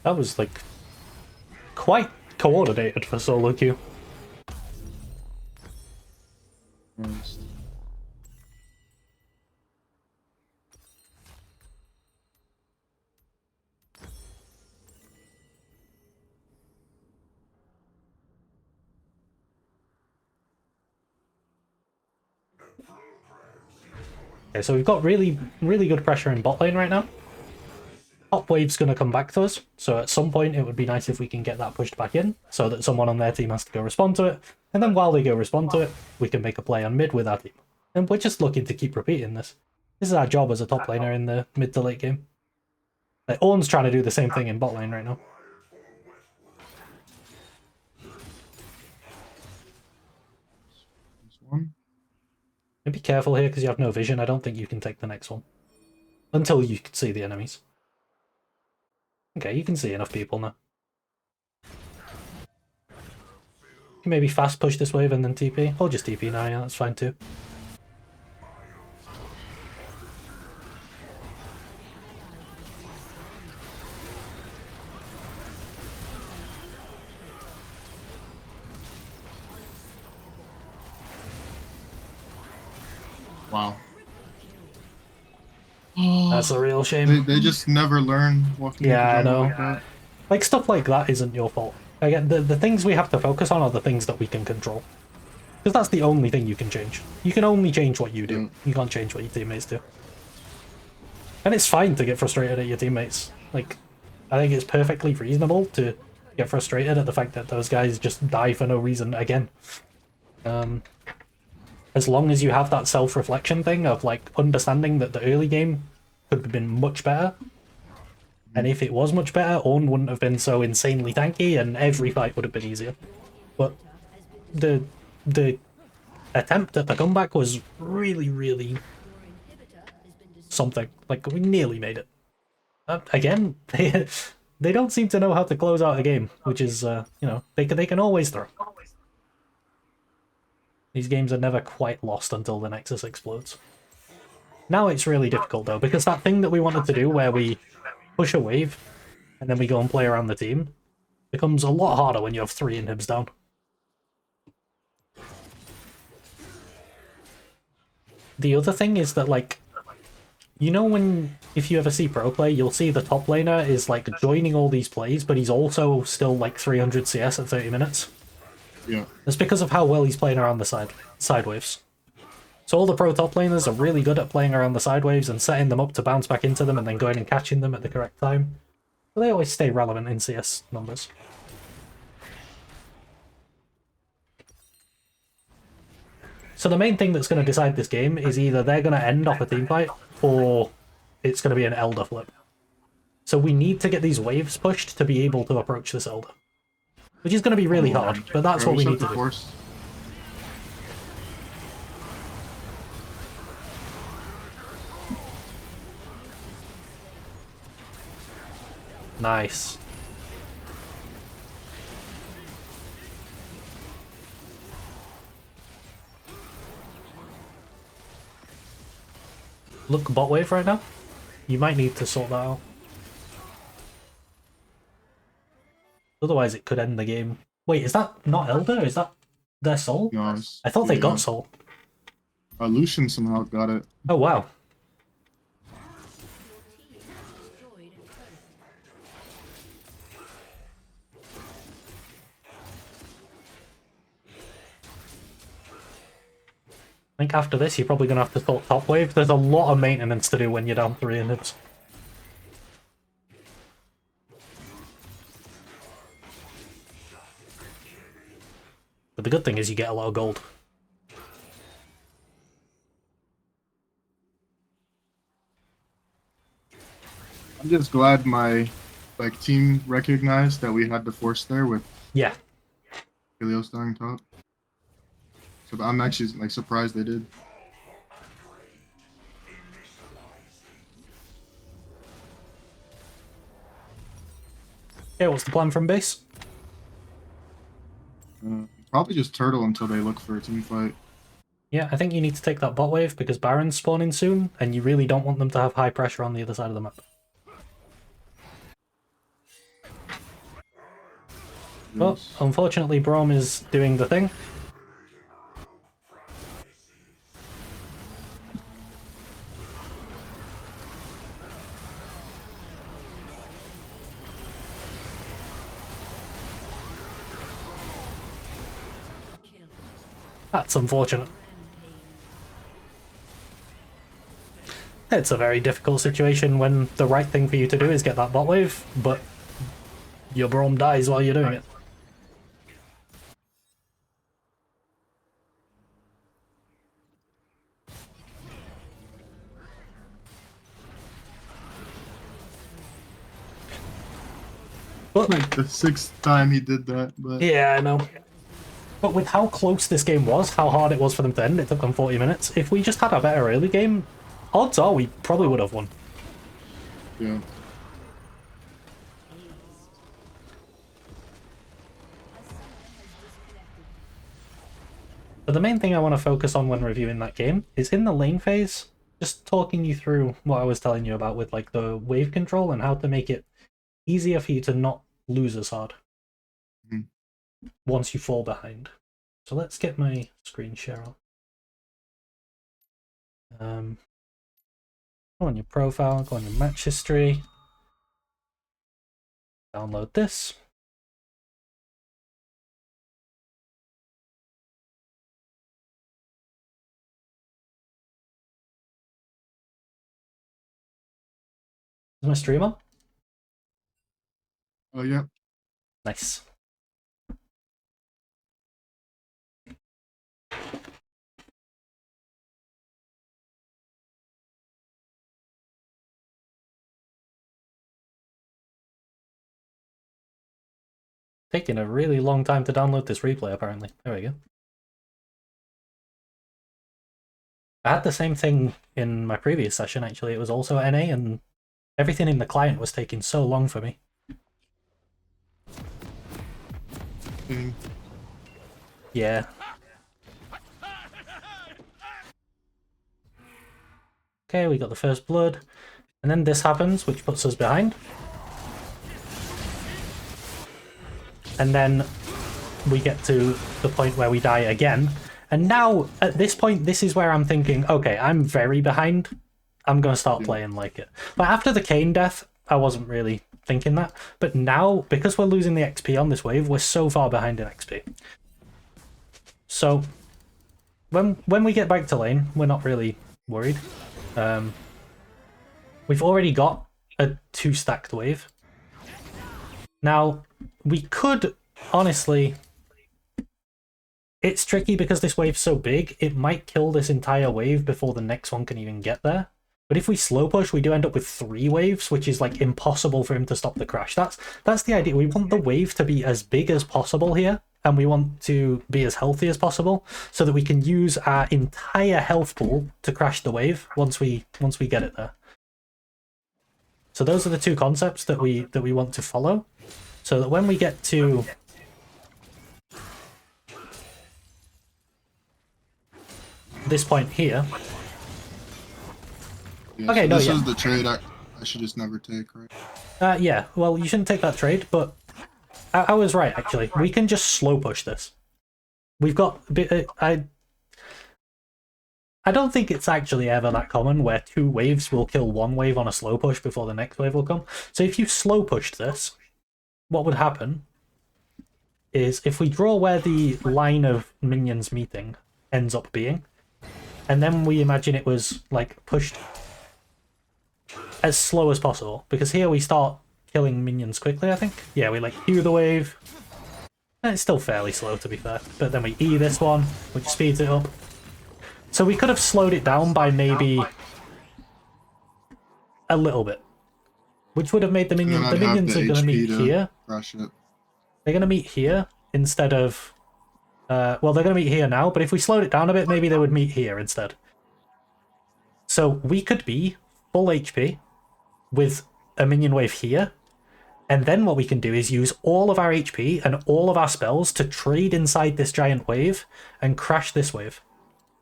That was like quite coordinated for solo queue. Yes. Okay, so we've got really good pressure in bot lane right now. Top wave's going to come back to us, so at some point it would be nice if we can get that pushed back in, so that someone on their team has to go respond to it, and then while they go respond to it, we can make a play on mid with our team. And we're just looking to keep repeating this. This is our job as a top laner in the mid to late game. Like, Ornn's trying to do the same thing in bot lane right now. This one. And be careful here because you have no vision. I don't think you can take the next one. Until you can see the enemies. Okay, you can see enough people now. You can maybe fast push this wave and then TP. Or just TP now, yeah, that's fine too. Wow. That's a real shame. They just never learn walking Yeah, I into jungle know. like that. Like, stuff like that isn't your fault. Again, the things we have to focus on are the things that we can control. Because that's the only thing you can change. You can only change what you do. You can't change what your teammates do. And it's fine to get frustrated at your teammates. Like, I think it's perfectly reasonable to get frustrated at the fact that those guys just die for no reason again. As long as you have that self-reflection thing of, like, understanding that the early game could have been much better. And if it was much better, Ornn wouldn't have been so insanely tanky and every fight would have been easier. But the attempt at the comeback was really something. Like, we nearly made it. Again, they don't seem to know how to close out a game, which is, you know, they can always throw. These games are never quite lost until the Nexus explodes. Now it's really difficult though, because that thing that we wanted to do where we push a wave and then we go and play around the team becomes a lot harder when you have 3 inhibs down. The other thing is that, like, you know, when if you ever see pro play, you'll see the top laner is like joining all these plays, but he's also still like 300 CS at 30 minutes. Yeah. That's because of how well he's playing around the side waves. So all the pro top laners are really good at playing around the side waves and setting them up to bounce back into them and then going and catching them at the correct time. But they always stay relevant in CS numbers. So the main thing that's going to decide this game is either they're going to end off a teamfight or it's going to be an Elder flip. So we need to get these waves pushed to be able to approach this Elder. Which is going to be really hard, but that's what we need to do. Nice. Look bot wave right now. You might need to sort that out. Otherwise it could end the game. Wait, is that not Elder? Is that their soul? No, I thought they got soul. Lucian somehow got it. Oh wow. I think after this you're probably going to have to sort top wave. There's a lot of maintenance to do when you're down 3 inhibs. But the good thing is you get a lot of gold. I'm just glad my team recognized that we had the force there with Helios dying top. So I'm actually surprised they did. Okay, what's the plan from base? Probably just turtle until they look for a team fight. Yeah, I think you need to take that bot wave because Baron's spawning soon, and you really don't want them to have high pressure on the other side of the map. But Yes. unfortunately, Braum is doing the thing. That's unfortunate. It's a very difficult situation when the right thing for you to do is get that bot wave, but your Braum dies while you're doing it. But Like the 6th time he did that, but yeah, I know. But with how close this game was, how hard it was for them to end, it took them 40 minutes. If we just had a better early game, odds are we probably would have won. yeah. But the main thing I want to focus on when reviewing that game is in the lane phase, just talking you through what I was telling you about with like the wave control and how to make it easier for you to not lose as hard once you fall behind. So let's get my screen share on. Go on your profile, go on your match history, download this. Is my stream on? Oh yeah. Nice. Taking a really long time to download this replay, apparently. There we go. I had the same thing in my previous session, actually. It was also NA, and everything in the client was taking so long for me. Mm. Yeah. Okay, we got the first blood. And then this happens, which puts us behind. And then we get to the point where we die again. And now, at this point, this is where I'm thinking, okay, I'm very behind. I'm going to start playing like it. But after the Kane death, I wasn't really thinking that. But now, because we're losing the XP on this wave, we're so far behind in XP. So, when we get back to lane, we're not really worried. We've already got a 2-stacked wave. Now, we could, honestly... It's tricky because this wave's so big, it might kill this entire wave before the next one can even get there. But if we slow push, we do end up with 3 waves, which is like impossible for him to stop the crash. That's the idea. We want the wave to be as big as possible here, and we want to be as healthy as possible, so that we can use our entire health pool to crash the wave once we get it there. So those are the two concepts that we want to follow, so that when we get to this point here. Yeah, Okay, so no, this yeah. is the trade I should just never take, right? Yeah, well, you shouldn't take that trade, but I was right, actually. We can just slow push this. We've got... I don't think it's actually ever that common where 2 waves will kill 1 wave on a slow push before the next wave will come. So if you slow pushed this, what would happen is if we draw where the line of minions meeting ends up being, and then we imagine it was like pushed as slow as possible, because here we start killing minions quickly, I think. Yeah, we like Q the wave. And it's still fairly slow, to be fair. But then we E this one, which speeds it up. So we could have slowed it down by maybe a little bit, which would have made the minions... The minions are going to meet here. Crush it. They're going to meet here instead of... well, they're going to meet here now, but if we slowed it down a bit, maybe they would meet here instead. So we could be full HP with a minion wave here, and then what we can do is use all of our HP and all of our spells to trade inside this giant wave and crash this wave.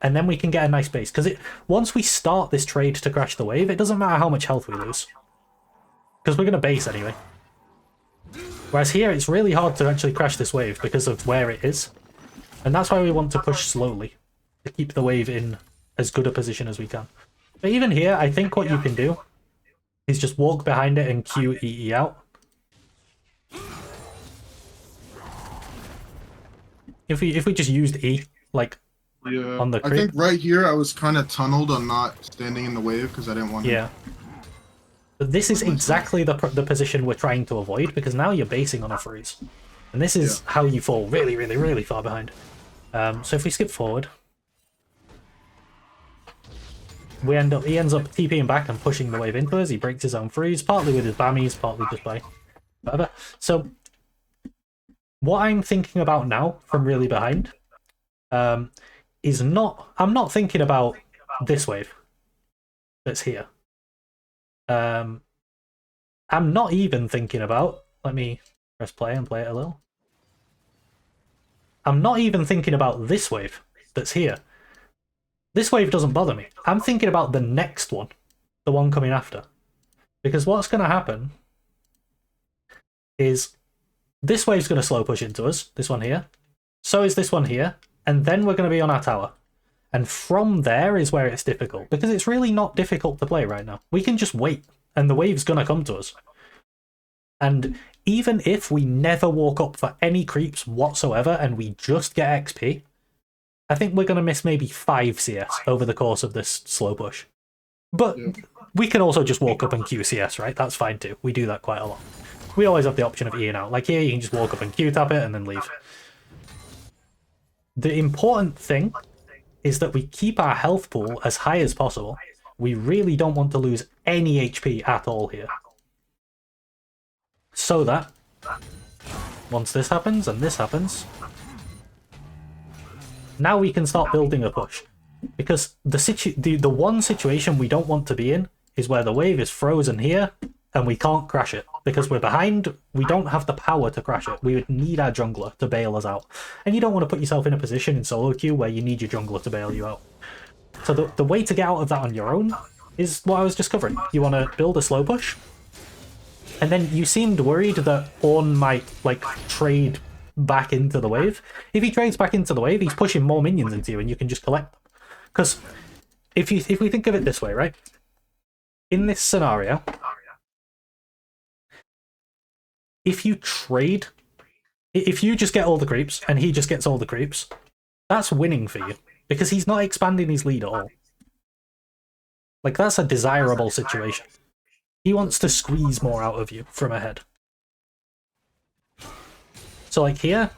And then we can get a nice base, because once we start this trade to crash the wave, it doesn't matter how much health we lose, because we're going to base anyway. Whereas here, it's really hard to actually crash this wave because of where it is. And that's why we want to push slowly, to keep the wave in as good a position as we can. But even here, I think what you can do is just walk behind it and Q EE out. If we just used E, like, Yeah, on the I creep. think right here I was kind of tunneled on not standing in the wave because I didn't want to. Yeah. But this is exactly the position we're trying to avoid, because now you're basing on a freeze. And this is how you fall really, really, really far behind. So if we skip forward, he ends up TPing back and pushing the wave into us. He breaks his own freeze, partly with his bammies, partly just by whatever. So what I'm thinking about now from really behind is not... I'm not thinking about this wave that's here. I'm not even thinking about... Let me press play and play it a little. I'm not even thinking about this wave that's here. This wave doesn't bother me. I'm thinking about the next one, the one coming after. Because what's going to happen is this wave's going to slow push into us, this one here. So is this one here. And then we're going to be on our tower. And from there is where it's difficult. Because it's really not difficult to play right now. We can just wait. And the wave's going to come to us. And even if we never walk up for any creeps whatsoever and we just get XP, I think we're going to miss maybe 5 CS over the course of this slow push. But we can also just walk up and Q CS, right? That's fine too. We do that quite a lot. We always have the option of E and out. Like here, you can just walk up and Q tap it and then leave. The important thing is that we keep our health pool as high as possible. We really don't want to lose any HP at all here. So that once this happens and this happens, now we can start building a push. Because the one situation we don't want to be in is where the wave is frozen here and we can't crash it. Because we're behind, we don't have the power to crash it. We would need our jungler to bail us out. And you don't want to put yourself in a position in solo queue where you need your jungler to bail you out. So the way to get out of that on your own is what I was just covering. You want to build a slow push. And then you seemed worried that Ornn might, like, trade back into the wave. If he trades back into the wave, he's pushing more minions into you and you can just collect them. Because if we think of it this way, right? In this scenario, if you trade, if you just get all the creeps and he just gets all the creeps, that's winning for you. Because he's not expanding his lead at all. Like, that's a desirable situation. He wants to squeeze more out of you from ahead. So like here,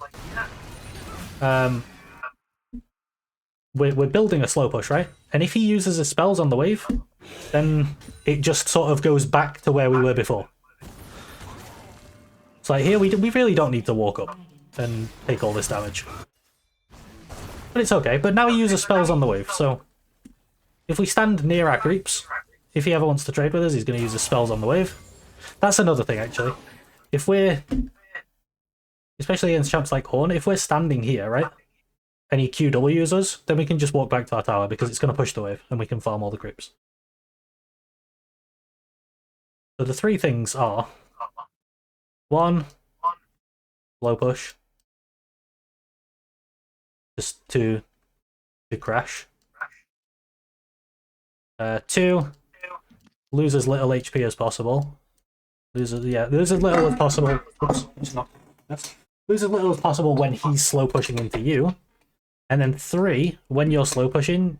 we're building a slow push, right? And if he uses his spells on the wave, then it just sort of goes back to where we were before. So like here, we really don't need to walk up and take all this damage. But it's okay. But now he uses spells on the wave, so if we stand near our creeps, if he ever wants to trade with us, he's going to use his spells on the wave. That's another thing, actually. If we're... especially against champs like Ornn, if we're standing here, right? And he QWs us, then we can just walk back to our tower because it's going to push the wave and we can farm all the creeps. So the 3 things are... 1, low push. Just to crash. 2, lose as little HP as possible. Lose as little as possible. Oops, it's not. Lose as little as possible when he's slow pushing into you. And then 3, when you're slow pushing,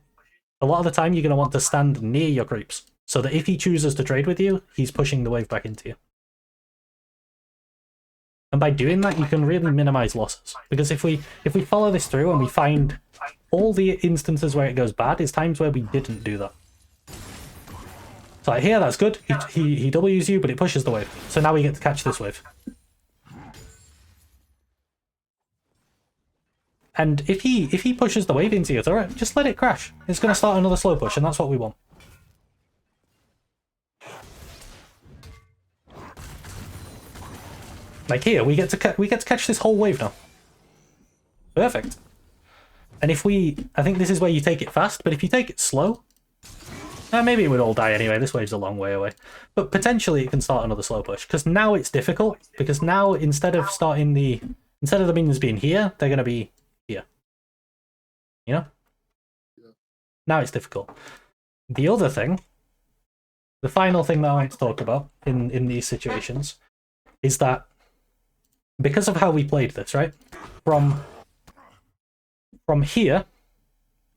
a lot of the time you're going to want to stand near your creeps. So that if he chooses to trade with you, he's pushing the wave back into you. And by doing that, you can really minimize losses. Because if we follow this through and we find all the instances where it goes bad, is times where we didn't do that. So like here, that's good. He Ws you, but it pushes the wave. So now we get to catch this wave. And if he pushes the wave into your turret, just let it crash. It's going to start another slow push, and that's what we want. Like here, we get to catch this whole wave now. Perfect. And if I think this is where you take it fast, but if you take it slow, Maybe it would all die anyway. This wave's a long way away. But potentially it can start another slow push. Because now it's difficult. Because now instead of the minions being here, they're going to be here. You know? Yeah. Now it's difficult. The other thing, the final thing that I want to talk about in these situations, is that because of how we played this, right? From here,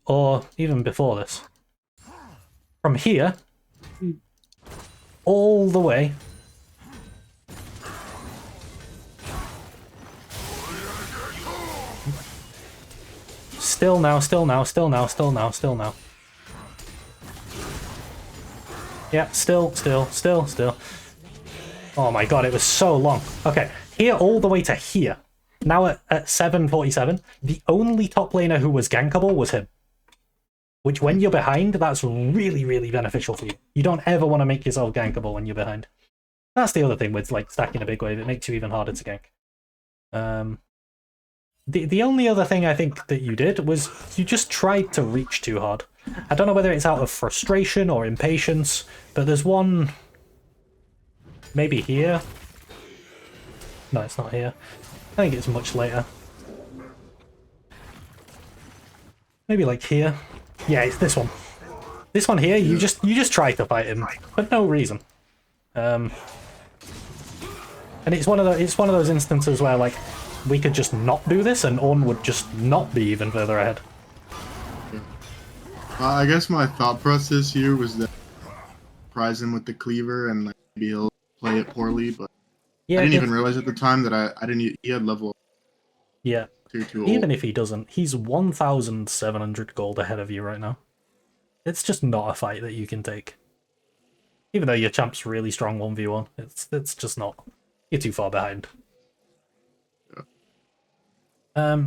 or even before this, from here, all the way still now. Yeah, still. Oh my god, it was so long. Okay, here all the way to here. Now at 747, the only top laner who was gankable was him. Which, when you're behind, that's really, really beneficial for you. You don't ever want to make yourself gankable when you're behind. That's the other thing with like stacking a big wave. It makes you even harder to gank. The only other thing I think that you did was you just tried to reach too hard. I don't know whether it's out of frustration or impatience, but there's one maybe here. No, it's not here. I think it's much later. Maybe like here. Yeah, it's this one. This one here, you just try to fight him for no reason. And it's one of those instances where like we could just not do this and Ornn would just not be even further ahead. I guess my thought process here was that surprise him with the cleaver and like maybe he'll play it poorly, but Yeah, I didn't even realize at the time that I didn't. He had level. Yeah. Too Even old. if he doesn't, he's 1,700 gold ahead of you right now. It's just not a fight that you can take. Even though your champ's really strong 1v1, it's just not. You're too far behind. Yeah.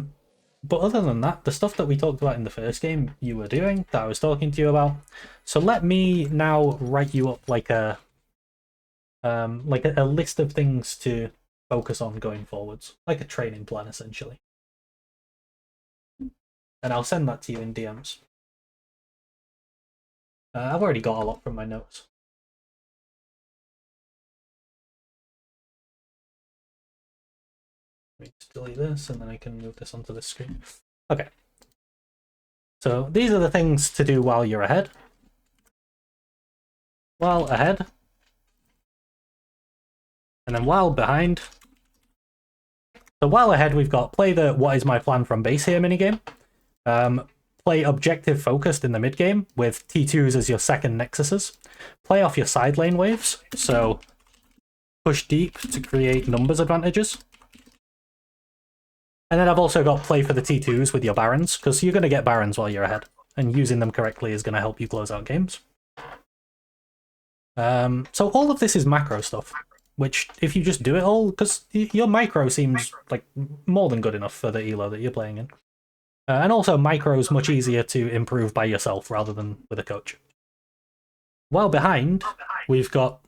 But other than that, the stuff that we talked about in the first game you were doing, that I was talking to you about. So let me now write you up like a list of things to focus on going forwards, like a training plan essentially. And I'll send that to you in DMs. I've already got a lot from my notes. Let me just delete this and then I can move this onto the screen. Okay. So these are the things to do while you're ahead. While ahead. And then while behind. So while ahead we've got play the what is my plan from base here minigame. Play objective focused in the mid game with T2s as your second nexuses. Play off your side lane waves, so push deep to create numbers advantages. And then I've also got play for the T2s with your barons, because you're going to get barons while you're ahead, and using them correctly is going to help you close out games. So all of this is macro stuff, which if you just do it all, because your micro seems like more than good enough for the elo that you're playing in. And also, micro is much easier to improve by yourself rather than with a coach. While behind, we've got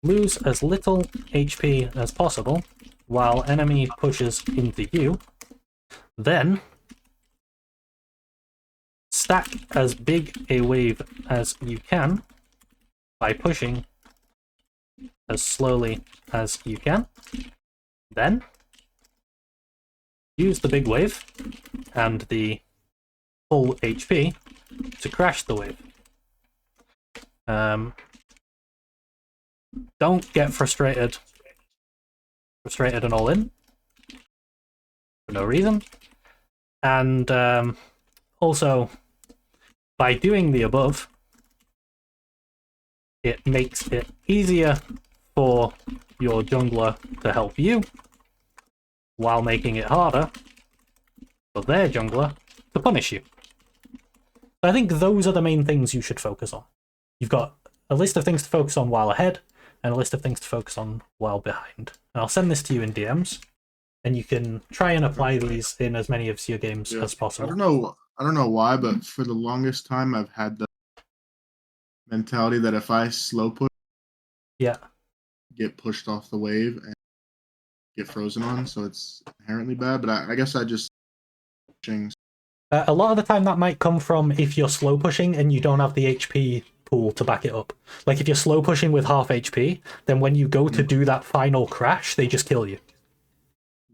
lose as little HP as possible while enemy pushes into you. Then, stack as big a wave as you can by pushing as slowly as you can. Then, use the big wave and the full HP to crash the wave. Don't get frustrated and all in for no reason. And also, by doing the above, it makes it easier for your jungler to help you, while making it harder for their jungler to punish you. So I think those are the main things you should focus on. You've got a list of things to focus on while ahead, and a list of things to focus on while behind. And I'll send this to you in DMs, and you can try and apply these in as many of your games as possible. I don't know why, but for the longest time I've had the mentality that if I slow push, get pushed off the wave and get frozen on, so it's inherently bad. But I guess I just a lot of the time that might come from if you're slow pushing and you don't have the HP pool to back it up. Like if you're slow pushing with half HP, then when you go to do that final crash, they just kill you.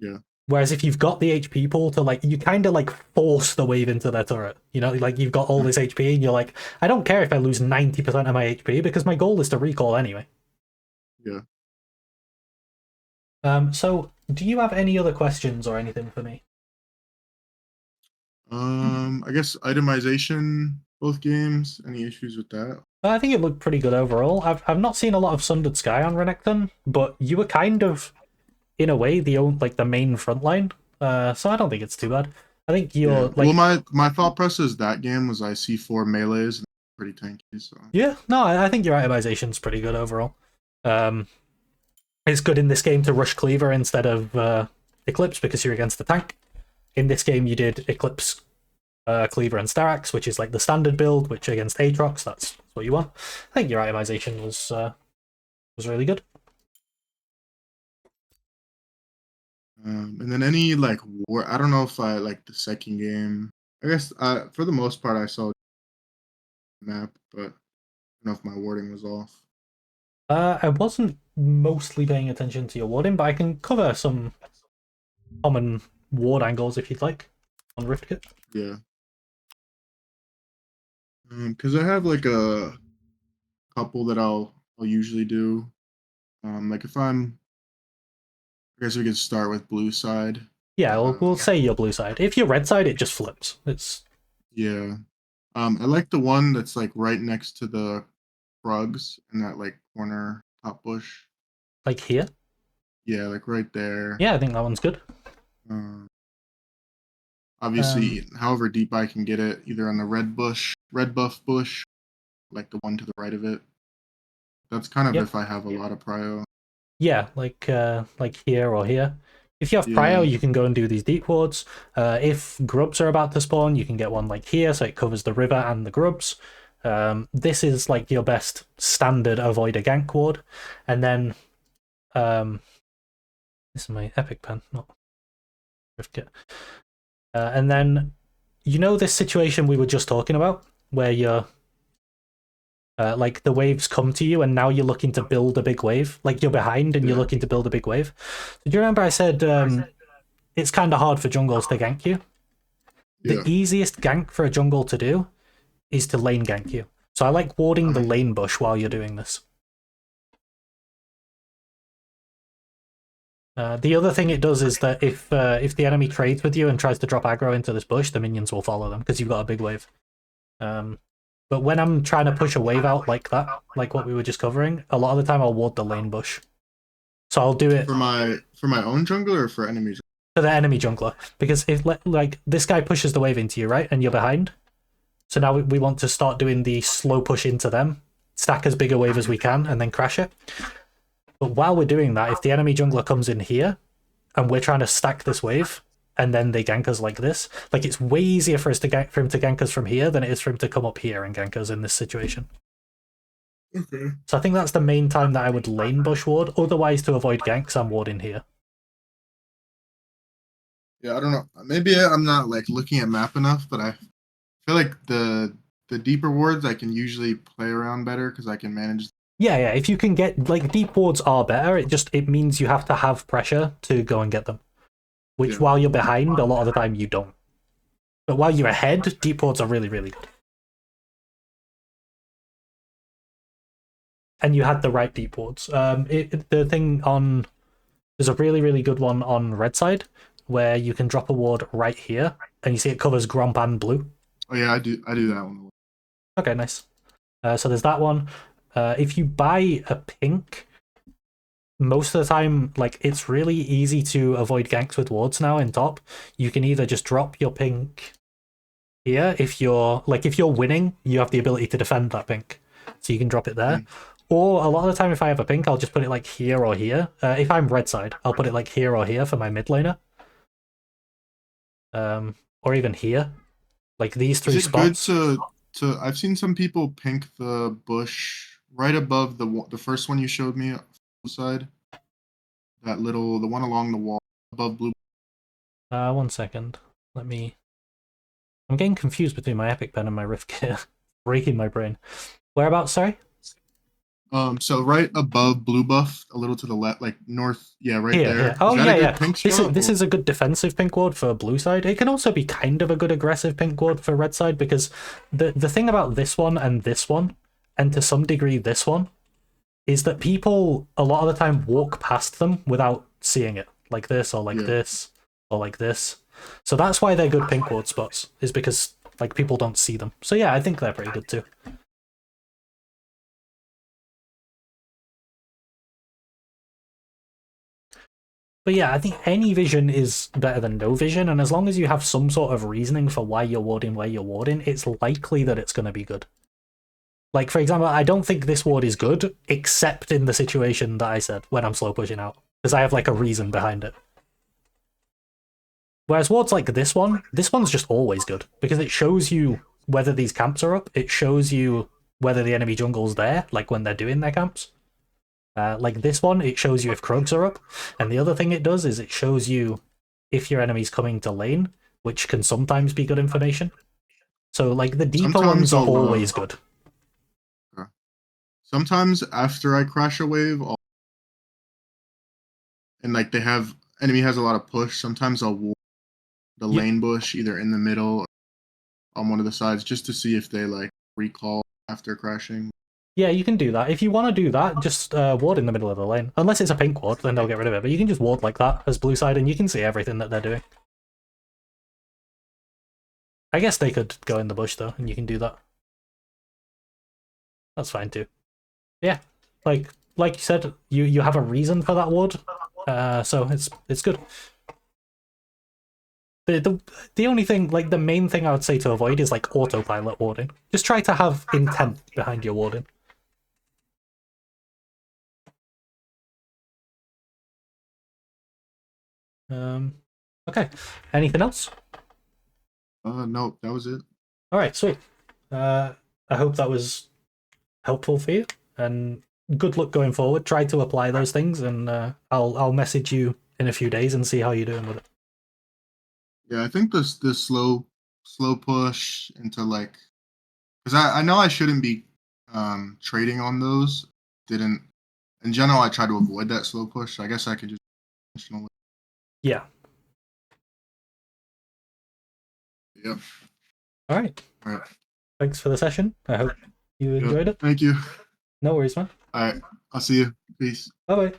Yeah. Whereas if you've got the HP pool to like, you kind of like force the wave into their turret. You know, like you've got all this HP and you're like, I don't care if I lose 90% of my HP because my goal is to recall anyway. Yeah. So do you have any other questions or anything for me? I guess itemization, both games. Any issues with that? I think it looked pretty good overall. I've not seen a lot of Sundered Sky on Renekton, but you were kind of, in a way, the main front line. So I don't think it's too bad. I think you're Well, my thought process that game was I see 4 melees and pretty tanky. So yeah, no, I think your itemization's pretty good overall. It's good in this game to rush Cleaver instead of Eclipse because you're against the tank. In this game, you did Eclipse, Cleaver, and Starax, which is like the standard build, which against Aatrox, that's what you want. I think your itemization was really good. and then any like war. I don't know if I like the second game. I guess for the most part I saw the map, but I don't know if my wording was off. I wasn't mostly paying attention to your warding, but I can cover some common ward angles if you'd like on Rift Kit. Yeah. Because I have like a couple that I'll usually do. Like if I'm, I guess we could start with blue side. Yeah, we'll say your blue side. If you're red side, it just flips. It's Yeah. I like the one that's like right next to the rugs in that like corner top bush. like here. Yeah, like right there. Yeah, I think that one's good. Obviously, however deep I can get it, either on the red buff bush, like the one to the right of it. That's kind of Yep. if I have a lot of prio. Yeah, like here or here. If you have prio, you can go and do these deep wards. If grubs are about to spawn, you can get one like here, so it covers the river and the grubs. This is like your best standard avoid a gank ward. And then this is my epic pen, not Rift Kit. And then you know this situation we were just talking about, where you're like the waves come to you and now you're looking to build a big wave, like you're behind and you're looking to build a big wave. So do you remember I said it's kind of hard for jungles to gank you? The easiest gank for a jungle to do is to lane gank you. So I like warding the lane bush while you're doing this. The other thing it does is that if the enemy trades with you and tries to drop aggro into this bush, the minions will follow them because you've got a big wave. But when I'm trying to push a wave out like that, like what we were just covering, a lot of the time I'll ward the lane bush. So I'll do it for my own jungler or for enemies. For the enemy jungler, because if like this guy pushes the wave into you, right, and you're behind, so now we want to start doing the slow push into them, stack as big a wave as we can, and then crash it. But while we're doing that, if the enemy jungler comes in here, and we're trying to stack this wave, and then they gank us like this, like it's way easier for him to gank us from here than it is for him to come up here and gank us in this situation. Okay. So I think that's the main time that I would lane bush ward. Otherwise, to avoid ganks, I'm warding here. Yeah, I don't know. Maybe I'm not like looking at map enough, but I feel like the deeper wards I can usually play around better because I can manage. Yeah, if you can get like deep wards are better. It means you have to have pressure to go and get them. Which while you're behind, a lot of the time you don't. But while you're ahead, deep wards are really, really good. And you had the right deep wards. The thing on there's a really, really good one on red side where you can drop a ward right here, and you see it covers Gromp and blue. Oh yeah, I do that one. Okay, nice. So there's that one. If you buy a pink, most of the time, like it's really easy to avoid ganks with wards now in top. You can either just drop your pink here if you're winning, you have the ability to defend that pink, so you can drop it there. Or a lot of the time, if I have a pink, I'll just put it like here or here. If I'm red side, I'll put it like here or here for my mid laner. Or even here, like these three spots. Good to I've seen some people pink the bush right above the first one you showed me side. The one along the wall above blue. 1 second. I'm getting confused between my epic pen and my Rift Kit. Breaking my brain. Whereabouts? Sorry. So right above blue buff, a little to the left, like north. Yeah, right Here, there. here. Oh Is that yeah, a good yeah. pink This spot, is a good defensive pink ward for blue side. It can also be kind of a good aggressive pink ward for red side because the thing about this one, and to some degree this one, is that people a lot of the time walk past them without seeing it, like this or like Yeah. this or like this. So that's why they're good pink ward spots, is because like people don't see them. So yeah, I think they're pretty good too. But yeah, I think any vision is better than no vision, and as long as you have some sort of reasoning for why you're warding where you're warding, it's likely that it's going to be good. Like, for example, I don't think this ward is good, except in the situation that I said, when I'm slow pushing out, because I have, like, a reason behind it. Whereas wards like this one's just always good, because it shows you whether these camps are up, it shows you whether the enemy jungle's there, like when they're doing their camps. Like this one, it shows you if Krogs are up, and the other thing it does is it shows you if your enemy's coming to lane, which can sometimes be good information. So, like, the deeper Sometimes ones are I'll, always good. Sometimes after I crash a wave, and like they have enemy has a lot of push. Sometimes I'll ward the Yep. lane bush either in the middle or on one of the sides just to see if they like recall after crashing. Yeah, you can do that. If you want to do that, just ward in the middle of the lane. Unless it's a pink ward, then they'll get rid of it. But you can just ward like that as blue side, and you can see everything that they're doing. I guess they could go in the bush, though, and you can do that. That's fine, too. Yeah, like you said, you have a reason for that ward, so it's good. The only thing, like, the main thing I would say to avoid is, like, autopilot warding. Just try to have intent behind your warding. Okay. Anything else? No, that was it. All right, sweet. I hope that was helpful for you, and good luck going forward. Try to apply those things, and I'll message you in a few days and see how you're doing with it. Yeah, I think this slow push into like, because I know I shouldn't be trading on those. Didn't in general I try to avoid that slow push. So I guess I could just intentionally. Yeah. Yep. All right. All right. Thanks for the session. I hope you enjoyed it. Thank you. No worries, man. All right. I'll see you. Peace. Bye bye.